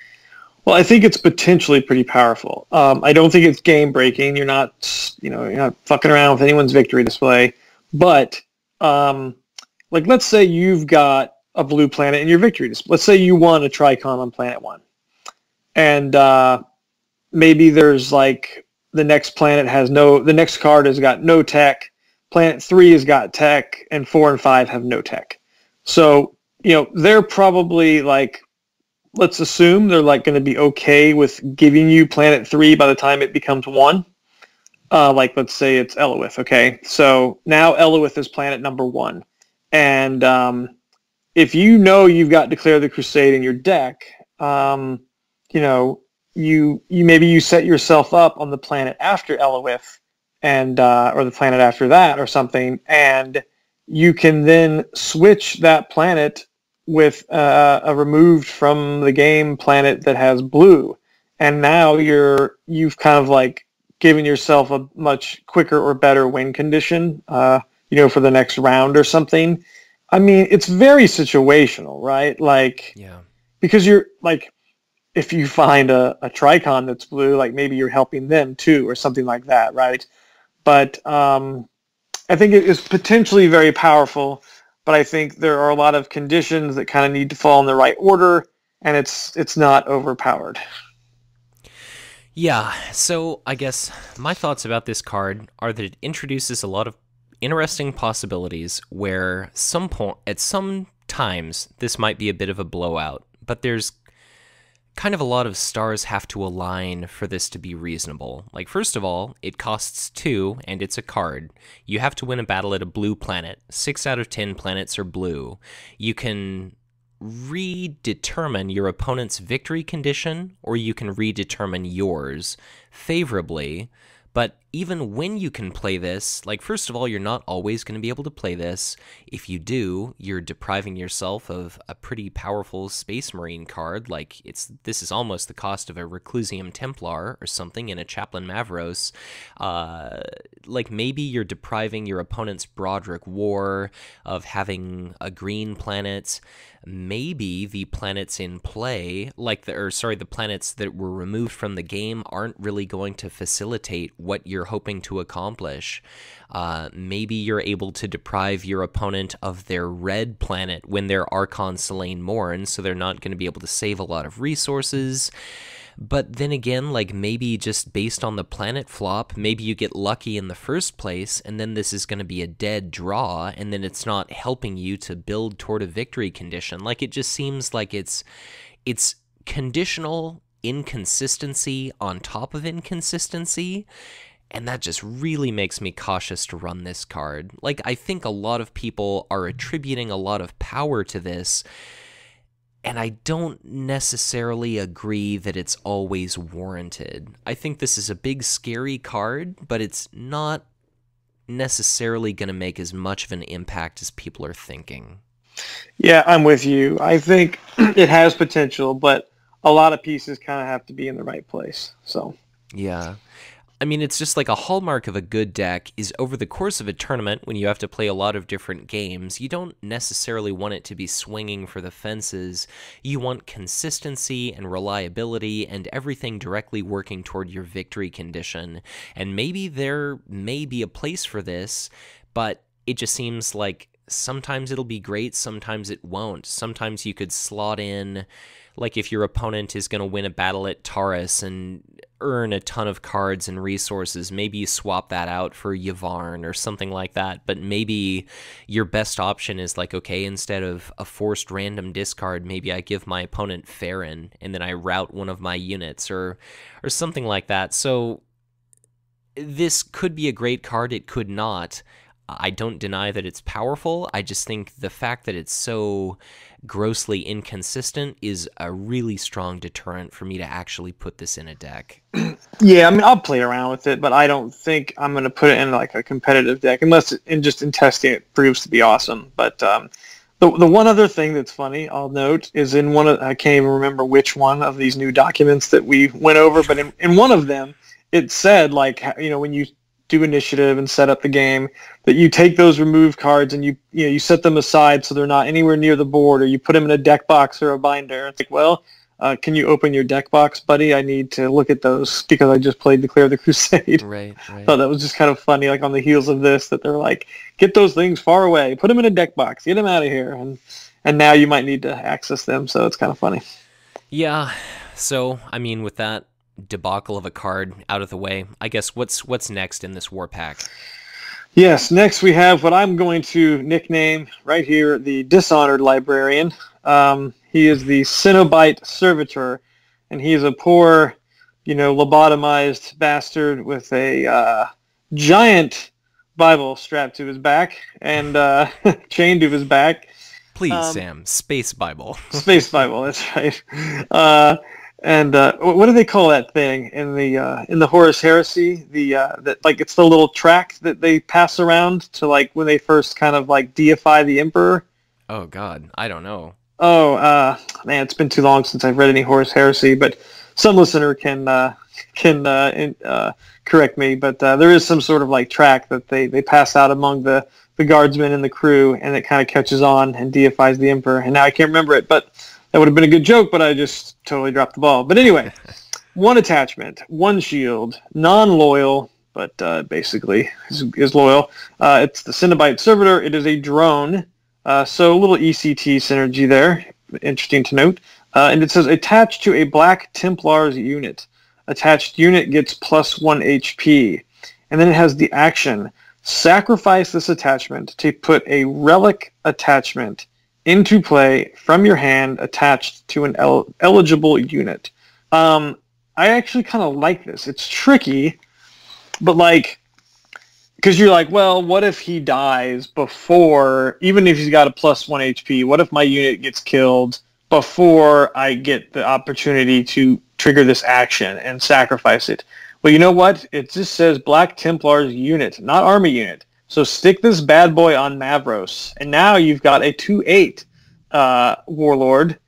Well, I think it's potentially pretty powerful. I don't think it's game breaking. You're not fucking around with anyone's victory display. But like, let's say you've got a blue planet in your victory display. Let's say you won a Tricon on planet 1. And maybe there's like the next card has got no tech, planet 3 has got tech, and 4 and 5 have no tech. So, you know, they're probably like, let's assume they're like going to be okay with giving you planet 3 by the time it becomes 1. Like, let's say it's Eloith, okay? So now Eloith is planet number 1. And if you know you've got Declare the Crusade in your deck, you know, you maybe set yourself up on the planet after Eloith, and or the planet after that or something, and you can then switch that planet with a removed from the game planet that has blue, and now you've kind of like given yourself a much quicker or better win condition, you know, for the next round or something. I mean, it's very situational, right? Like, because you're like, if you find a Tricon that's blue, like maybe you're helping them too, or something like that, right? But I think it is potentially very powerful, but I think there are a lot of conditions that kind of need to fall in the right order, and it's not overpowered. Yeah, so I guess my thoughts about this card are that it introduces a lot of interesting possibilities where at some times this might be a bit of a blowout, but there's kind of a lot of stars have to align for this to be reasonable. Like, first of all, it costs 2 and it's a card. You have to win a battle at a blue planet. 6 out of 10 planets are blue. You can redetermine your opponent's victory condition, or you can redetermine yours favorably. But even when you can play this, like, first of all, you're not always going to be able to play this. If you do, you're depriving yourself of a pretty powerful Space Marine card. Like, this is almost the cost of a Reclusium Templar or something in a Chaplain Mavros. Like, maybe you're depriving your opponent's Broderick War of having a green planet. Maybe the planets in play, the planets that were removed from the game aren't really going to facilitate what you're hoping to accomplish. Maybe you're able to deprive your opponent of their red planet when they're Archon Selene Morn, so they're not going to be able to save a lot of resources. But then again, like, maybe just based on the planet flop, maybe you get lucky in the first place, and then this is going to be a dead draw, and then it's not helping you to build toward a victory condition. Like, it just seems like it's conditional inconsistency on top of inconsistency, and that just really makes me cautious to run this card. Like, I think a lot of people are attributing a lot of power to this, and I don't necessarily agree that it's always warranted. I think this is a big, scary card, but it's not necessarily going to make as much of an impact as people are thinking. Yeah, I'm with you. I think it has potential, but a lot of pieces kind of have to be in the right place. So Yeah. I mean, it's just like a hallmark of a good deck is over the course of a tournament, when you have to play a lot of different games, you don't necessarily want it to be swinging for the fences. You want consistency and reliability and everything directly working toward your victory condition. And maybe there may be a place for this, but it just seems like sometimes it'll be great, sometimes it won't. Sometimes you could slot in, like if your opponent is going to win a battle at Taurus and earn a ton of cards and resources, maybe you swap that out for Yvonne or something like that. But maybe your best option is like, okay, instead of a forced random discard, maybe I give my opponent Farron and then I route one of my units or something like that. So this could be a great card, it could not. I don't deny that it's powerful. I just think the fact that it's so grossly inconsistent is a really strong deterrent for me to actually put this in a deck. Yeah, I mean, I'll play around with it, but I don't think I'm going to put it in like a competitive deck unless in testing it proves to be awesome. But the one other thing that's funny, I'll note, is in one of, I can't even remember which one of these new documents that we went over, but in one of them, it said, like, you know, when you do initiative and set up the game, that you take those removed cards and you set them aside so they're not anywhere near the board, or you put them in a deck box or a binder. It's like, well, can you open your deck box, buddy? I need to look at those because I just played Declare the Crusade. Right. I thought that was just kind of funny, like on the heels of this, that they're like, get those things far away, put them in a deck box, get them out of here, and now you might need to access them. So it's kind of funny. Yeah. So I mean, with that debacle of a card out of the way, I guess what's next in this war pack? Yes, next we have what I'm going to nickname right here the Dishonored Librarian. He is the Cenobite Servitor, and he is a poor, lobotomized bastard with a giant Bible strapped to his back and chained to his back. Please, Sam, Space Bible. Space Bible, that's right. And what do they call that thing in the Horus Heresy? That, like, it's the little track that they pass around to, like, when they first kind of like deify the Emperor. Oh God, I don't know. Oh man, it's been too long since I've read any Horus Heresy, but some listener can correct me. But there is some sort of like track that they pass out among the guardsmen and the crew, and it kind of catches on and deifies the Emperor. And now I can't remember it, but that would have been a good joke, but I just totally dropped the ball. But anyway, one attachment, one shield, non-loyal, but basically is loyal. It's the Cenobite Servitor. It is a drone, so a little ECT synergy there. Interesting to note. And it says, attached to a Black Templars unit. Attached unit gets +1 HP. And then it has the action, sacrifice this attachment to put a relic attachment into play from your hand attached to an eligible unit. I actually kind of like this. It's tricky, but like, because you're like, well, what if he dies before, even if he's got a +1 HP, what if my unit gets killed before I get the opportunity to trigger this action and sacrifice it? Well, you know what? It just says Black Templars unit, not army unit. So stick this bad boy on Mavros, and now you've got a 2/8 warlord,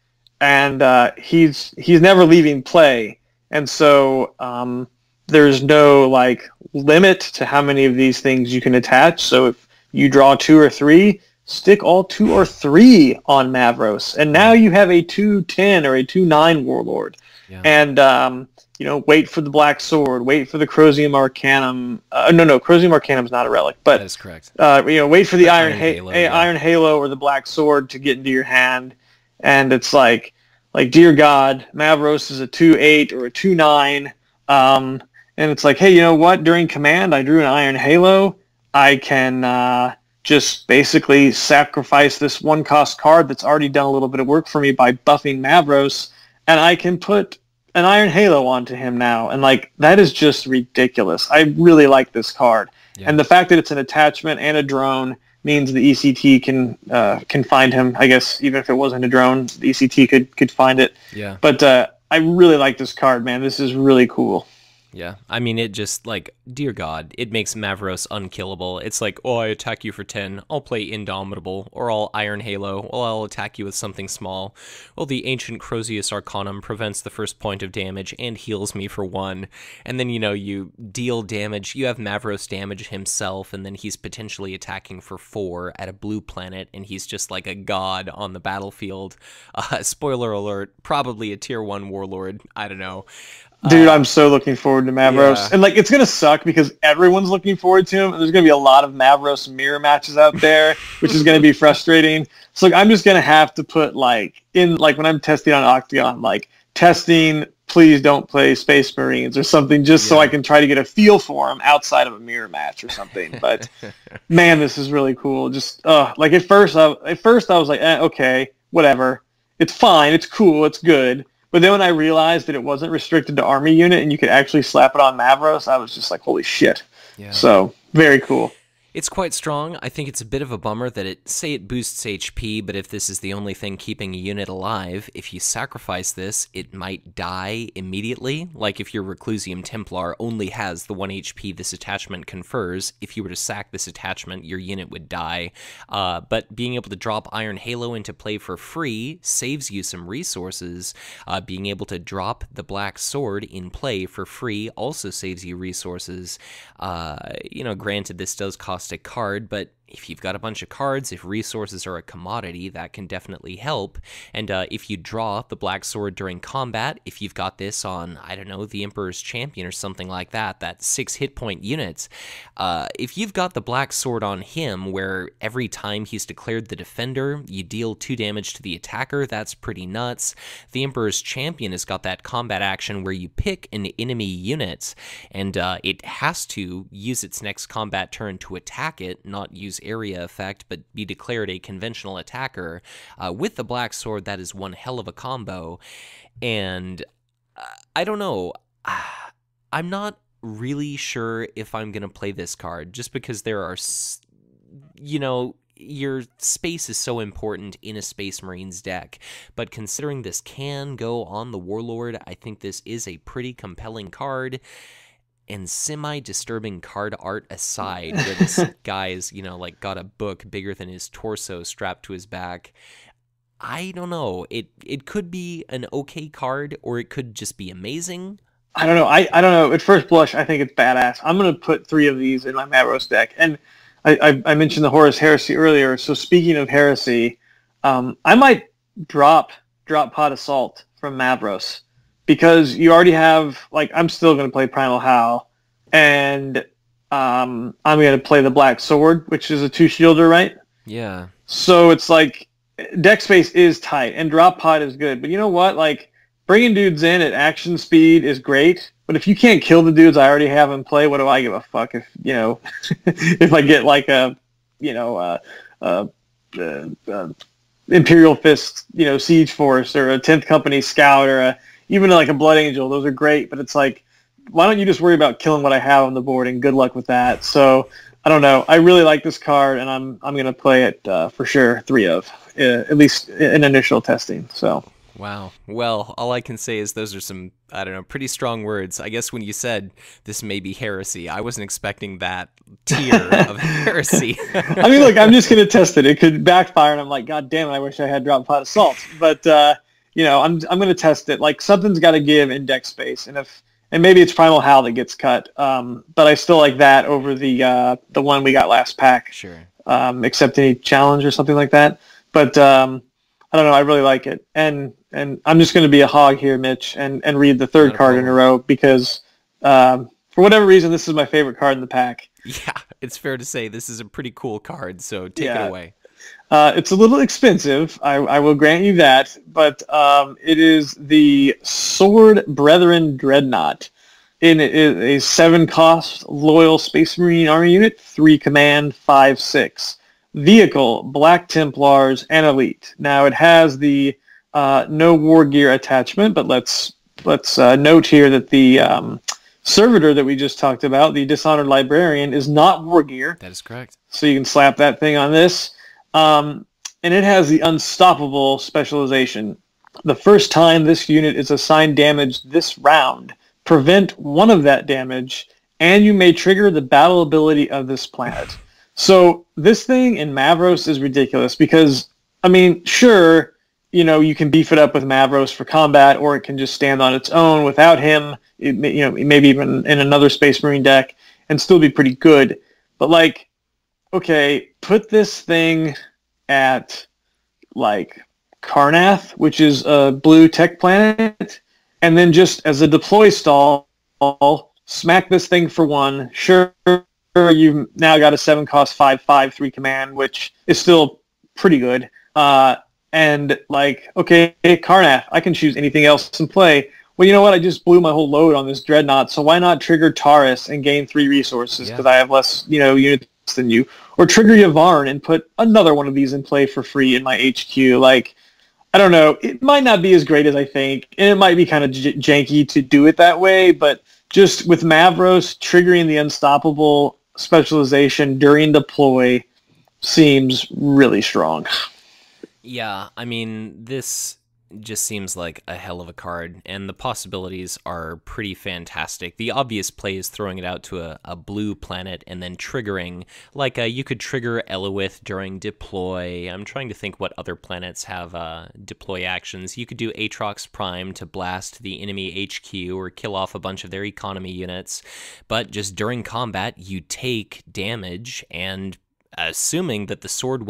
and he's never leaving play, and so there's no like limit to how many of these things you can attach. So if you draw 2 or 3, stick all 2 or 3 on Mavros, and now you have a 2/10 or a 2/9 warlord. Yeah. And wait for the Black Sword, wait for the Chrozium Arcanum. No, Chrozium Arcanum is not a relic, but that is correct. Wait for the Iron Halo, Halo or the Black Sword to get into your hand, and it's like dear God, Mavros is a 2/8 or a 2/9, and it's like, hey, you know what? During command, I drew an Iron Halo. I can just basically sacrifice this 1-cost card that's already done a little bit of work for me by buffing Mavros, and I can put an Iron Halo onto him now, and like that is just ridiculous. I really like this card, and the fact that it's an attachment and a drone means the ECT can find him. I guess even if it wasn't a drone, the ECT could find it. Yeah. But I really like this card, man. This is really cool. Yeah, I mean, it just, like, dear God, it makes Mavros unkillable. It's like, oh, I attack you for 10, I'll play Indomitable, or I'll Iron Halo, or I'll attack you with something small. Well, the Ancient Crozius Arcanum prevents the first point of damage and heals me for 1. And then, you deal damage, you have Mavros damage himself, and then he's potentially attacking for 4 at a blue planet, and he's just like a god on the battlefield. Spoiler alert, probably a tier 1 warlord, I don't know. Dude, I'm so looking forward to Mavros. Yeah. And, like, it's going to suck because everyone's looking forward to him. And there's going to be a lot of Mavros mirror matches out there, which is going to be frustrating. So, like, I'm just going to have to put, like, when I'm testing on Octagon, like, testing, please don't play Space Marines or something, just so I can try to get a feel for them outside of a mirror match or something. But, man, this is really cool. Just, like, at first I was like, okay, whatever. It's fine. It's cool. It's good. But then when I realized that it wasn't restricted to army unit and you could actually slap it on Mavros, I was just like, holy shit. Yeah. So, very cool. It's quite strong. I think it's a bit of a bummer that it boosts HP, but if this is the only thing keeping a unit alive, if you sacrifice this, it might die immediately. Like if your Reclusium Templar only has the 1 HP this attachment confers, if you were to sack this attachment, your unit would die. But being able to drop Iron Halo into play for free saves you some resources. Being able to drop the Black Sword in play for free also saves you resources. Granted, this does cost a card, but if you've got a bunch of cards, if resources are a commodity, that can definitely help. And if you draw the Black Sword during combat, if you've got this on, I don't know, the Emperor's Champion or something like that 6 hit point units, if you've got the Black Sword on him where every time he's declared the defender, you deal 2 damage to the attacker, that's pretty nuts. The Emperor's Champion has got that combat action where you pick an enemy unit, and it has to use its next combat turn to attack it, not use area effect, but be declared a conventional attacker. With the Black Sword, that is one hell of a combo. And I don't know. I'm not really sure if I'm going to play this card, just because there are, your space is so important in a Space Marines deck. But considering this can go on the Warlord, I think this is a pretty compelling card. And semi-disturbing card art aside, where this guy is, got a book bigger than his torso strapped to his back, I don't know. It could be an okay card, or it could just be amazing. I don't know. I don't know. At first blush, I think it's badass. I'm going to put 3 of these in my Mavros deck. And I mentioned the Horus Heresy earlier. So speaking of Heresy, I might drop Pod Assault from Mavros. Because you already have, I'm still going to play Primal Howl, and I'm going to play the Black Sword, which is a 2-shielder, right? Yeah. So it's like, deck space is tight, and drop pod is good. But you know what? Bringing dudes in at action speed is great, but if you can't kill the dudes I already have in play, what do I give a fuck if, if I get Imperial Fist, Siege Force, or a 10th Company Scout, or even a Blood Angel. Those are great, but it's like, why don't you just worry about killing what I have on the board, and good luck with that. So I don't know. I really like this card, and I'm going to play it for sure 3 of, at least in initial testing. So. Wow. Well, all I can say is those are some, I don't know, pretty strong words. I guess when you said this may be heresy, I wasn't expecting that tier of heresy. I mean, look, I'm just going to test it. It could backfire, and I'm like, God damn it, I wish I had dropped Pod Assault. But, I'm going to test it. Something's got to give in deck space, and maybe it's Primal Howl that gets cut. But I still like that over the one we got last pack. Sure. Except any challenge or something like that. But I don't know. I really like it, and I'm just going to be a hog here, Mitch, and read the 3rd card in a row because for whatever reason, this is my favorite card in the pack. Yeah, it's fair to say this is a pretty cool card. So take it away. It's a little expensive, I will grant you that, but it is the Sword Brethren Dreadnought. It is a 7-cost loyal Space Marine army unit, 3 command, 5/6. Vehicle, Black Templars, and Elite. Now it has the no war gear attachment, but let's note here that the servitor that we just talked about, the Dishonored Librarian, is not war gear. That is correct. So you can slap that thing on this. And it has the Unstoppable specialization. The first time this unit is assigned damage this round, prevent one of that damage, and you may trigger the battle ability of this planet. So this thing in Mavros is ridiculous because, I mean, sure, you can beef it up with Mavros for combat, or it can just stand on its own without him, maybe even in another Space Marine deck, and still be pretty good. But, like, okay, put this thing at, like, Karnath, which is a blue tech planet, and then just as a deploy stall, smack this thing for 1. Sure, you've now got a 7-cost 5/5 3 command, which is still pretty good. And like, okay, Karnath, I can choose anything else in play. Well, you know what? I just blew my whole load on this Dreadnought, so why not trigger Taurus and gain 3 resources because I have less, units than you? Or trigger Yavharn and put another one of these in play for free in my HQ. Like, I don't know. It might not be as great as I think, and it might be kind of janky to do it that way, but just with Mavros, triggering the Unstoppable specialization during deploy seems really strong. Yeah, I mean, this just seems like a hell of a card, and the possibilities are pretty fantastic. The obvious play is throwing it out to a blue planet and then triggering, like you could trigger Elowith during deploy. I'm trying to think what other planets have deploy actions. You could do Aatrox Prime to blast the enemy HQ or kill off a bunch of their economy units, but just during combat, you take damage, and assuming that the Sword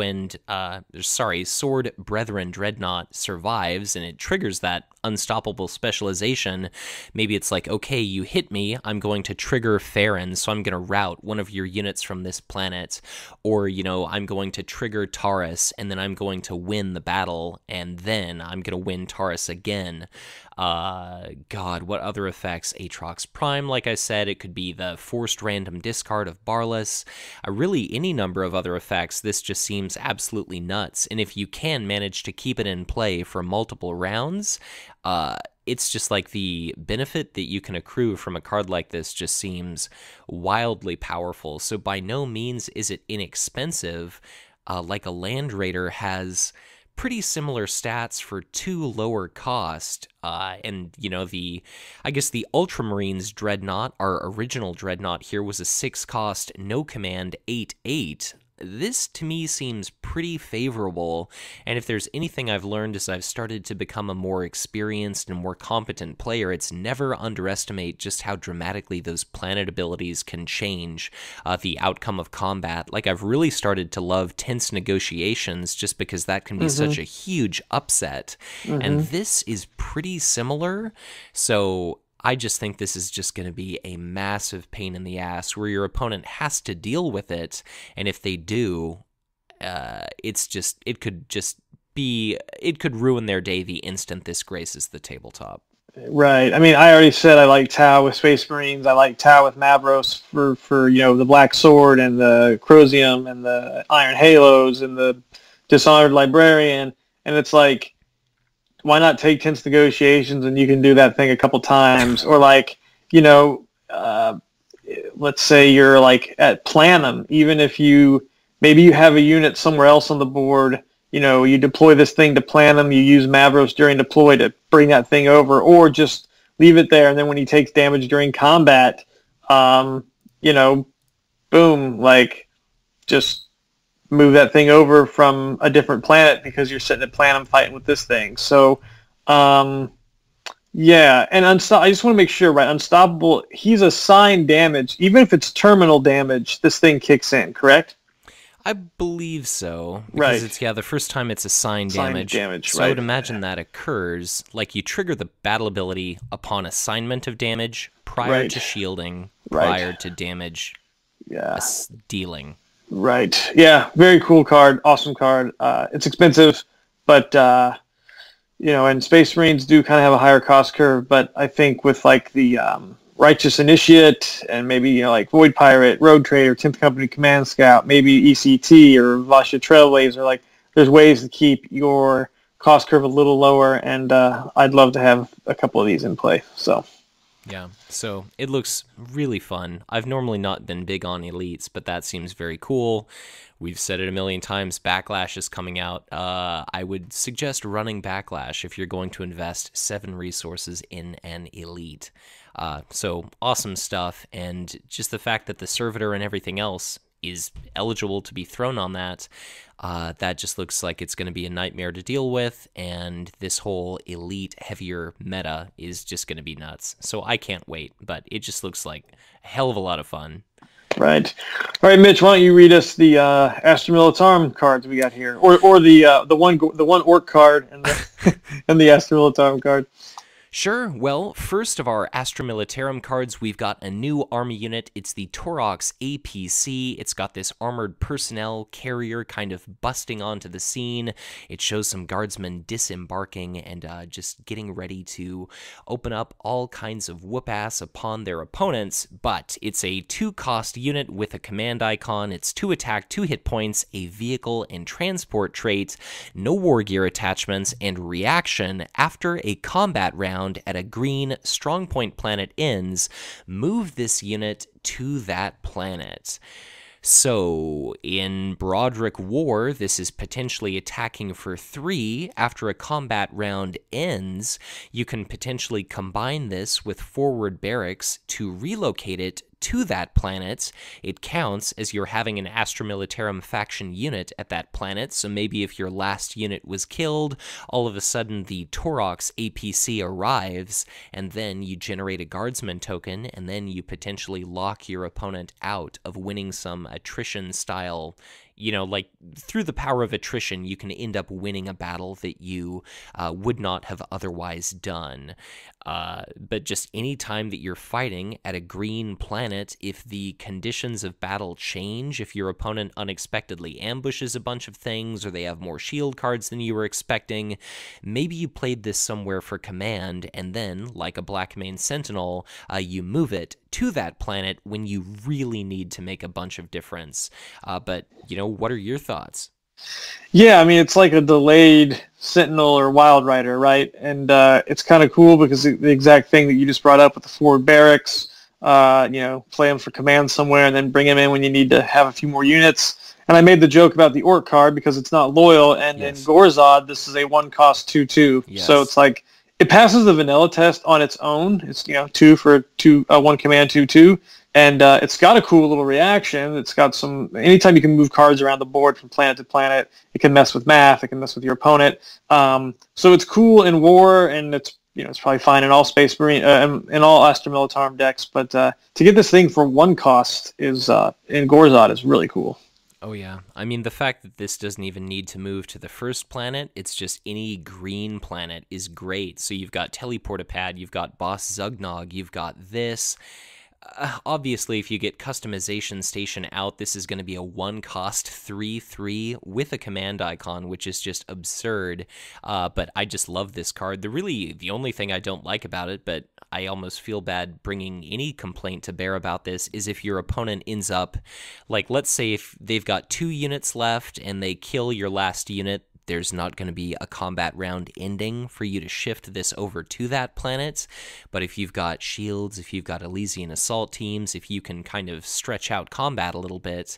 Brethren Dreadnought survives and it triggers that unstoppable specialization, maybe it's like, okay, you hit me, I'm going to trigger Farron, so I'm going to rout one of your units from this planet, or, I'm going to trigger Taurus, and then I'm going to win the battle, and then I'm going to win Taurus again. God, what other effects? Aatrox Prime, like I said, it could be the forced random discard of Barlas. Really, any number of other effects. This just seems absolutely nuts. And if you can manage to keep it in play for multiple rounds, it's just like the benefit that you can accrue from a card like this just seems wildly powerful. So by no means is it inexpensive. Like a Land Raider has pretty similar stats for 2 lower cost, and I guess the Ultramarines Dreadnought, our original Dreadnought here, was a 6-cost, no command, 8/8. This to me seems pretty favorable, and if there's anything I've learned as I've started to become a more experienced and more competent player, it's never underestimate just how dramatically those planet abilities can change the outcome of combat. Like, I've really started to love tense negotiations just because that can be such a huge upset, and this is pretty similar, so I just think this is just going to be a massive pain in the ass where your opponent has to deal with it, and if they do, it could ruin their day the instant this graces the tabletop. Right. I mean, I already said I like Tau with Space Marines. I like Tau with Mavros for the Black Sword and the Crosium and the Iron Halos and the Dishonored Librarian, and it's like, why not take tense negotiations and you can do that thing a couple times? Or like, let's say you're like at Planum, even if maybe you have a unit somewhere else on the board, you deploy this thing to Planum, you use Mavros during deploy to bring that thing over, or just leave it there, and then when he takes damage during combat, boom, like, just move that thing over from a different planet because you're sitting at Planum fighting with this thing. So, yeah, and I just want to make sure, right, Unstoppable, he's assigned damage. Even if it's terminal damage, this thing kicks in, correct? I believe so. Because it's, the first time it's assigned damage. So I would imagine that occurs, like you trigger the battle ability upon assignment of damage prior to shielding, prior to damage dealing. Right. Yeah. Very cool card. Awesome card. It's expensive, but and Space Marines do kind of have a higher cost curve. But I think with like the Righteous Initiate and maybe like Void Pirate, Road Trader, 10th Company Command Scout, maybe ECT or Vasha Trailblazer, like there's ways to keep your cost curve a little lower. And I'd love to have a couple of these in play. So. Yeah, so it looks really fun. I've normally not been big on elites, but that seems very cool. We've said it a million times, Backlash is coming out. I would suggest running Backlash if you're going to invest 7 resources in an elite. So awesome stuff, and just the fact that the servitor and everything else is eligible to be thrown on that, that just looks like it's going to be a nightmare to deal with, and this whole elite heavier meta is just going to be nuts. So I can't wait, but it just looks like a hell of a lot of fun. Right. All right, Mitch, why don't you read us the Astra Militarum cards we got here, or the one orc card and the and the Astra Militarum card. Sure. Well, first of our Astra Militarum cards, we've got a new army unit. It's the Torox APC. It's got this armored personnel carrier kind of busting onto the scene. It shows some guardsmen disembarking and just getting ready to open up all kinds of whoop-ass upon their opponents, but it's a 2-cost unit with a command icon. It's 2 attack, 2 hit points, a vehicle and transport trait, no war gear attachments, and reaction after a combat round at a green strongpoint planet ends, move this unit to that planet. So, in Broderick War, this is potentially attacking for 3. After a combat round ends, you can potentially combine this with forward barracks to relocate it to that planet. It counts as you're having an Astra Militarum faction unit at that planet, so maybe if your last unit was killed, all of a sudden the Torox APC arrives, and then you generate a guardsman token, and then you potentially lock your opponent out of winning some attrition style. You know, like, through the power of attrition, you can end up winning a battle that you would not have otherwise done. But just any time that you're fighting at a green planet, if the conditions of battle change, if your opponent unexpectedly ambushes a bunch of things, or they have more shield cards than you were expecting, maybe you played this somewhere for command, and then, like a Blackmane Sentinel, you move it to that planet when you really need to make a bunch of difference. But, you know, what are your thoughts? Yeah, I mean, it's like a delayed Sentinel or Wild Rider, right? And it's kind of cool because the exact thing that you just brought up with the forward barracks, you know, play them for command somewhere and then bring them in when you need to have a few more units. And I made the joke about the Orc card because it's not loyal, and in Gorzad, this is a 1-cost 2/2. Yes. So it's like, it passes the vanilla test on its own. It's, you know, 2 for 1 command 2/2. And it's got a cool little reaction. It's got some, anytime you can move cards around the board from planet to planet, it can mess with math, it can mess with your opponent. So it's cool in war, and it's, you know, it's probably fine in all Space Marine, in all Astra Militarum decks. But to get this thing for 1 cost is in Gorzad is really cool. Oh yeah, I mean, the fact that this doesn't even need to move to the first planet, it's just any green planet is great. So you've got Teleportapad, you've got Boss Zugnog, you've got this. Obviously, if you get Customization Station out, this is going to be a 1-cost 3/3 with a command icon, which is just absurd. But I just love this card. The only thing I don't like about it, but I almost feel bad bringing any complaint to bear about this, is if your opponent ends up, like, let's say if they've got 2 units left and they kill your last unit, there's not going to be a combat round ending for you to shift this over to that planet. But if you've got shields, if you've got Elysian assault teams, if you can kind of stretch out combat a little bit,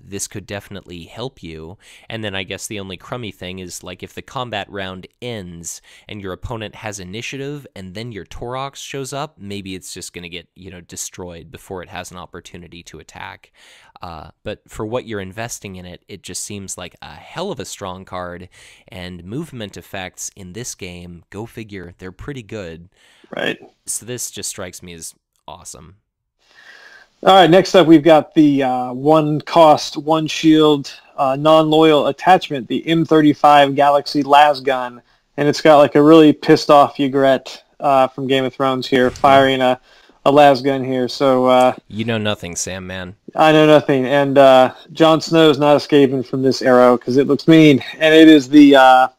this could definitely help you. And then I guess the only crummy thing is, like, if the combat round ends and your opponent has initiative and then your Torox shows up, maybe it's just going to get, you know, destroyed before it has an opportunity to attack. But for what you're investing in it, it just seems like a hell of a strong card. And movement effects in this game, go figure, they're pretty good. Right. So this just strikes me as awesome. All right, next up we've got the 1-cost, 1-shield, non-loyal attachment, the M35 Galaxy Lasgun. And it's got like a really pissed off Ygritte from Game of Thrones here, firing a lasgun here. So you know nothing, Sam, man. I know nothing, and Jon Snow is not escaping from this arrow because it looks mean. And it is the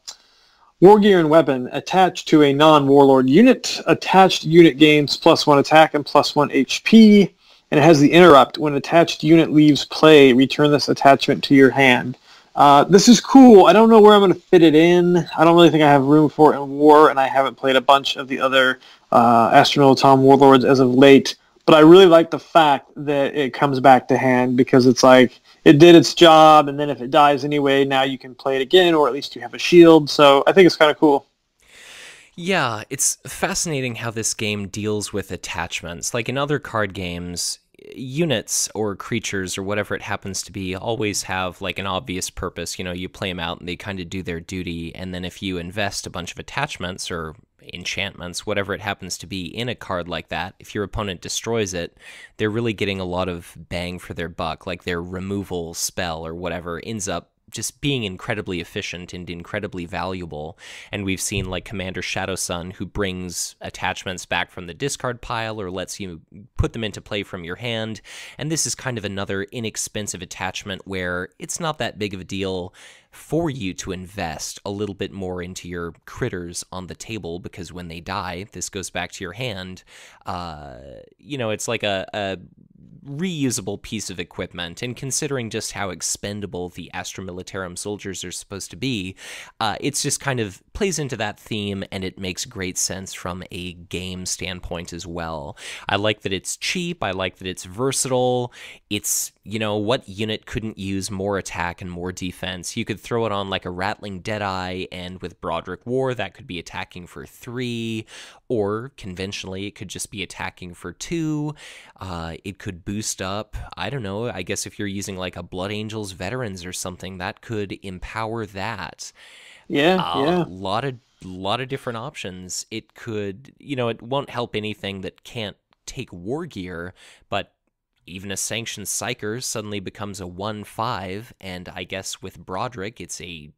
war gear and weapon attached to a non-warlord unit. Attached unit gains +1 attack and +1 HP, and it has the interrupt. When attached unit leaves play, return this attachment to your hand. This is cool. I don't know where I'm going to fit it in. I don't really think I have room for it in War, and I haven't played a bunch of the other Astronomical Warlords as of late. But I really like the fact that it comes back to hand, because it's like it did its job, and then if it dies anyway, now you can play it again, or at least you have a shield. So I think it's kind of cool. Yeah, it's fascinating how this game deals with attachments. Like in other card games, units or creatures or whatever it happens to be always have like an obvious purpose. You play them out and they kind of do their duty, and then if you invest a bunch of attachments or enchantments, whatever it happens to be, in a card like that, if your opponent destroys it, they're really getting a lot of bang for their buck. Like their removal spell or whatever ends up just being incredibly efficient and incredibly valuable. And we've seen like Commander Shadowsun, who brings attachments back from the discard pile or lets you put them into play from your hand. And this is kind of another inexpensive attachment where it's not that big of a deal for you to invest a little bit more into your critters on the table, because when they die, this goes back to your hand. It's like a reusable piece of equipment, and considering just how expendable the Astra Militarum soldiers are supposed to be, it's just kind of plays into that theme, and it makes great sense from a game standpoint as well. I like that it's cheap, I like that it's versatile. It's, what unit couldn't use more attack and more defense? You could throw it on like a Rattling Deadeye, and with Broderick War, that could be attacking for 3, or conventionally, it could just be attacking for 2. It could boost up, I don't know, I guess if you're using like a Blood Angels Veterans or something, that could empower that. Yeah. A lot of different options. It could, it won't help anything that can't take war gear, but even a Sanctioned Psyker suddenly becomes a 1/5, and I guess with Broderick, it's a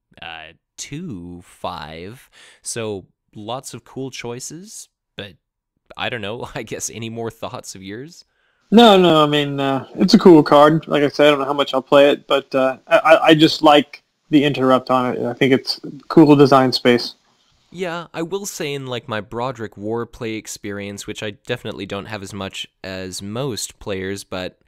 2/5. So lots of cool choices, but I don't know. I guess any more thoughts of yours? No, I mean, it's a cool card. Like I said, I don't know how much I'll play it, but I just like the interrupt on it. I think it's cool design space. Yeah, I will say in like my Broderick War play experience, which I definitely don't have as much as most players, but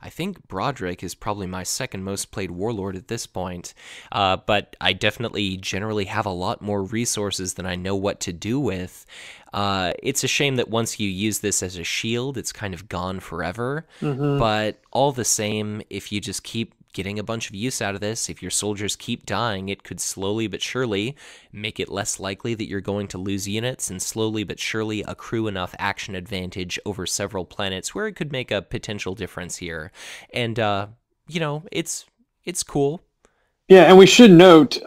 I think Broderick is probably my second most played Warlord at this point. But I definitely generally have a lot more resources than I know what to do with. It's a shame that once you use this as a shield, it's kind of gone forever. But all the same, if you just keep getting a bunch of use out of this, if your soldiers keep dying, it could slowly but surely make it less likely that you're going to lose units, and slowly but surely accrue enough action advantage over several planets where it could make a potential difference here. And, it's cool. Yeah, and we should note,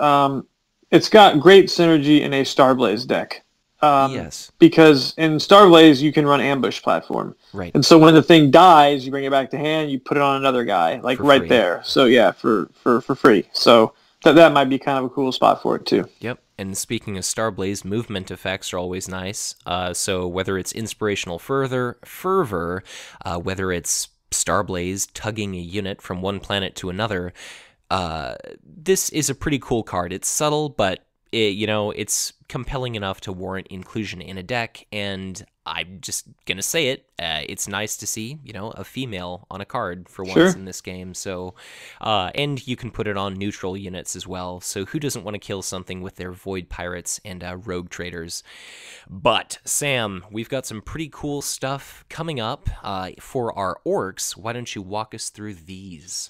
it's got great synergy in a Starblaze deck. Yes. Because in Starblaze, you can run ambush platform. Right. And so when the thing dies, you bring it back to hand, you put it on another guy, like For right free. there. So yeah, for free. So that might be kind of a cool spot for it too. Yep. And speaking of Starblaze, movement effects are always nice. So whether it's Inspirational Fervor, whether it's Starblaze tugging a unit from one planet to another, this is a pretty cool card. It's subtle, but it's compelling enough to warrant inclusion in a deck, and I'm just gonna say it. It's nice to see, a female on a card for once in this game. So, and you can put it on neutral units as well. So who doesn't want to kill something with their Void Pirates and Rogue Traders? But Sam, we've got some pretty cool stuff coming up for our orcs. Why don't you walk us through these?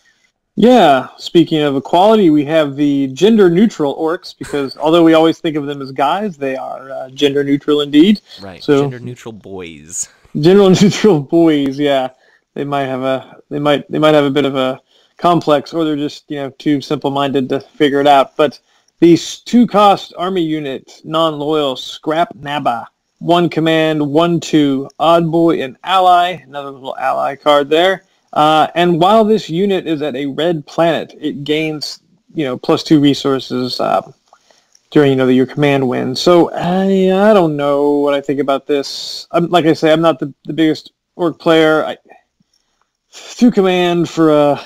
Yeah, speaking of equality, we have the gender-neutral orcs, because although we always think of them as guys, they are gender-neutral indeed. Right, so, gender-neutral boys. Gender-neutral boys, yeah. They might have a bit of a complex, or they're just too simple-minded to figure it out. But the 2-cost army unit, non-loyal, Scrap Naba, 1 command, 1/2, odd boy, and ally. Another little ally card there. And while this unit is at a red planet, it gains, +2 resources during, your command win. So I don't know what I think about this. Like I say, I'm not the biggest orc player. 2 command for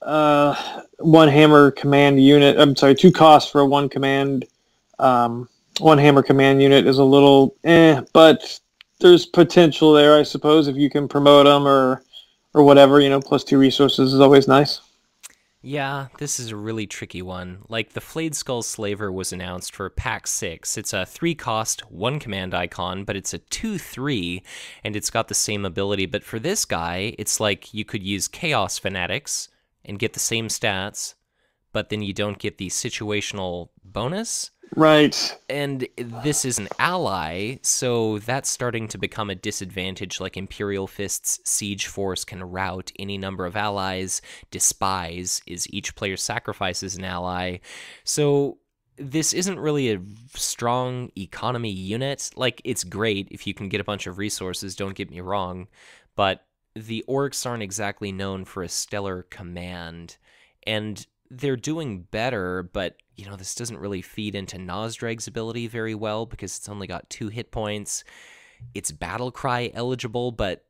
a 1 hammer command unit. I'm sorry, 2 costs for a 1 command, 1 hammer command unit is a little but there's potential there, I suppose, if you can promote them or whatever, +2 resources is always nice. Yeah, this is a really tricky one. Like, the Flayed Skull Slaver was announced for Pack 6. It's a 3-cost, 1-command icon, but it's a 2/3, and it's got the same ability. But for this guy, it's like you could use Chaos Fanatics and get the same stats, but then you don't get the situational bonus. Right. And this is an ally, so that's starting to become a disadvantage. Like Imperial Fist's Siege Force can rout any number of allies. Despise is each player sacrifices an ally. So this isn't really a strong economy unit. Like, it's great if you can get a bunch of resources, don't get me wrong, but the orcs aren't exactly known for a stellar command. And they're doing better, but, you know, this doesn't really feed into Nosdrag's ability very well because it's only got 2 hit points. It's Battlecry eligible, but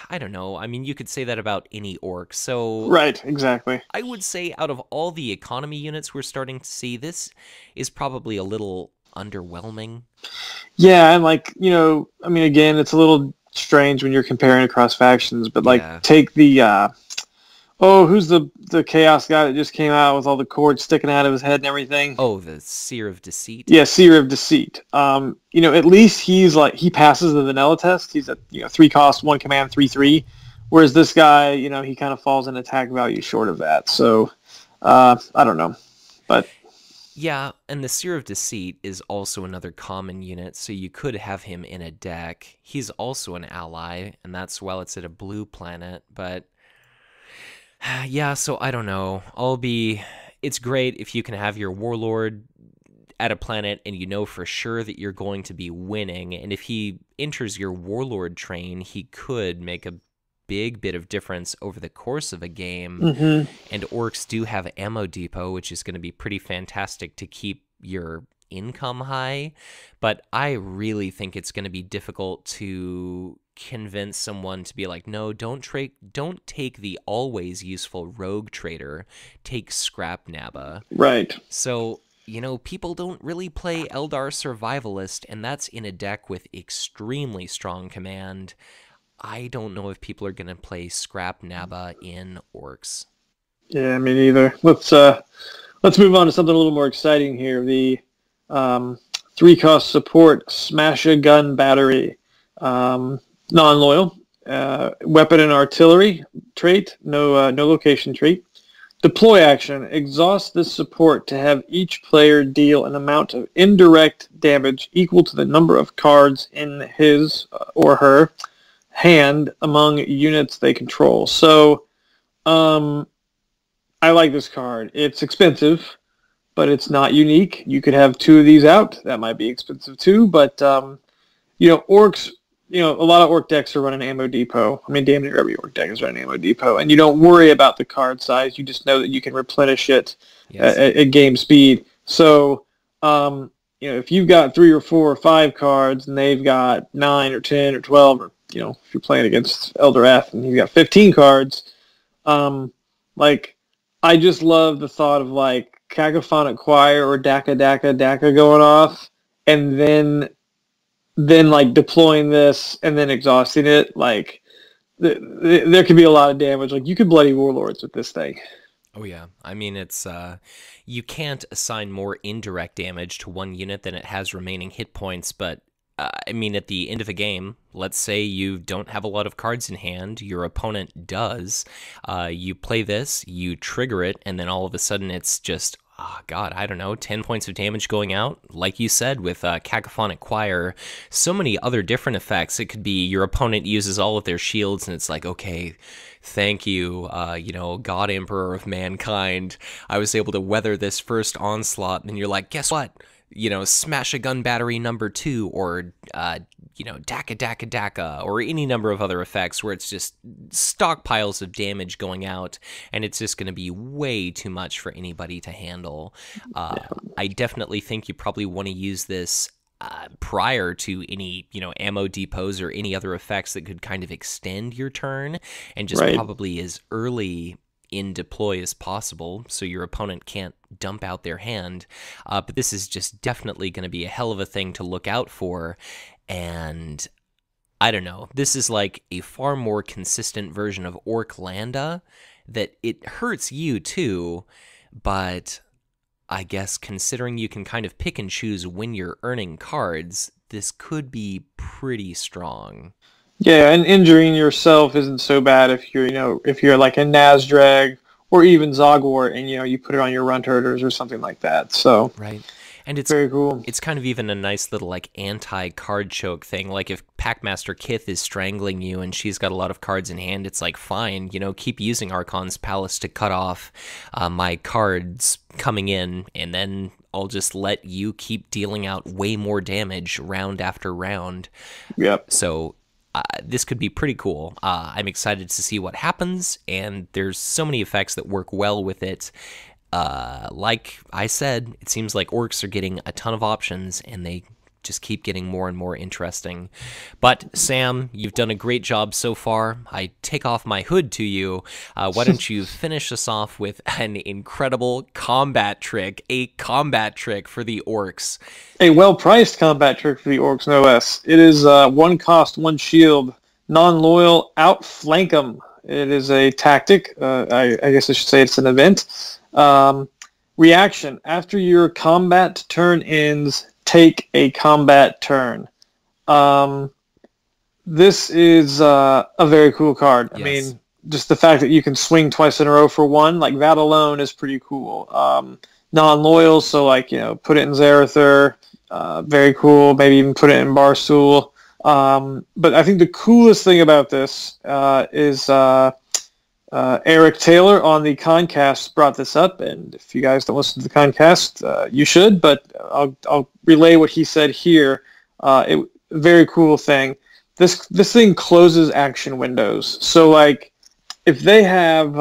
I don't know. I mean, you could say that about any orc. So Right, exactly. I would say out of all the economy units we're starting to see, this is probably a little underwhelming. Yeah, and like, you know, I mean, again, it's a little strange when you're comparing across factions, but like, Yeah. take the who's the chaos guy that just came out with all the cords sticking out of his head and everything? Oh, the Seer of Deceit. Yeah, Seer of Deceit. You know, at least he's like, he passes the vanilla test. He's a 3-cost, 1-command, 3/3. Whereas this guy, you know, he kind of falls in attack value short of that. So I don't know, but Yeah, and the Seer of Deceit is also another common unit, so you could have him in a deck. He's also an ally, and that's while it's at a blue planet, but yeah, so I don't know. It's great if you can have your Warlord at a planet and you know for sure that you're going to be winning, and if he enters your Warlord train, he could make a big bit of difference over the course of a game. And orcs do have ammo depot, which is going to be pretty fantastic to keep your income high, but I really think it's going to be difficult to convince someone to be like, no, don't take the always useful rogue trader, take Scrap Nabba. right. So, you know, people don't really play Eldar Survivalist, and that's in a deck with extremely strong command. I don't know if people are going to play Scrap Nabba in orcs. Yeah, me neither. Let's move on to something a little more exciting here. The 3-cost support Smash-A-Gun Battery. Non-loyal. Weapon and artillery trait. No location trait. Deploy action. Exhaust this support to have each player deal an amount of indirect damage equal to the number of cards in his or her hand among units they control. So, I like this card. It's expensive, but it's not unique. You could have 2 of these out. That might be expensive too, but, you know, orcs, you know, a lot of orc decks are running ammo depot. I mean, damn near every orc deck is running ammo depot, and you don't worry about the card size. You just know that you can replenish it at game speed. So, you know, if you've got 3 or 4 or 5 cards and they've got 9 or 10 or 12, or, you know, if you're playing against Eldorath and you've got 15 cards, like, I just love the thought of like Cacophonic Choir or Daka going off, and then like deploying this and then exhausting it. Like, there could be a lot of damage. Like, you could bloody Warlords with this thing. Oh yeah, I mean, it's you can't assign more indirect damage to one unit than it has remaining hit points, but I mean, at the end of a game, let's say you don't have a lot of cards in hand, your opponent does, you play this, you trigger it, and then all of a sudden it's just, oh God, I don't know, 10 points of damage going out, like you said, with Cacophonic Choir. So many other different effects. It could be your opponent uses all of their shields, and it's like, okay, thank you, you know, God Emperor of Mankind. I was able to weather this first onslaught, and then you're like, guess what? You know, Smash-A-Gun Battery number 2, or, you know, Daka, or any number of other effects where it's just stockpiles of damage going out, and it's just going to be way too much for anybody to handle. I definitely think you probably want to use this prior to any, you know, ammo depots or any other effects that could kind of extend your turn, and just probably as early in deploy as possible so your opponent can't dump out their hand. But this is just definitely going to be a hell of a thing to look out for, and I don't know, this is like a far more consistent version of Orc Landa that it hurts you too, but I guess considering you can kind of pick and choose when you're earning cards, this could be pretty strong. Yeah, and injuring yourself isn't so bad if you're like a Nazdrag or even Zogwart, and you put it on your Runt Herders or something like that. So right, and it's very cool. It's kind of even a nice little like anti-card choke thing. Like if Packmaster Kith is strangling you and she's got a lot of cards in hand, it's like fine, keep using Archon's Palace to cut off my cards coming in, and then I'll just let you keep dealing out way more damage round after round. Yep. So this could be pretty cool. I'm excited to see what happens, and there's so many effects that work well with it. Like I said, it seems like orcs are getting a ton of options, and they just keep getting more and more interesting. But Sam, you've done a great job so far. I take off my hood to you. Why don't you finish us off with an incredible combat trick, a combat trick for the orcs. A well-priced combat trick for the orcs, no less. It is 1 cost, 1 shield, non-loyal, outflank 'em. It is a tactic. I guess I should say it's an event. Reaction. After your combat turn ends, take a combat turn. This is a very cool card. Yes. I mean, just the fact that you can swing twice in a row for 1, like that alone is pretty cool. Non-loyal, so like, put it in Zarather. Very cool. Maybe even put it in Barstool. But I think the coolest thing about this is Eric Taylor on the Conquest brought this up, and if you guys don't listen to the Conquest, you should, but I'll relay what he said here. Very cool thing. This thing closes action windows. So like, if they have,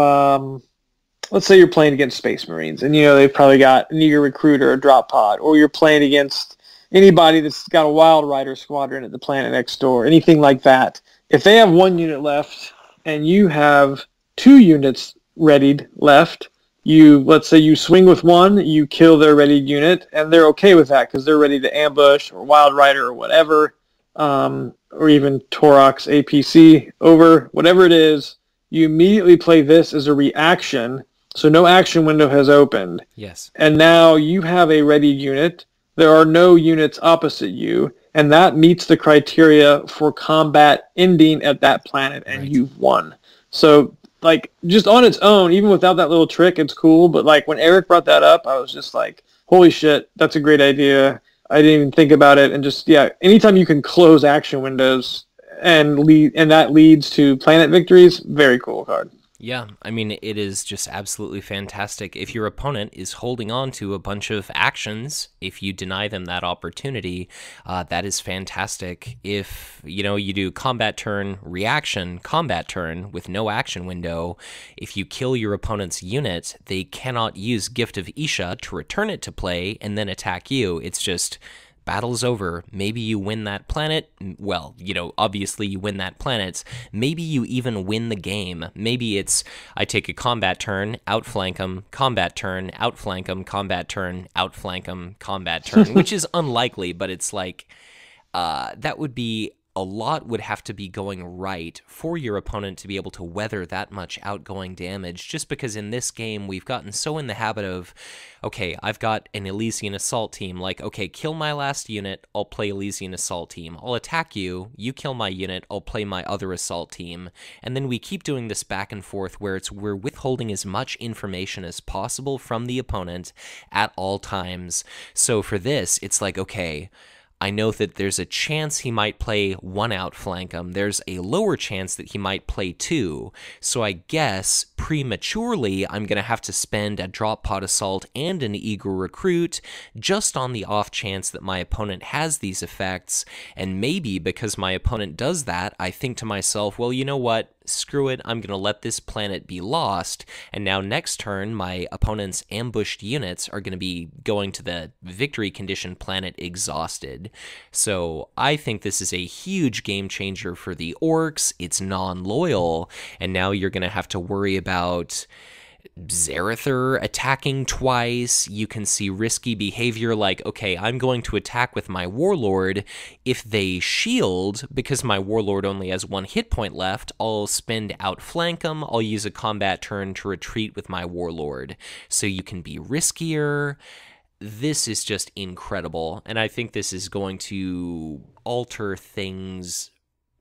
let's say you're playing against Space Marines, and they've probably got an Eager Recruiter or Drop Pod, or you're playing against anybody that's got a Wild Rider squadron at the planet next door, anything like that. If they have 1 unit left, and you have 2 units readied left, let's say you swing with 1, you kill their readied unit, and they're okay with that because they're ready to ambush or Wild Rider or whatever, or even Torox APC over, whatever it is. You immediately play this as a reaction, so no action window has opened. Yes. And now you have a readied unit. There are no units opposite you, and that meets the criteria for combat ending at that planet, and you've won. So like, just on its own, even without that little trick, it's cool. But like, when Eric brought that up, I was just like, holy shit, that's a great idea. I didn't even think about it. And just, anytime you can close action windows and that leads to planet victories, very cool card. Yeah, I mean, it is just absolutely fantastic. If your opponent is holding on to a bunch of actions, if you deny them that opportunity, that is fantastic. If, you do combat turn, reaction, combat turn with no action window, if you kill your opponent's unit, they cannot use Gift of Isha to return it to play and then attack you. It's just, battle's over. Maybe you win that planet. Well, obviously you win that planet. Maybe you even win the game. Maybe it's, I take a combat turn, outflank them, combat turn, outflank them, combat turn, outflank them, combat turn, which is unlikely, but it's like, that would be, a lot would have to be going right for your opponent to be able to weather that much outgoing damage, just because in this game we've gotten so in the habit of, okay, I've got an Elysian Assault team, like, okay, kill my last unit, I'll play Elysian Assault team. I'll attack you, you kill my unit, I'll play my other assault team. And then we keep doing this back and forth where we're withholding as much information as possible from the opponent at all times. So for this, it's like, okay, I know that there's a chance he might play 1 outflank him. There's a lower chance that he might play 2. So I guess prematurely I'm going to have to spend a drop pod assault and an eager recruit just on the off chance that my opponent has these effects. And maybe because my opponent does that, I think to myself, well, you know what? Screw it, I'm going to let this planet be lost, and now next turn, my opponent's ambushed units are going to be going to the victory condition planet exhausted. So I think this is a huge game changer for the orcs. It's non-loyal, and now you're going to have to worry about Zarather attacking twice. You can see risky behavior like, okay, I'm going to attack with my Warlord. If they shield, because my Warlord only has 1 hit point left, I'll spend Outflank them. I'll use a combat turn to retreat with my Warlord. So you can be riskier. This is just incredible, and I think this is going to alter things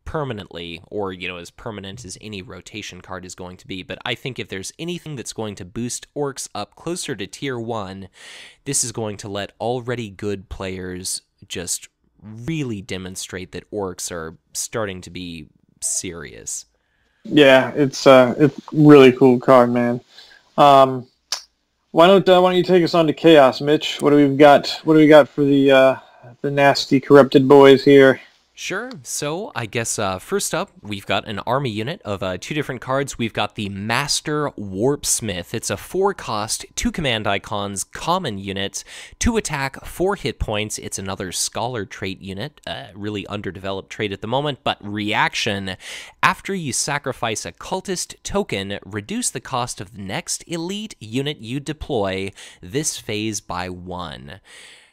permanently, or, as permanent as any rotation card is going to be. But I think if there's anything that's going to boost Orcs up closer to tier 1, this is going to let already good players just really demonstrate that Orcs are starting to be serious. Yeah, it's really cool card, man. Why don't you take us on to Chaos, Mitch? What do we got for the nasty corrupted boys here? Sure. So I guess first up, we've got an army unit of 2 different cards. We've got the Master Warpsmith. It's a 4-cost, 2 command icons, common unit, 2 attack, 4 hit points. It's another scholar trait unit, really underdeveloped trait at the moment, but reaction. After you sacrifice a cultist token, reduce the cost of the next elite unit you deploy this phase by 1.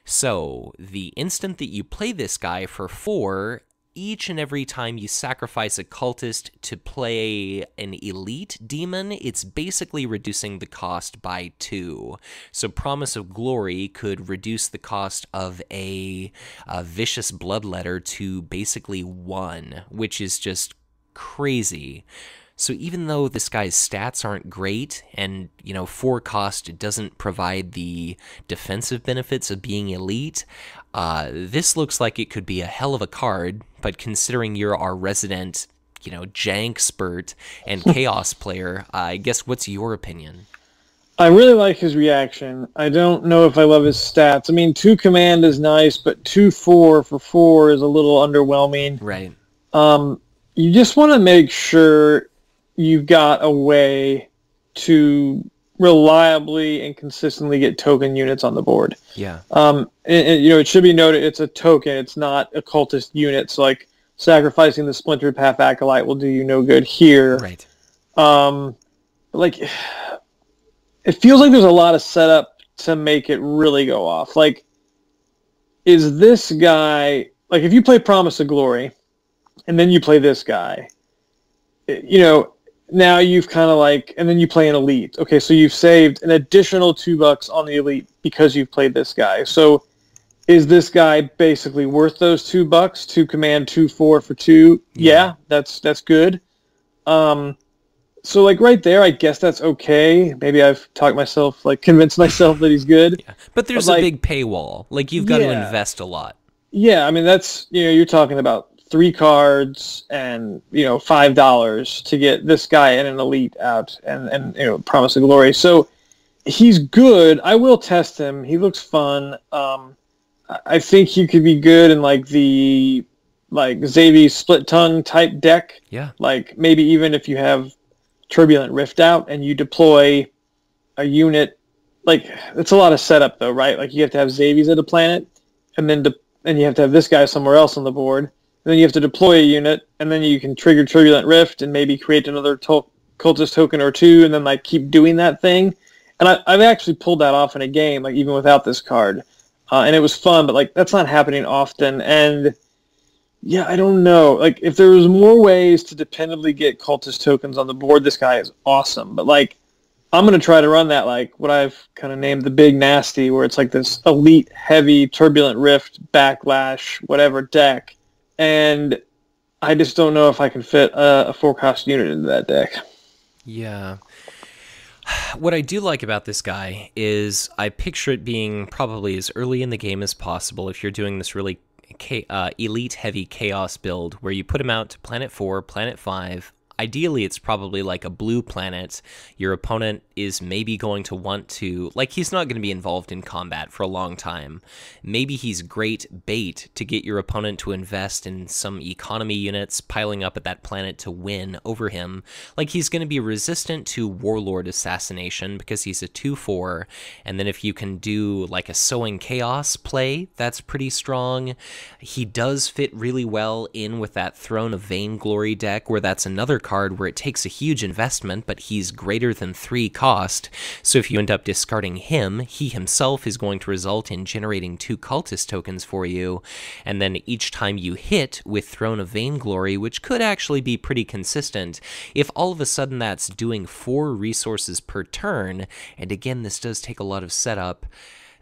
So, the instant that you play this guy for 4, each and every time you sacrifice a cultist to play an elite demon, it's basically reducing the cost by 2. So Promise of Glory could reduce the cost of a Vicious Bloodletter to basically 1, which is just crazy. So even though this guy's stats aren't great, and, 4 cost doesn't provide the defensive benefits of being elite, this looks like it could be a hell of a card, but considering you're our resident, jank spurt and chaos player, I guess what's your opinion? I really like his reaction. I don't know if I love his stats. I mean, 2 command is nice, but 2-4 for 4 is a little underwhelming. Right. You just want to make sure you've got a way to reliably and consistently get token units on the board. Yeah. It should be noted it's a token. It's not a cultist unit. So, like, sacrificing the Splintered Path Acolyte will do you no good here. Right. It feels like there's a lot of setup to make it really go off. Like, is this guy... Like, if you play Promise of Glory, and then you play this guy, now you've kind of and then you play an elite. Okay, so you've saved an additional $2 on the elite because you've played this guy. So is this guy basically worth those $2 to command 2-4 for 2? Yeah, that's good. So right there, I guess that's okay. Maybe I've talked myself, convinced myself that he's good. Yeah. But there's a big paywall. You've got to invest a lot. Yeah, I mean, that's, you're talking about 3 cards and, $5 to get this guy and an elite out and Promise of Glory. So he's good. I will test him. He looks fun. I think he could be good in the Xavi Split Tongue type deck. Yeah. Maybe even if you have Turbulent Rift out and you deploy a unit, it's a lot of setup though, right? You have to have Xavies at a planet and then you have to have this guy somewhere else on the board. And then you have to deploy a unit, and then you can trigger Turbulent Rift and maybe create another cultist token or 2, and then keep doing that thing. And I've actually pulled that off in a game, even without this card, and it was fun. But that's not happening often. And yeah, I don't know. If there was more ways to dependably get cultist tokens on the board, this guy is awesome. But I'm going to try to run that what I've kind of named the Big Nasty, where it's this elite heavy Turbulent Rift backlash whatever deck. And I just don't know if I can fit a 4-cost unit into that deck. Yeah. What I do like about this guy is I picture it being probably as early in the game as possible if you're doing this really elite-heavy chaos build where you put him out to Planet 4, Planet 5. Ideally, it's probably a blue planet. Your opponent is maybe going to want to... he's not going to be involved in combat for a long time. Maybe he's great bait to get your opponent to invest in some economy units piling up at that planet to win over him. He's going to be resistant to Warlord Assassination because he's a 2-4. And then if you can do, a Sowing Chaos play, that's pretty strong. He does fit really well in with that Throne of Vainglory deck, where that's another card where it takes a huge investment, but he's greater than 3 cost. So if you end up discarding him, he himself is going to result in generating 2 cultist tokens for you. And then each time you hit with Throne of Vainglory, which could actually be pretty consistent, if all of a sudden that's doing 4 resources per turn, and again, this does take a lot of setup,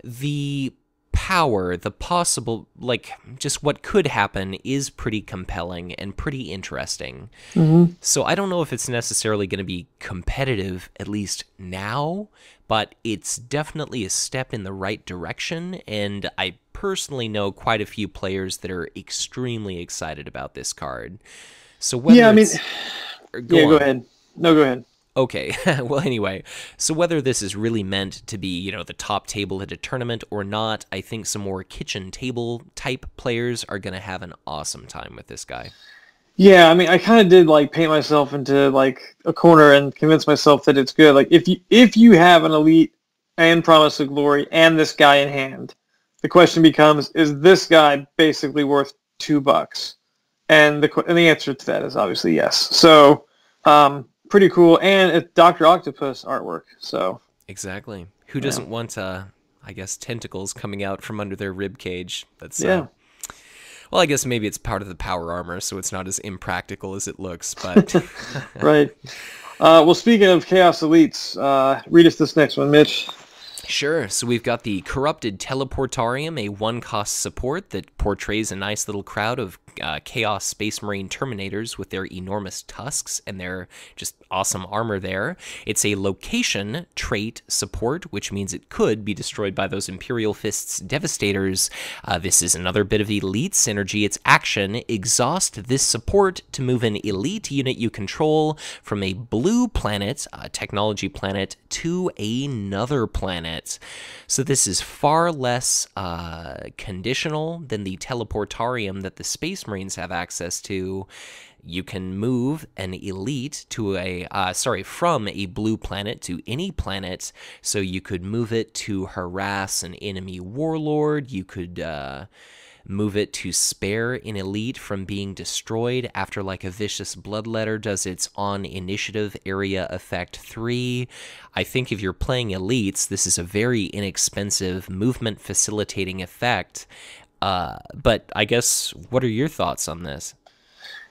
the power, the possible, like, just what could happen is pretty compelling and pretty interesting. So I don't know if it's necessarily going to be competitive, at least now, but it's definitely a step in the right direction, and I personally know quite a few players that are extremely excited about this card. So whether go ahead. No, go ahead. Okay, well, anyway, so whether this is really meant to be, the top table at a tournament or not, I think some more kitchen table type players are going to have an awesome time with this guy. Yeah, I mean, I kind of did, paint myself into, a corner and convince myself that it's good. If you have an Elite and Promise of Glory and this guy in hand, the question becomes, is this guy basically worth $2? And the answer to that is obviously yes. So, pretty cool, and it's Dr. Octopus artwork, so... Exactly. Who doesn't want, tentacles coming out from under their rib cage? That's, well, I guess maybe it's part of the power armor, so it's not as impractical as it looks, but... Right. Well, speaking of Chaos Elites, read us this next one, Mitch. Sure, so we've got the Corrupted Teleportarium, a 1-cost support that portrays a nice little crowd of Chaos Space Marine Terminators with their enormous tusks and their just awesome armor there. It's a location trait support, which means it could be destroyed by those Imperial Fists Devastators. This is another bit of Elite synergy. Its action, exhaust this support to move an Elite unit you control from a blue planet, a technology planet, to another planet. So this is far less conditional than the Teleportarium that the Space Marines have access to. You can move an Elite to from a blue planet to any planet. So you could move it to harass an enemy warlord. You could move it to spare an Elite from being destroyed after a Vicious Bloodletter does its on initiative area effect 3. I think if you're playing Elites, this is a very inexpensive movement facilitating effect. But I guess, what are your thoughts on this?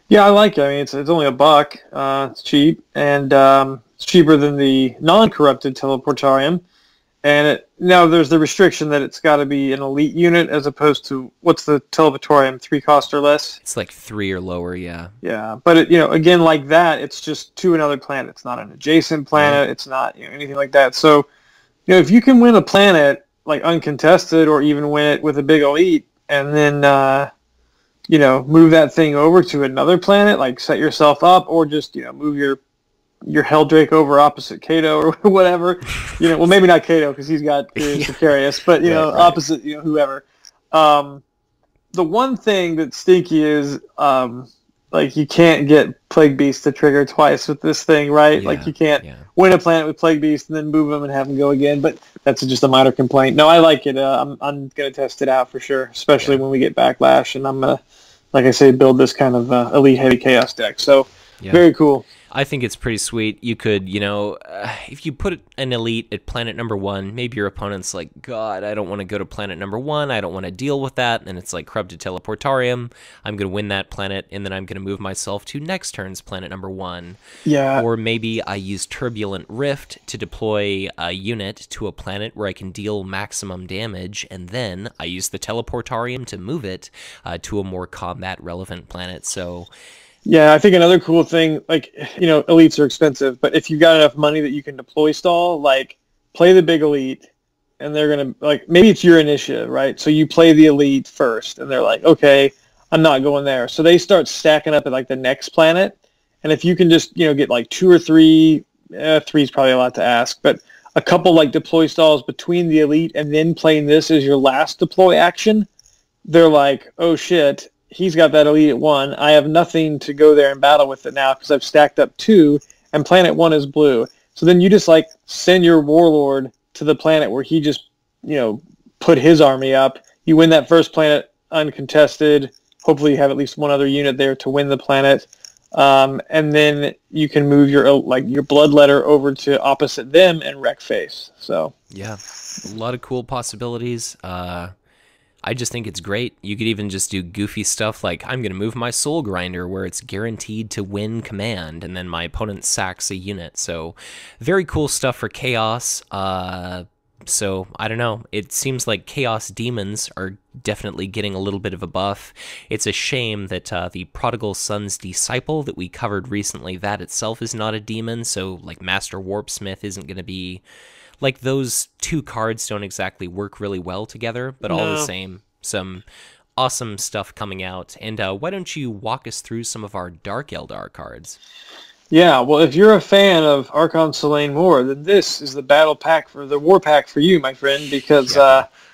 Yeah, I like it. I mean, it's only $1. It's cheap, and it's cheaper than the non-corrupted Teleportarium. And now there's the restriction that it's got to be an Elite unit as opposed to, what's the Teleportarium, 3 cost or less? It's 3 or lower, yeah. Yeah, but again, like that, it's just to another planet. It's not an adjacent planet. It's not anything like that. So, if you can win a planet uncontested, or even win it with a big Elite, and then move that thing over to another planet, set yourself up, or just move your Helldrake over opposite Kato or whatever. Well, maybe not Kato because he's got Sicarius, but right. Opposite whoever. The one thing that's stinky is you can't get Plague Beast to trigger twice with this thing, right? Yeah, you can't win a planet with Plague Beast and then move them and have them go again. But that's just a minor complaint. No, I like it. I'm gonna test it out for sure, especially when we get Backlash, and I'm gonna, like I say, build this kind of Elite heavy Chaos deck. So very cool. I think it's pretty sweet. You could, if you put an Elite at planet number 1, maybe your opponent's like, God, I don't want to go to planet number 1. I don't want to deal with that. And it's Corrupted Teleportarium. I'm going to win that planet, and then I'm going to move myself to next turn's planet number 1. Yeah. Or maybe I use Turbulent Rift to deploy a unit to a planet where I can deal maximum damage, and then I use the Teleportarium to move it to a more combat-relevant planet. So... yeah, I think another cool thing, Elites are expensive, but if you got enough money that you can deploy stall, play the big Elite, and they're going to, maybe it's your initiative, right? So you play the Elite first, and they're like, okay, I'm not going there. So they start stacking up at, the next planet, and if you can just, get, 2 or 3, 3 is probably a lot to ask, but a couple, deploy stalls between the Elite and then playing this as your last deploy action, they're like, oh, shit. He's got that Elite at 1. I have nothing to go there and battle with it now because I've stacked up 2, and planet 1 is blue. So then you just send your warlord to the planet where he just put his army up. You win that first planet uncontested. Hopefully you have at least one other unit there to win the planet. And then you can move your bloodletter over to opposite them and wreck face. So yeah, a lot of cool possibilities. I just think it's great. You could even just do goofy stuff like, I'm going to move my Soul Grinder where it's guaranteed to win command, and then my opponent sacks a unit. So very cool stuff for Chaos. So, I don't know. It seems like Chaos Demons are definitely getting a little bit of a buff. It's a shame that the Prodigal Son's Disciple that we covered recently, that itself is not a demon, so like Master Warpsmith isn't going to be... Like, those two cards don't exactly work really well together, but all the same, some awesome stuff coming out. And why don't you walk us through some of our Dark Eldar cards? Yeah, well, if you're a fan of Archon Selene Moore, then this is the the war pack for you, my friend, because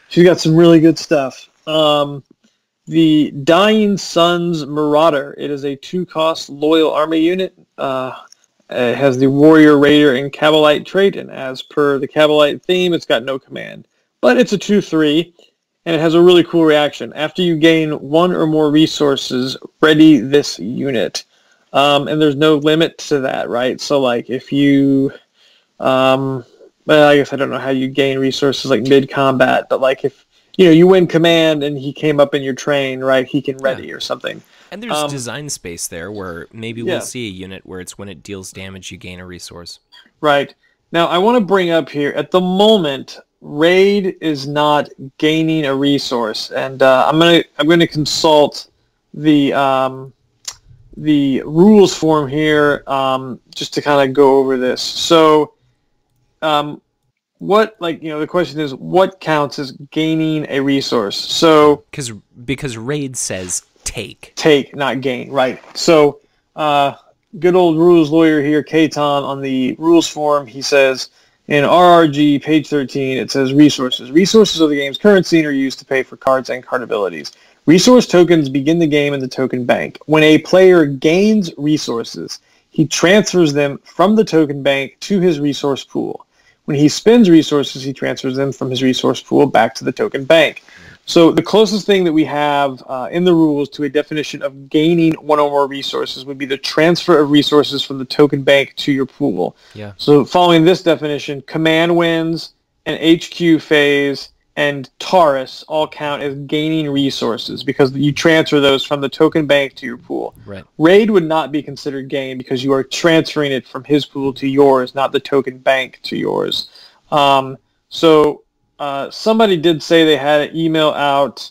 she's got some really good stuff. The Dying Sun's Marauder. It is a 2-cost loyal army unit. It has the Warrior, Raider, and Cabalite trait, and as per the Cabalite theme, it's got no command. But it's a 2/3, and it has a really cool reaction. After you gain 1 or more resources, ready this unit. And there's no limit to that, right? So, like, if you... well, I guess I don't know how you gain resources, like, mid-combat, but, like, if, you win command and he came up in your train, right, he can ready or something. And there's design space there where maybe we'll see a unit where it's when it deals damage, you gain a resource. Right. Now, I want to bring up here, at the moment, Raid is not gaining a resource, and I'm gonna consult the rules form here just to kind of go over this. So, the question is, what counts as gaining a resource? So, because Raid says take, not gain, right? So, good old rules lawyer here, Katon, on the rules form, he says, in RRG, page 13, it says resources. Resources are the game's currency and are used to pay for cards and card abilities. Resource tokens begin the game in the token bank. When a player gains resources, he transfers them from the token bank to his resource pool. When he spends resources, he transfers them from his resource pool back to the token bank. So the closest thing that we have in the rules to a definition of gaining 1 or more resources would be the transfer of resources from the token bank to your pool. Yeah. So following this definition, command wins, and HQ phase, and Taurus all count as gaining resources because you transfer those from the token bank to your pool. Right. Raid would not be considered gain because you are transferring it from his pool to yours, not the token bank to yours. Somebody did say they had an email out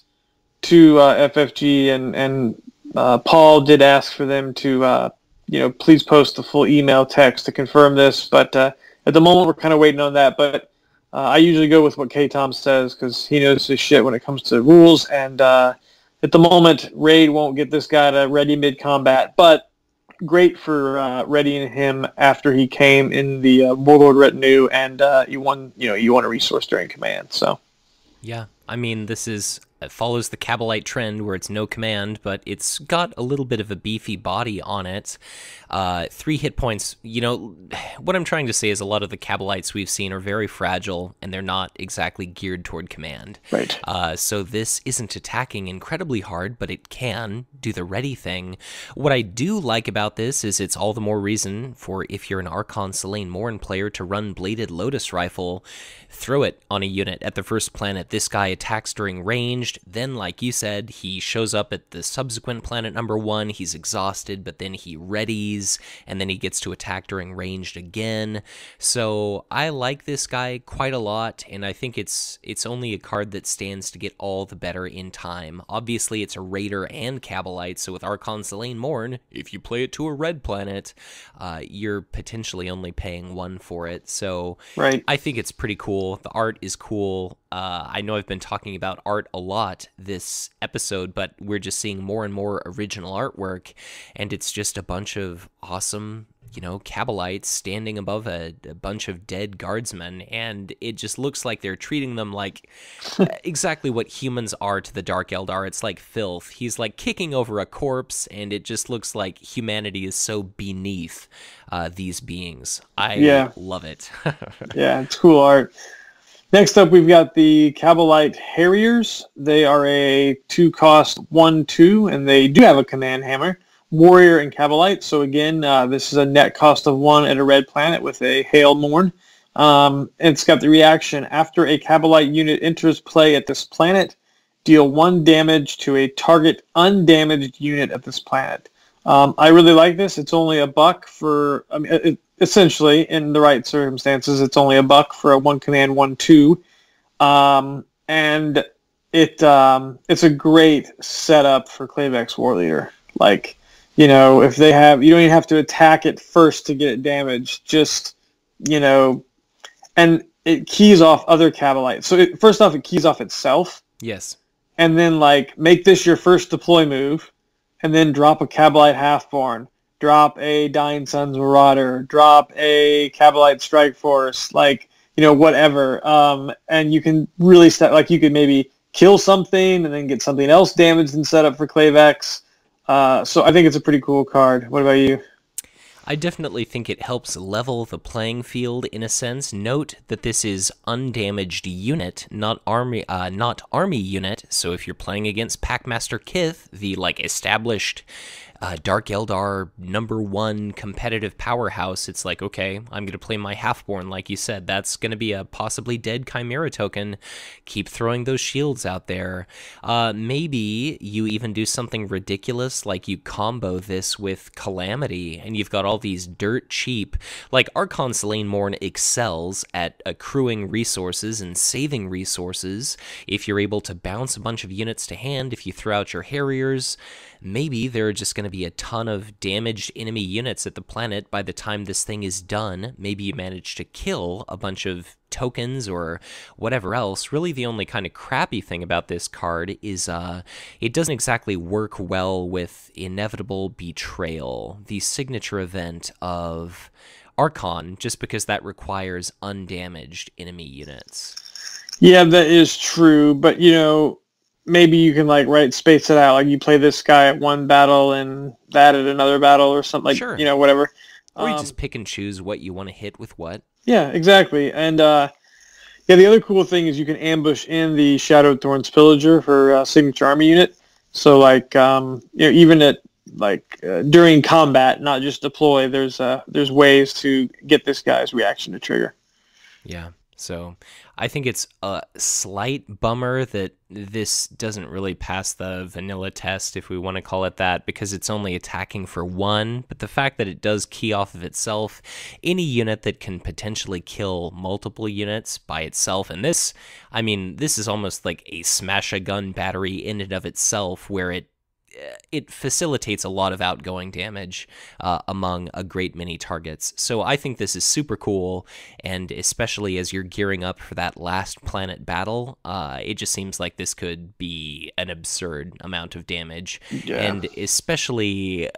to FFG, and Paul did ask for them to, please post the full email text to confirm this. But at the moment, we're kind of waiting on that. But I usually go with what K-Tom says because he knows his shit when it comes to rules. And at the moment, Raid won't get this guy to ready mid-combat, but great for readying him after he came in the Warlord retinue, and you won a resource during command. So, yeah, I mean, it follows the Cabalite trend where it's no command, but it's got a little bit of a beefy body on it. 3 hit points. What I'm trying to say is a lot of the Cabalites we've seen are very fragile, and they're not exactly geared toward command. Right. So this isn't attacking incredibly hard, but it can do the ready thing. What I do like about this is it's all the more reason for, if you're an Archon Selene Morn player, to run Bladed Lotus Rifle. Throw it on a unit at the first planet. This guy attacks during ranged. Then, like you said, he shows up at the subsequent planet number 1. He's exhausted, but then he readies, and then he gets to attack during ranged again. So I like this guy quite a lot, and I think it's only a card that stands to get all the better in time. Obviously, it's a Raider and Cabalite, so with Archon Selene Morn, if you play it to a red planet, you're potentially only paying 1 for it. So right. I think it's pretty cool. The art is cool. I know I've been talking about art a lot this episode, but we're just seeing more and more original artwork, and it's just a bunch of awesome, Cabalites standing above a bunch of dead guardsmen, and it just looks like they're treating them like exactly what humans are to the Dark Eldar. It's like filth. He's like kicking over a corpse, and it just looks like humanity is so beneath these beings. I love it. Yeah, it's cool art. Next up, we've got the Cabalite Harriers. They are a 2-cost 1/2, and they do have a command hammer. warrior and Kabalite. So again, this is a net cost of 1 at a red planet with a Hail Morn. It's got the reaction: after a Kabalite unit enters play at this planet, deal 1 damage to a target undamaged unit at this planet. I really like this. It's only $1 for, essentially, in the right circumstances, it's only $1 for a 1 command, 1/2. And it's a great setup for Klavex War Leader. Like, if they have, you don't even have to attack it first to get it damaged. Just, and it keys off other Kabalites. So first off, it keys off itself. Yes. And then, make this your first deploy move, and then drop a Kabalite Halfborn, drop a Dying Sun's Marauder, drop a Kabalite Strike Force, whatever. And you can really you could maybe kill something and then get something else damaged and set up for Klavex. So I think it's a pretty cool card. What about you? I definitely think it helps level the playing field in a sense. Note that this is undamaged unit, not army unit. So if you're playing against Packmaster Kith, the established Dark Eldar #1 competitive powerhouse, it's like, okay, I'm going to play my Halfborn, like you said. That's going to be a possibly dead Chimera token. Keep throwing those shields out there. Maybe you even do something ridiculous, like you combo this with Calamity, and you've got all these dirt cheap, Archon Selene Morn excels at accruing resources and saving resources. If you're able to bounce a bunch of units to hand, if you throw out your Harriers, maybe there are just going to be a ton of damaged enemy units at the planet by the time this thing is done. Maybe you manage to kill a bunch of tokens or whatever else. Really, the only kind of crappy thing about this card is it doesn't exactly work well with Inevitable Betrayal, the signature event of Archon, just because that requires undamaged enemy units. Yeah, that is true, but maybe you can space it out. You play this guy at one battle and that at another battle or something. Sure. Whatever. Or you just pick and choose what you want to hit with what. Yeah, exactly. And the other cool thing is you can ambush in the Shadowed Thorns Pillager for signature army unit. So even at during combat, not just deploy, there's ways to get this guy's reaction to trigger. Yeah. So I think it's a slight bummer that this doesn't really pass the vanilla test, if we want to call it that, because it's only attacking for 1. But the fact that it does key off of itself, any unit that can potentially kill multiple units by itself, and this is almost like a smash-a-gun battery in and of itself, where it facilitates a lot of outgoing damage among a great many targets. So I think this is super cool, and especially as you're gearing up for that last planet battle, it just seems like this could be an absurd amount of damage. Yeah. And especially,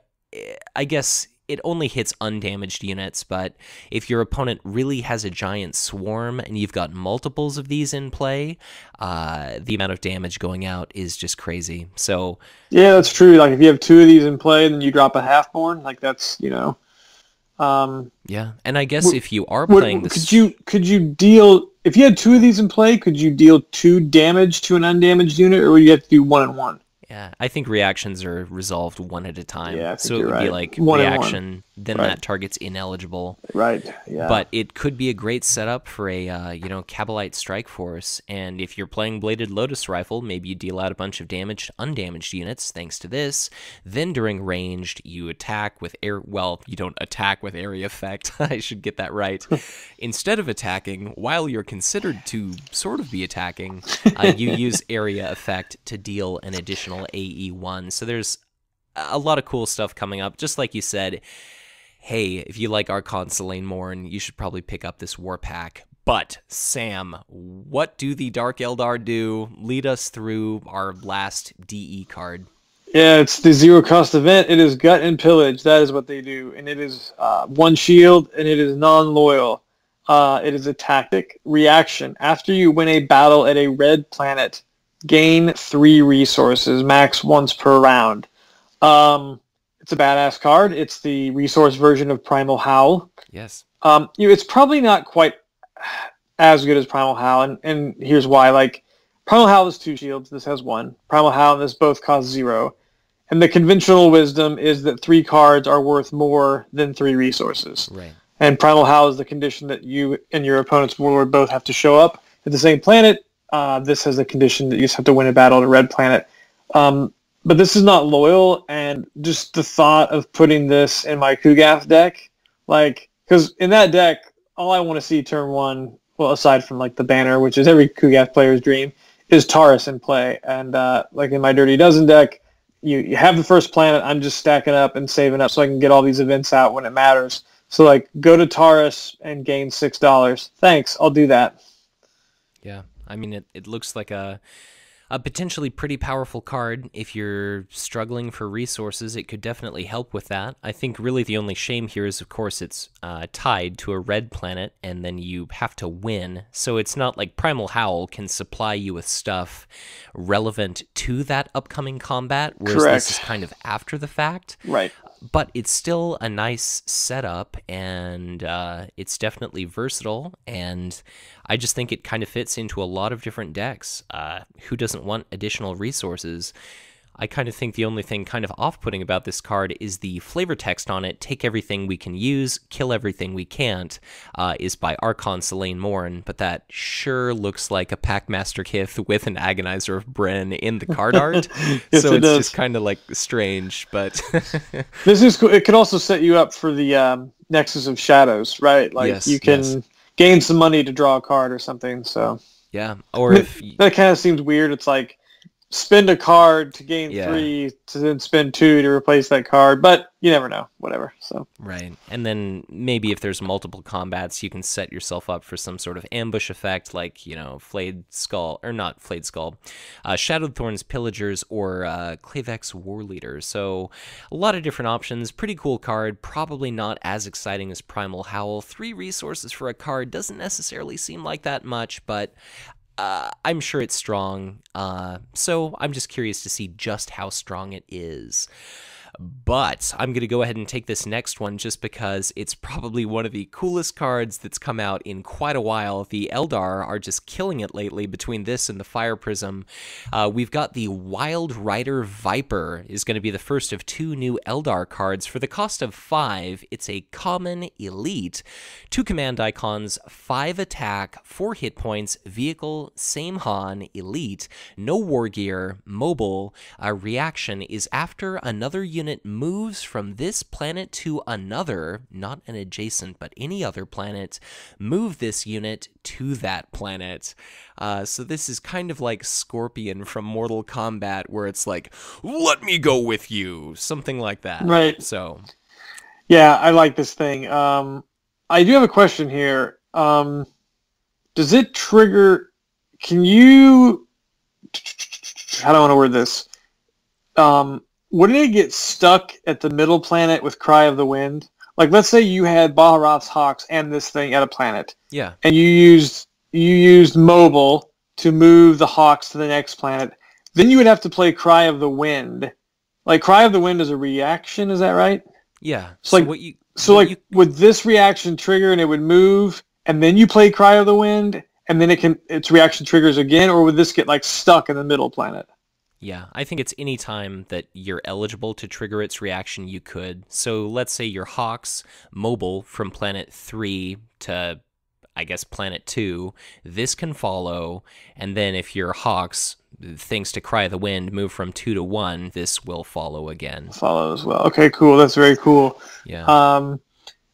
I guess it only hits undamaged units, but if your opponent really has a giant swarm and you've got multiples of these in play, the amount of damage going out is just crazy. So yeah, that's true. If you have 2 of these in play, then you drop a Halfborn. That's yeah, and I guess if you are playing this, could you deal, if you had 2 of these in play, could you deal 2 damage to an undamaged unit, or would you have to do 1 and 1? Yeah, I think reactions are resolved 1 at a time. Yeah, so it would be like reaction, then that target's ineligible. Right, yeah. But it could be a great setup for a, Kabalite Strike Force. And if you're playing Bladed Lotus Rifle, maybe you deal out a bunch of damaged, undamaged units thanks to this. Then during ranged, you attack with you don't attack with area effect. I should get that right. Instead of attacking, while you're considered to sort of be attacking, you use area effect to deal an additional AE1. So there's a lot of cool stuff coming up. Just like you said, hey, if you like Archon Selene Morn, you should probably pick up this war pack. But, Sam, what do the Dark Eldar do? Lead us through our last DE card. Yeah, it's the zero-cost event. It is Gut and Pillage. That is what they do. And it is 1 shield, and it is non-loyal. It is a tactic. Reaction. After you win a battle at a red planet, gain 3 resources, max once per round. It's a badass card. It's the resource version of Primal Howl. Yes. It's probably not quite as good as Primal Howl, and here's why. Primal Howl has 2 shields. This has 1. Primal Howl and this both cost 0. And the conventional wisdom is that 3 cards are worth more than 3 resources. Right. And Primal Howl is the condition that you and your opponent's warlord both have to show up at the same planet. This has a condition that you just have to win a battle at a red planet. But this is not loyal, and just the thought of putting this in my Kugath deck, like, because in that deck, all I want to see turn 1, well, aside from like the banner, which is every Kugath player's dream, is Taurus in play. And like in my Dirty Dozen deck, you have the first planet. I'm just stacking up and saving up so I can get all these events out when it matters. So like, go to Taurus and gain $6. Thanks, I'll do that. Yeah, I mean, it looks like a potentially pretty powerful card. If you're struggling for resources, it could definitely help with that. I think really the only shame here is, of course, it's tied to a red planet, and then you have to win. So it's not like Primal Howl can supply you with stuff relevant to that upcoming combat, whereas Correct. this is kind of after the fact. Right. But it's still a nice setup, and it's definitely versatile, and I just think it kind of fits into a lot of different decks. Who doesn't want additional resources? I kind of think the only thing kind of off-putting about this card is the flavor text on it, take everything we can use, kill everything we can't, is by Archon Selene Morn, but that sure looks like a Packmaster Kith with an Agonizer of Bren in the card art. Yes, So it it's does. just kind of like strange, but This is cool. It could also set you up for the Nexus of Shadows, right? Like Yes, you can gain some money to draw a card or something. So yeah, or if that kind of seems weird. It's like spend a card to gain Yeah. 3 to then spend 2 to replace that card, but you never know. Whatever. So right, and then maybe if there's multiple combats, you can set yourself up for some sort of ambush effect, like, you know, Flayed Skull, or not Flayed Skull, Shadowed Thorns Pillagers, or Klavex War Leader. So a lot of different options. Pretty cool card, probably not as exciting as Primal Howl. 3 resources for a card doesn't necessarily seem like that much, but I'm sure it's strong, so I'm just curious to see just how strong it is. But I'm going to go ahead and take this next one just because it's probably one of the coolest cards that's come out in quite a while. The Eldar are just killing it lately between this and the Fire Prism. We've got the Wild Rider Viper is going to be the first of 2 new Eldar cards. For the cost of 5, it's a common elite. 2 command icons, 5 attack, 4 hit points, vehicle, same Han, elite, no war gear, mobile. Reaction is after another unit moves from this planet to another, not an adjacent, but any other planet, move this unit to that planet. So this is kind of like Scorpion from Mortal Kombat, where it's like, let me go with you, something like that. Right. So, yeah, I like this thing. I do have a question here. Does it trigger? Can you? How do I want to word this? Wouldn't it get stuck at the middle planet with Cry of the Wind? Like, let's say you had Baharroth's Hawks and this thing at a planet, yeah. and you used mobile to move the Hawks to the next planet. Then you would have to play Cry of the Wind. Like, Cry of the Wind is a reaction, is that right? Yeah. So, like, would this reaction trigger and it would move, and then you play Cry of the Wind, and then its reaction triggers again, or would this get, like, stuck in the middle planet? Yeah, I think it's any time that you're eligible to trigger its reaction, you could. So let's say your Hawks mobile from planet 3 to, I guess, planet 2. This can follow, and then if your Hawks, thanks to Cry of the Wind, move from 2 to 1, this will follow again. Follow as well. Okay, cool. That's very cool. Yeah.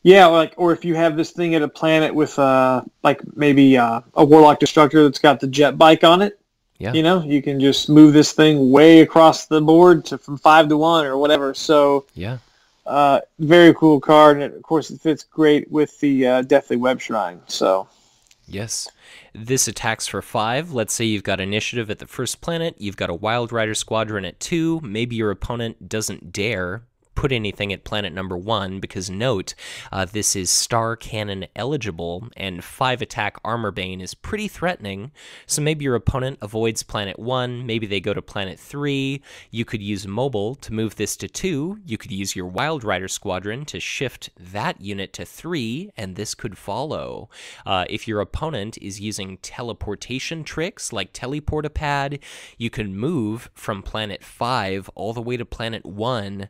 Yeah, or if you have this thing at a planet with, like, maybe a Warlock Destructor that's got the jet bike on it. Yeah. You know, you can just move this thing way across the board from 5 to 1 or whatever. So, yeah. Very cool card, and of course it fits great with the Deathly Web Shrine. So, yes. This attacks for 5. Let's say you've got initiative at the first planet. You've got a Wild Rider squadron at 2. Maybe your opponent doesn't dare put anything at planet number 1, because note, this is Star Cannon eligible, and 5 attack Armor Bane is pretty threatening, so maybe your opponent avoids planet 1, maybe they go to planet 3, you could use Mobile to move this to 2, you could use your Wild Rider Squadron to shift that unit to 3, and this could follow. If your opponent is using teleportation tricks like Teleport a Pad, you can move from planet 5 all the way to planet 1.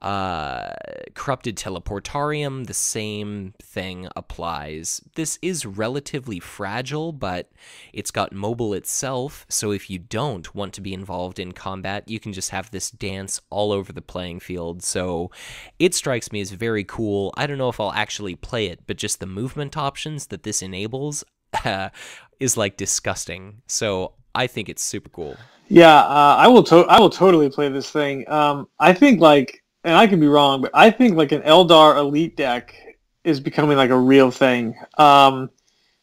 Corrupted Teleportarium, the same thing applies. This is relatively fragile, but it's got mobile itself, so if you don't want to be involved in combat, you can just have this dance all over the playing field. So it strikes me as very cool. I don't know if I'll actually play it, but just the movement options that this enables is like disgusting. So I think it's super cool. Yeah, I will totally play this thing. I think like, and I could be wrong, but I think like an Eldar Elite deck is becoming like a real thing.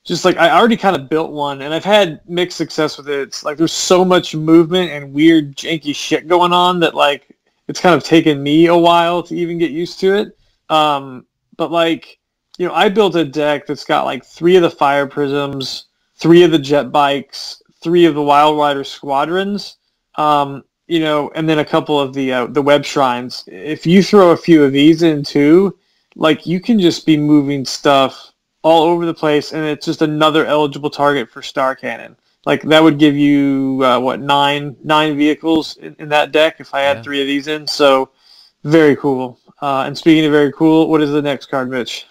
Just like I already kind of built one, and I've had mixed success with it. It's like there's so much movement and weird janky shit going on that like it's kind of taken me a while to even get used to it. But like, you know, I built a deck that's got like 3 of the Fire Prisms, 3 of the Jet Bikes, 3 of the Wild Rider Squadrons, you know, and then a couple of the Web Shrines. If you throw a few of these in too, like you can just be moving stuff all over the place, and it's just another eligible target for Star Cannon. Like that would give you nine vehicles in that deck if I had 3 of these in. So very cool. And speaking of very cool, what is the next card, Mitch?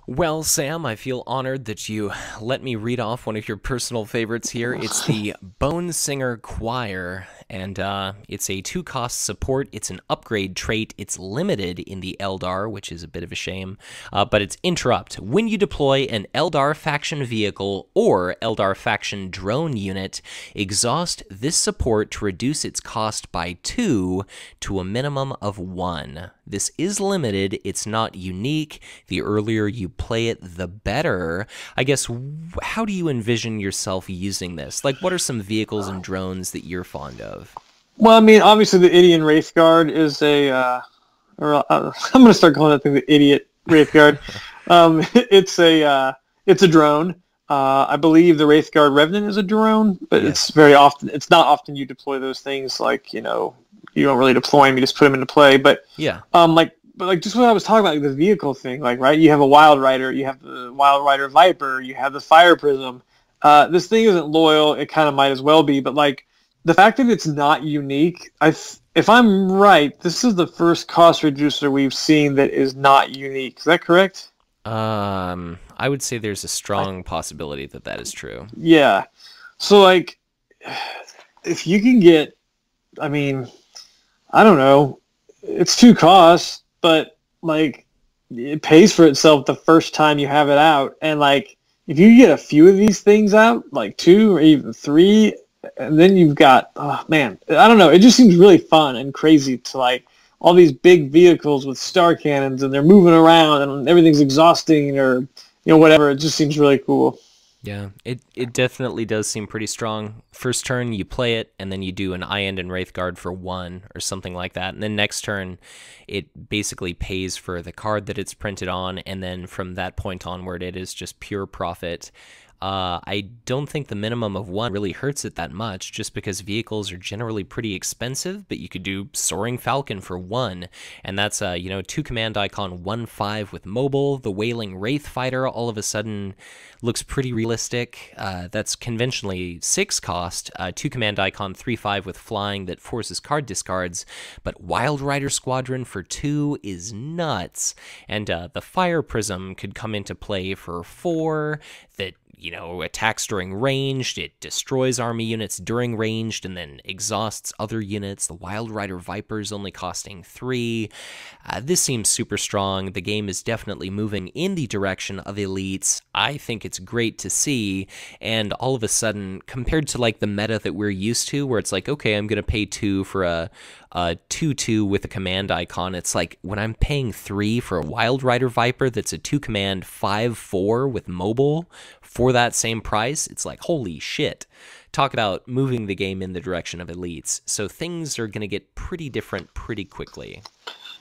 Well, Sam, I feel honored that you let me read off one of your personal favorites here. It's the Bone Singer Choir, and it's a 2-cost support. It's an upgrade trait. It's limited in the Eldar, which is a bit of a shame, but it's Interrupt. When you deploy an Eldar faction vehicle or Eldar faction drone unit, exhaust this support to reduce its cost by 2 to a minimum of 1. This is limited. It's not unique. The earlier you play it, the better. I guess, how do you envision yourself using this? Like, what are some vehicles and drones that you're fond of? Well, I mean, obviously the Idiot Wraithguard is I'm going to start calling that thing the Idiot Wraithguard. It's a drone. I believe the Wraithguard Revenant is a drone, but it's not often you deploy those things. Like, you know, you don't really deploy them, you just put them into play. But yeah, But just what I was talking about, like the vehicle thing, like, right? You have a Wild Rider, you have the Wild Rider Viper, you have the Fire Prism. This thing isn't loyal. It kind of might as well be, but like the fact that it's not unique, if I'm right, this is the first cost reducer we've seen that is not unique. Is that correct? I would say there's a strong possibility that is true. Yeah. So like, if you can get, I mean, I don't know, it's 2 costs, but like it pays for itself the first time you have it out. And like if you get a few of these things out, like 2 or even 3, and then you've got, oh man, I don't know, it just seems really fun and crazy to like all these big vehicles with star cannons and they're moving around and everything's exhausting, or you know, whatever. It just seems really cool. Yeah, it definitely does seem pretty strong. First turn, you play it, and then you do an Eye-End and Wraithguard for 1 or something like that. And then next turn, it basically pays for the card that it's printed on, and then from that point onward, it is just pure profit. I don't think the minimum of 1 really hurts it that much, just because vehicles are generally pretty expensive, but you could do Soaring Falcon for 1, and that's, 2 command icon, 1/5 with mobile. The Wailing Wraith Fighter all of a sudden looks pretty realistic. That's conventionally 6 cost, 2 command icon, 3/5 with flying that forces card discards, but Wild Rider Squadron for 2 is nuts, and the Fire Prism could come into play for 4, that attacks during ranged, it destroys army units during ranged, and then exhausts other units. The Wild Rider Viper's only costing 3. This seems super strong. The game is definitely moving in the direction of elites. I think it's great to see, and all of a sudden, compared to like the meta that we're used to, where it's like, okay, I'm going to pay 2 for a 2/2 with a command icon. It's like when I'm paying 3 for a Wild Rider Viper that's a 2 command 5/4 with mobile for that same price, it's like, holy shit. Talk about moving the game in the direction of elites. So things are going to get pretty different pretty quickly.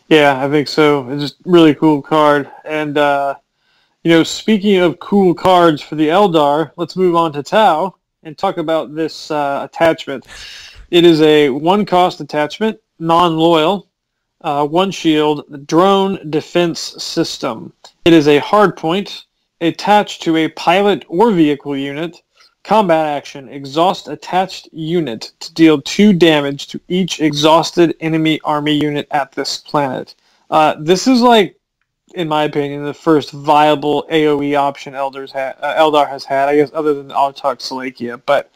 Yeah, I think so. It's just really cool card. And, speaking of cool cards for the Eldar, let's move on to Tau and talk about this attachment. It is a 1-cost attachment, non-loyal, 1 shield, drone defense system. It is a hardpoint attached to a pilot or vehicle unit. Combat action, exhaust attached unit to deal 2 damage to each exhausted enemy army unit at this planet. This is like, in my opinion, the first viable AoE option Eldar has had, I guess, other than Autarch Salakia. But,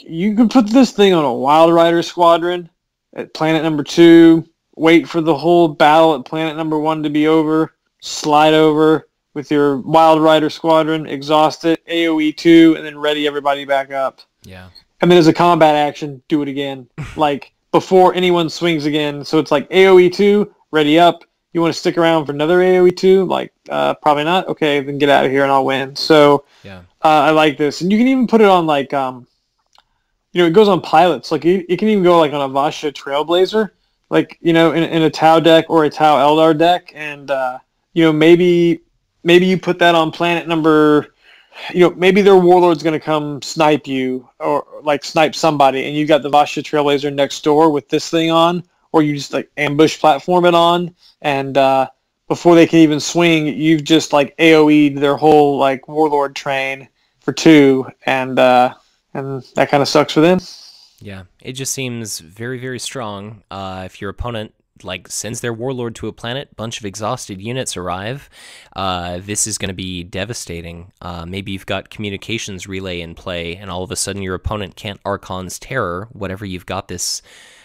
you could put this thing on a Wild Rider squadron at planet number 2, wait for the whole battle at planet number 1 to be over, slide over with your Wild Rider squadron, exhaust it, AoE 2, and then ready everybody back up. Yeah. And then as a combat action, do it again. Before anyone swings again. So it's like AoE 2, ready up. You want to stick around for another AoE 2? Probably not. Okay, then get out of here and I'll win. So yeah. I like this. And you can even put it on it goes on pilots. It can even go on a Vasha Trailblazer, in a Tau deck or a Tau Eldar deck. And, maybe you put that on planet number, maybe their warlord's going to come snipe you or snipe somebody, and you've got the Vasha Trailblazer next door with this thing on, or you just ambush platform it on, and before they can even swing, you've just AoE'd their whole warlord train for 2, and that kind of sucks for them. Yeah, it just seems very, very strong. If your opponent sends their warlord to a planet, bunch of exhausted units arrive, this is going to be devastating. Maybe you've got communications relay in play, and all of a sudden your opponent can't Archon's Terror, whatever you've got this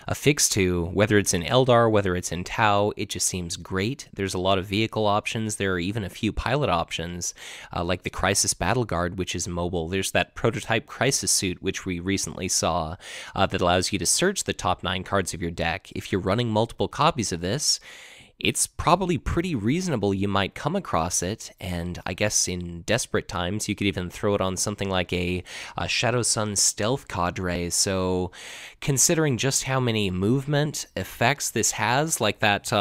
affixed to, whether it's in Eldar, whether it's in Tau. It just seems great. There's a lot of vehicle options. There are even a few pilot options, like the Crisis Battle Guard, which is mobile. There's that prototype Crisis Suit, which we recently saw, that allows you to search the top 9 cards of your deck. If you're running multiple copies of this, it's probably pretty reasonable you might come across it, and I guess in desperate times you could even throw it on something like a Shadow Sun Stealth Cadre. So considering just how many movement effects this has, like that,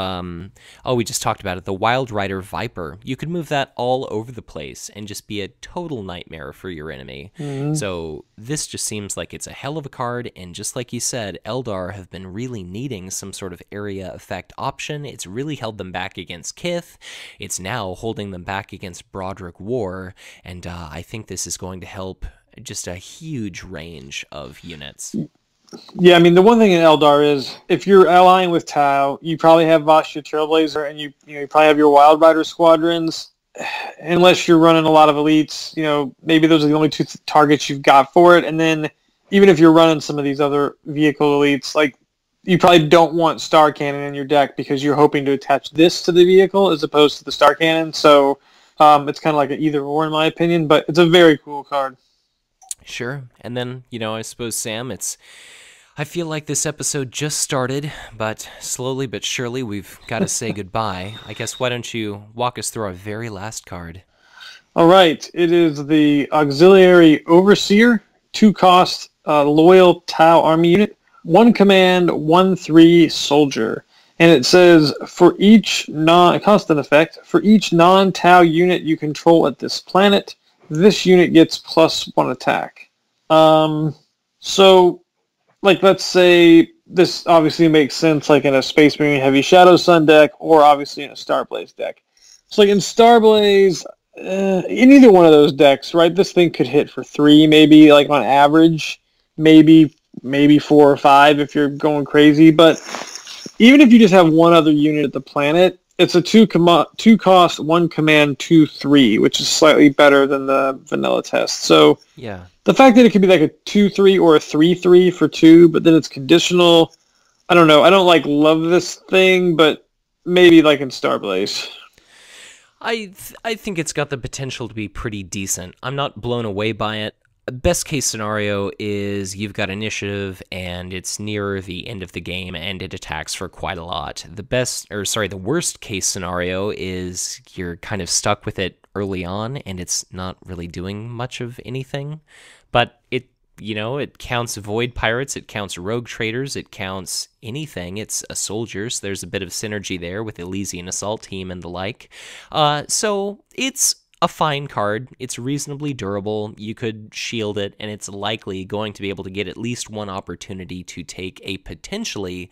we just talked about it, the Wild Rider Viper, you could move that all over the place and just be a total nightmare for your enemy. Mm-hmm. So this just seems like it's a hell of a card, and just like you said, Eldar have been really needing some sort of area effect option. It's really held them back against Kith. It's now holding them back against Broderick War, and I think this is going to help just a huge range of units. Yeah, I mean, the one thing in Eldar is, if you're allying with Tau, you probably have Vasha Trailblazer, and you probably have your Wild Rider squadrons. Unless you're running a lot of elites, maybe those are the only 2 targets you've got for it. And then even if you're running some of these other vehicle elites, you probably don't want Star Cannon in your deck because you're hoping to attach this to the vehicle as opposed to the Star Cannon. So it's kind of like an either or in my opinion, but it's a very cool card. Sure. And then, I suppose, Sam, I feel like this episode just started, but slowly but surely we've got to say goodbye. I guess why don't you walk us through our very last card? All right. It is the Auxiliary Overseer, 2-cost loyal Tau army unit. 1 command, 1/3 soldier. And it says, for each constant effect, for each non-Tau unit you control at this planet, this unit gets +1 attack. So, let's say this obviously makes sense, in a Space Marine Heavy Shadow Sun deck, or obviously in a Starblaze deck. So, in Starblaze, in either one of those decks, right, this thing could hit for 3, maybe, on average, maybe 4 or 5 if you're going crazy. But even if you just have one other unit at the planet, it's a 2-cost, 1 command, 2/3, which is slightly better than the vanilla test. So yeah, the fact that it could be a 2/3 or a 3/3 for 2, but then it's conditional, I don't know. I don't love this thing, but maybe in Starblaze. I think it's got the potential to be pretty decent. I'm not blown away by it. Best case scenario is you've got initiative and it's near the end of the game and it attacks for quite a lot. The worst case scenario is you're kind of stuck with it early on and it's not really doing much of anything. But it counts void pirates, it counts rogue traders, it counts anything. It's a soldier, so there's a bit of synergy there with Elysian Assault Team and the like. So it's a fine card. It's reasonably durable. You could shield it, and it's likely going to be able to get at least one opportunity to take a potentially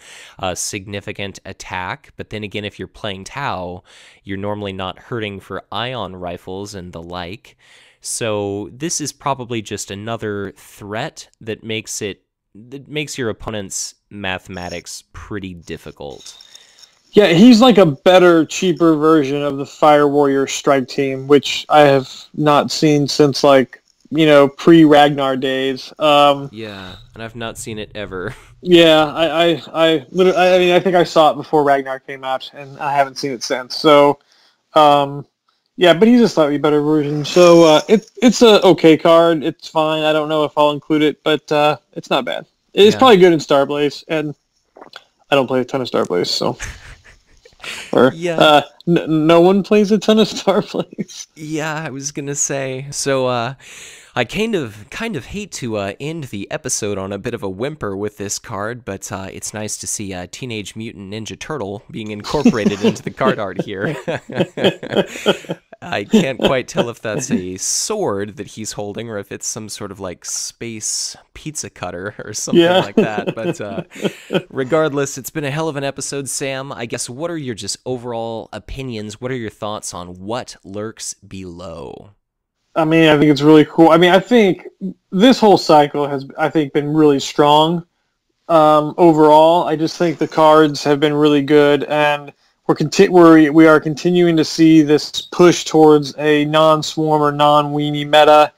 significant attack. But then again, if you're playing Tau, you're normally not hurting for ion rifles and the like. So this is probably just another threat that makes your opponent's mathematics pretty difficult. Yeah, he's like a better, cheaper version of the Fire Warrior Strike Team, which I have not seen since pre-Ragnar days. Yeah, and I've not seen it ever. Yeah, I literally, I think I saw it before Ragnar came out, and I haven't seen it since. So, yeah, but he's a slightly better version. So it's a okay card. It's fine. I don't know if I'll include it, but it's not bad. It's probably good in Starblaze, and I don't play a ton of Starblaze, so. No one plays a ton of Starblaze. Yeah, I was gonna say. So I kind of hate to end the episode on a bit of a whimper with this card, but it's nice to see Teenage Mutant Ninja Turtle being incorporated into the card art here. I can't quite tell if that's a sword that he's holding or if it's some sort of like space pizza cutter or something like that. But regardless, it's been a hell of an episode, Sam. I guess, what are your just overall opinions? What are your thoughts on what lurks below? I mean, I think it's really cool. I mean, I think this whole cycle has, been really strong overall. I just think the cards have been really good, and we are continuing to see this push towards a non-swarm or non-weenie meta.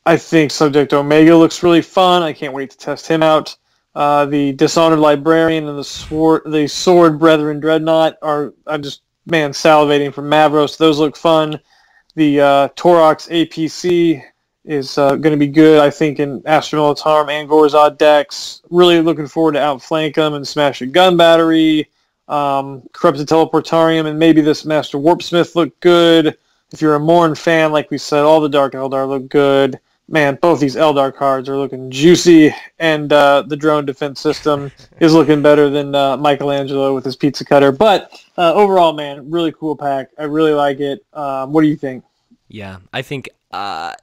I think Subject Omega looks really fun. I can't wait to test him out. The Dishonored Librarian and the Sword Brethren Dreadnought I'm just salivating for Mavros. Those look fun. The Torox APC is going to be good, I think, in Astra Militarum and Gorzad decks. Really looking forward to outflank them and smash a gun battery. Corrupted Teleportarium and maybe this Master Warpsmith look good. If you're a Morn fan, like we said, all the Dark Eldar look good. Man, both these Eldar cards are looking juicy, and the drone defense system is looking better than Michelangelo with his pizza cutter. But overall, man, really cool pack. I really like it. What do you think? Yeah, I think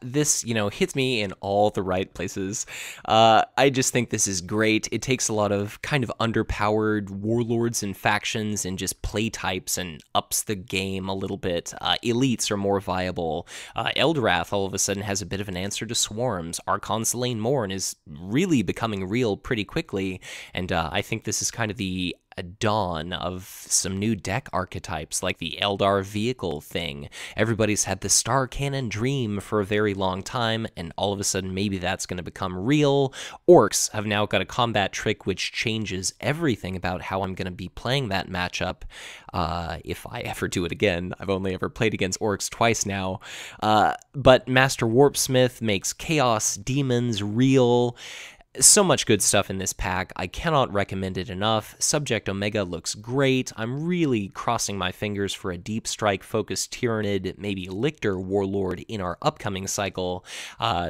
this, hits me in all the right places. I just think this is great. It takes a lot of kind of underpowered warlords and factions and just play types and ups the game a little bit. Elites are more viable. Eldrath all of a sudden has a bit of an answer to swarms. Archon Selene Morn is really becoming real pretty quickly, and I think this is kind of the a dawn of some new deck archetypes, like the Eldar vehicle thing. Everybody's had the Star Cannon dream for a very long time, and all of a sudden maybe that's going to become real. Orcs have now got a combat trick which changes everything about how I'm going to be playing that matchup, if I ever do it again. I've only ever played against Orcs twice now. But Master Warpsmith makes Chaos Demons real. So much good stuff in this pack. I cannot recommend it enough. Subject Omega looks great. I'm really crossing my fingers for a deep strike focused Tyranid, maybe Lictor Warlord in our upcoming cycle.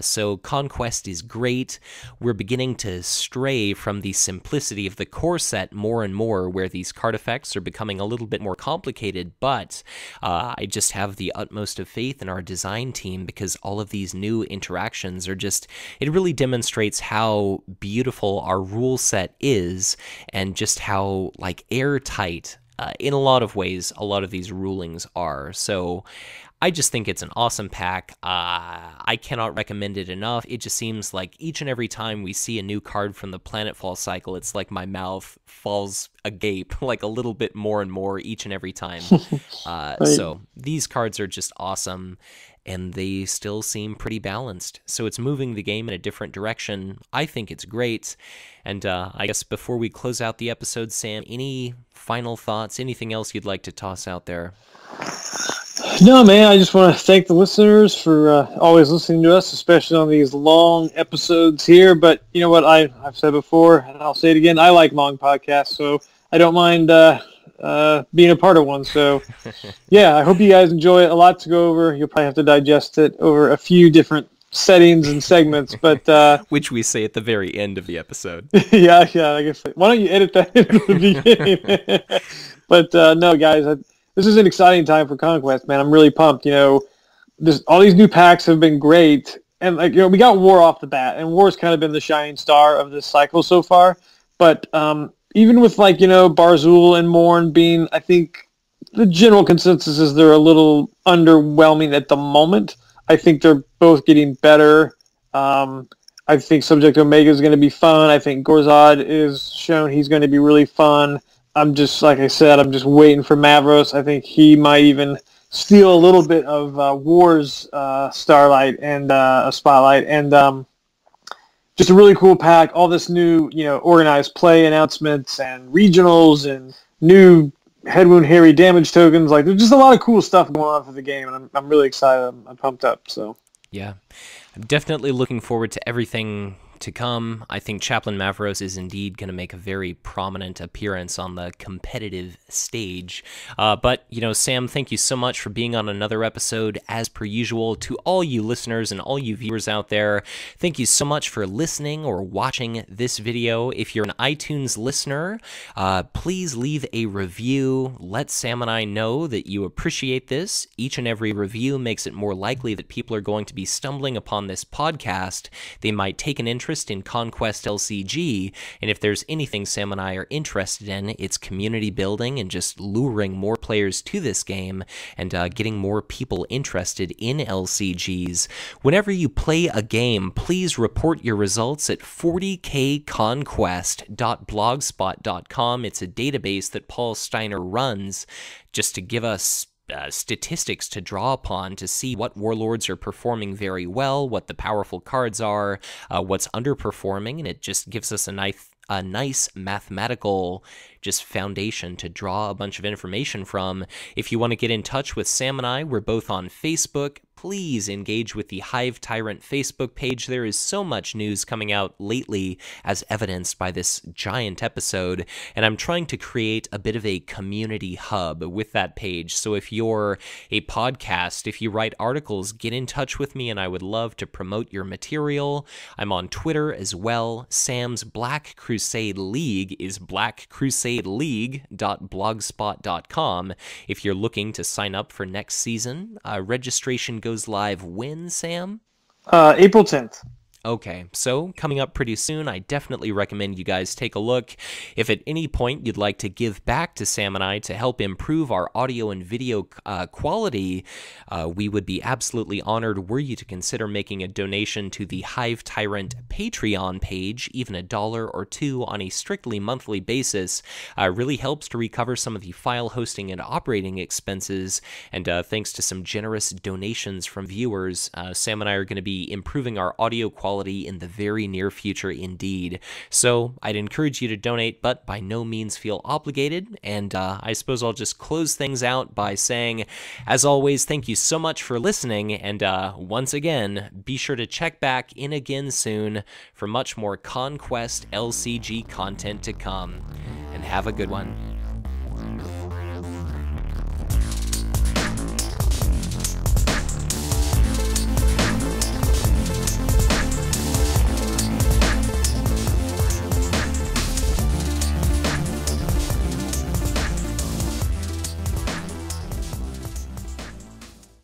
So Conquest is great. We're beginning to stray from the simplicity of the core set more and more, where these card effects are becoming a little bit more complicated, but I just have the utmost of faith in our design team, because all of these new interactions are just, it really demonstrates how beautiful our rule set is, and just how airtight in a lot of ways a lot of these rulings are. So I just think it's an awesome pack. I cannot recommend it enough. It just seems like each and every time we see a new card from the Planetfall cycle, it's like my mouth falls agape like a little bit more and more each and every time. Right. So these cards are just awesome, and they still seem pretty balanced. So it's moving the game in a different direction. I think it's great. And I guess before we close out the episode, Sam, any final thoughts, anything else you'd like to toss out there? No, man, I just want to thank the listeners for always listening to us, especially on these long episodes here. But you know what? I've said before, and I'll say it again, I like long podcasts, so I don't mind being a part of one. So yeah, I hope you guys enjoy it. A lot to go over. You'll probably have to digest it over a few different settings and segments, but which we say at the very end of the episode. yeah, I guess. Why don't you edit that into the beginning? But no, guys, this is an exciting time for Conquest, man. I'm really pumped. All these new packs have been great, and we got War off the bat, and War's kind of been the shining star of this cycle so far. But even with Barzul and Morn being, I think the general consensus is they're a little underwhelming at the moment. I think they're both getting better. I think Subject Omega is going to be fun. I think Gorzad is shown he's going to be really fun. I'm just, like I said, I'm just waiting for Mavros. I think he might even steal a little bit of War's Starlight and a Spotlight. And just a really cool pack. All this new, organized play announcements and regionals and new Head Wound Harry damage tokens. Like, there's just a lot of cool stuff going on for the game, and I'm really excited. I'm pumped up. So yeah, I'm definitely looking forward to everything to come. I think Chaplain Mavros is indeed going to make a very prominent appearance on the competitive stage. But, Sam, thank you so much for being on another episode. As per usual, to all you listeners and all you viewers out there, thank you so much for listening or watching this video. If you're an iTunes listener, please leave a review. Let Sam and I know that you appreciate this. Each and every review makes it more likely that people are going to be stumbling upon this podcast. They might take an interest in Conquest LCG, and if there's anything Sam and I are interested in, it's community building and just luring more players to this game and getting more people interested in LCGs. Whenever you play a game, please report your results at 40kconquest.blogspot.com. It's a database that Paul Steiner runs just to give us statistics to draw upon to see what warlords are performing very well, what the powerful cards are, what's underperforming, and it just gives us a nice mathematical just foundation to draw a bunch of information from. If you want to get in touch with Sam and I, we're both on Facebook. Please engage with the Hive Tyrant Facebook page. There is so much news coming out lately, as evidenced by this giant episode, and I'm trying to create a bit of a community hub with that page. So if you're a podcast, if you write articles, get in touch with me, and I would love to promote your material. I'm on Twitter as well. Sam's Black Crusade League is blackcrusadeleague.blogspot.com. If you're looking to sign up for next season, registration goes live when, Sam? April 10th. Okay, so coming up pretty soon, I definitely recommend you guys take a look. If at any point you'd like to give back to Sam and I to help improve our audio and video quality, we would be absolutely honored were you to consider making a donation to the Hive Tyrant Patreon page. Even $1 or $2 on a strictly monthly basis really helps to recover some of the file hosting and operating expenses, and thanks to some generous donations from viewers, Sam and I are going to be improving our audio quality in the very near future indeed. So I'd encourage you to donate, but by no means feel obligated. And I suppose I'll just close things out by saying, as always, thank you so much for listening. And once again, be sure to check back in again soon for much more Conquest LCG content to come. And have a good one.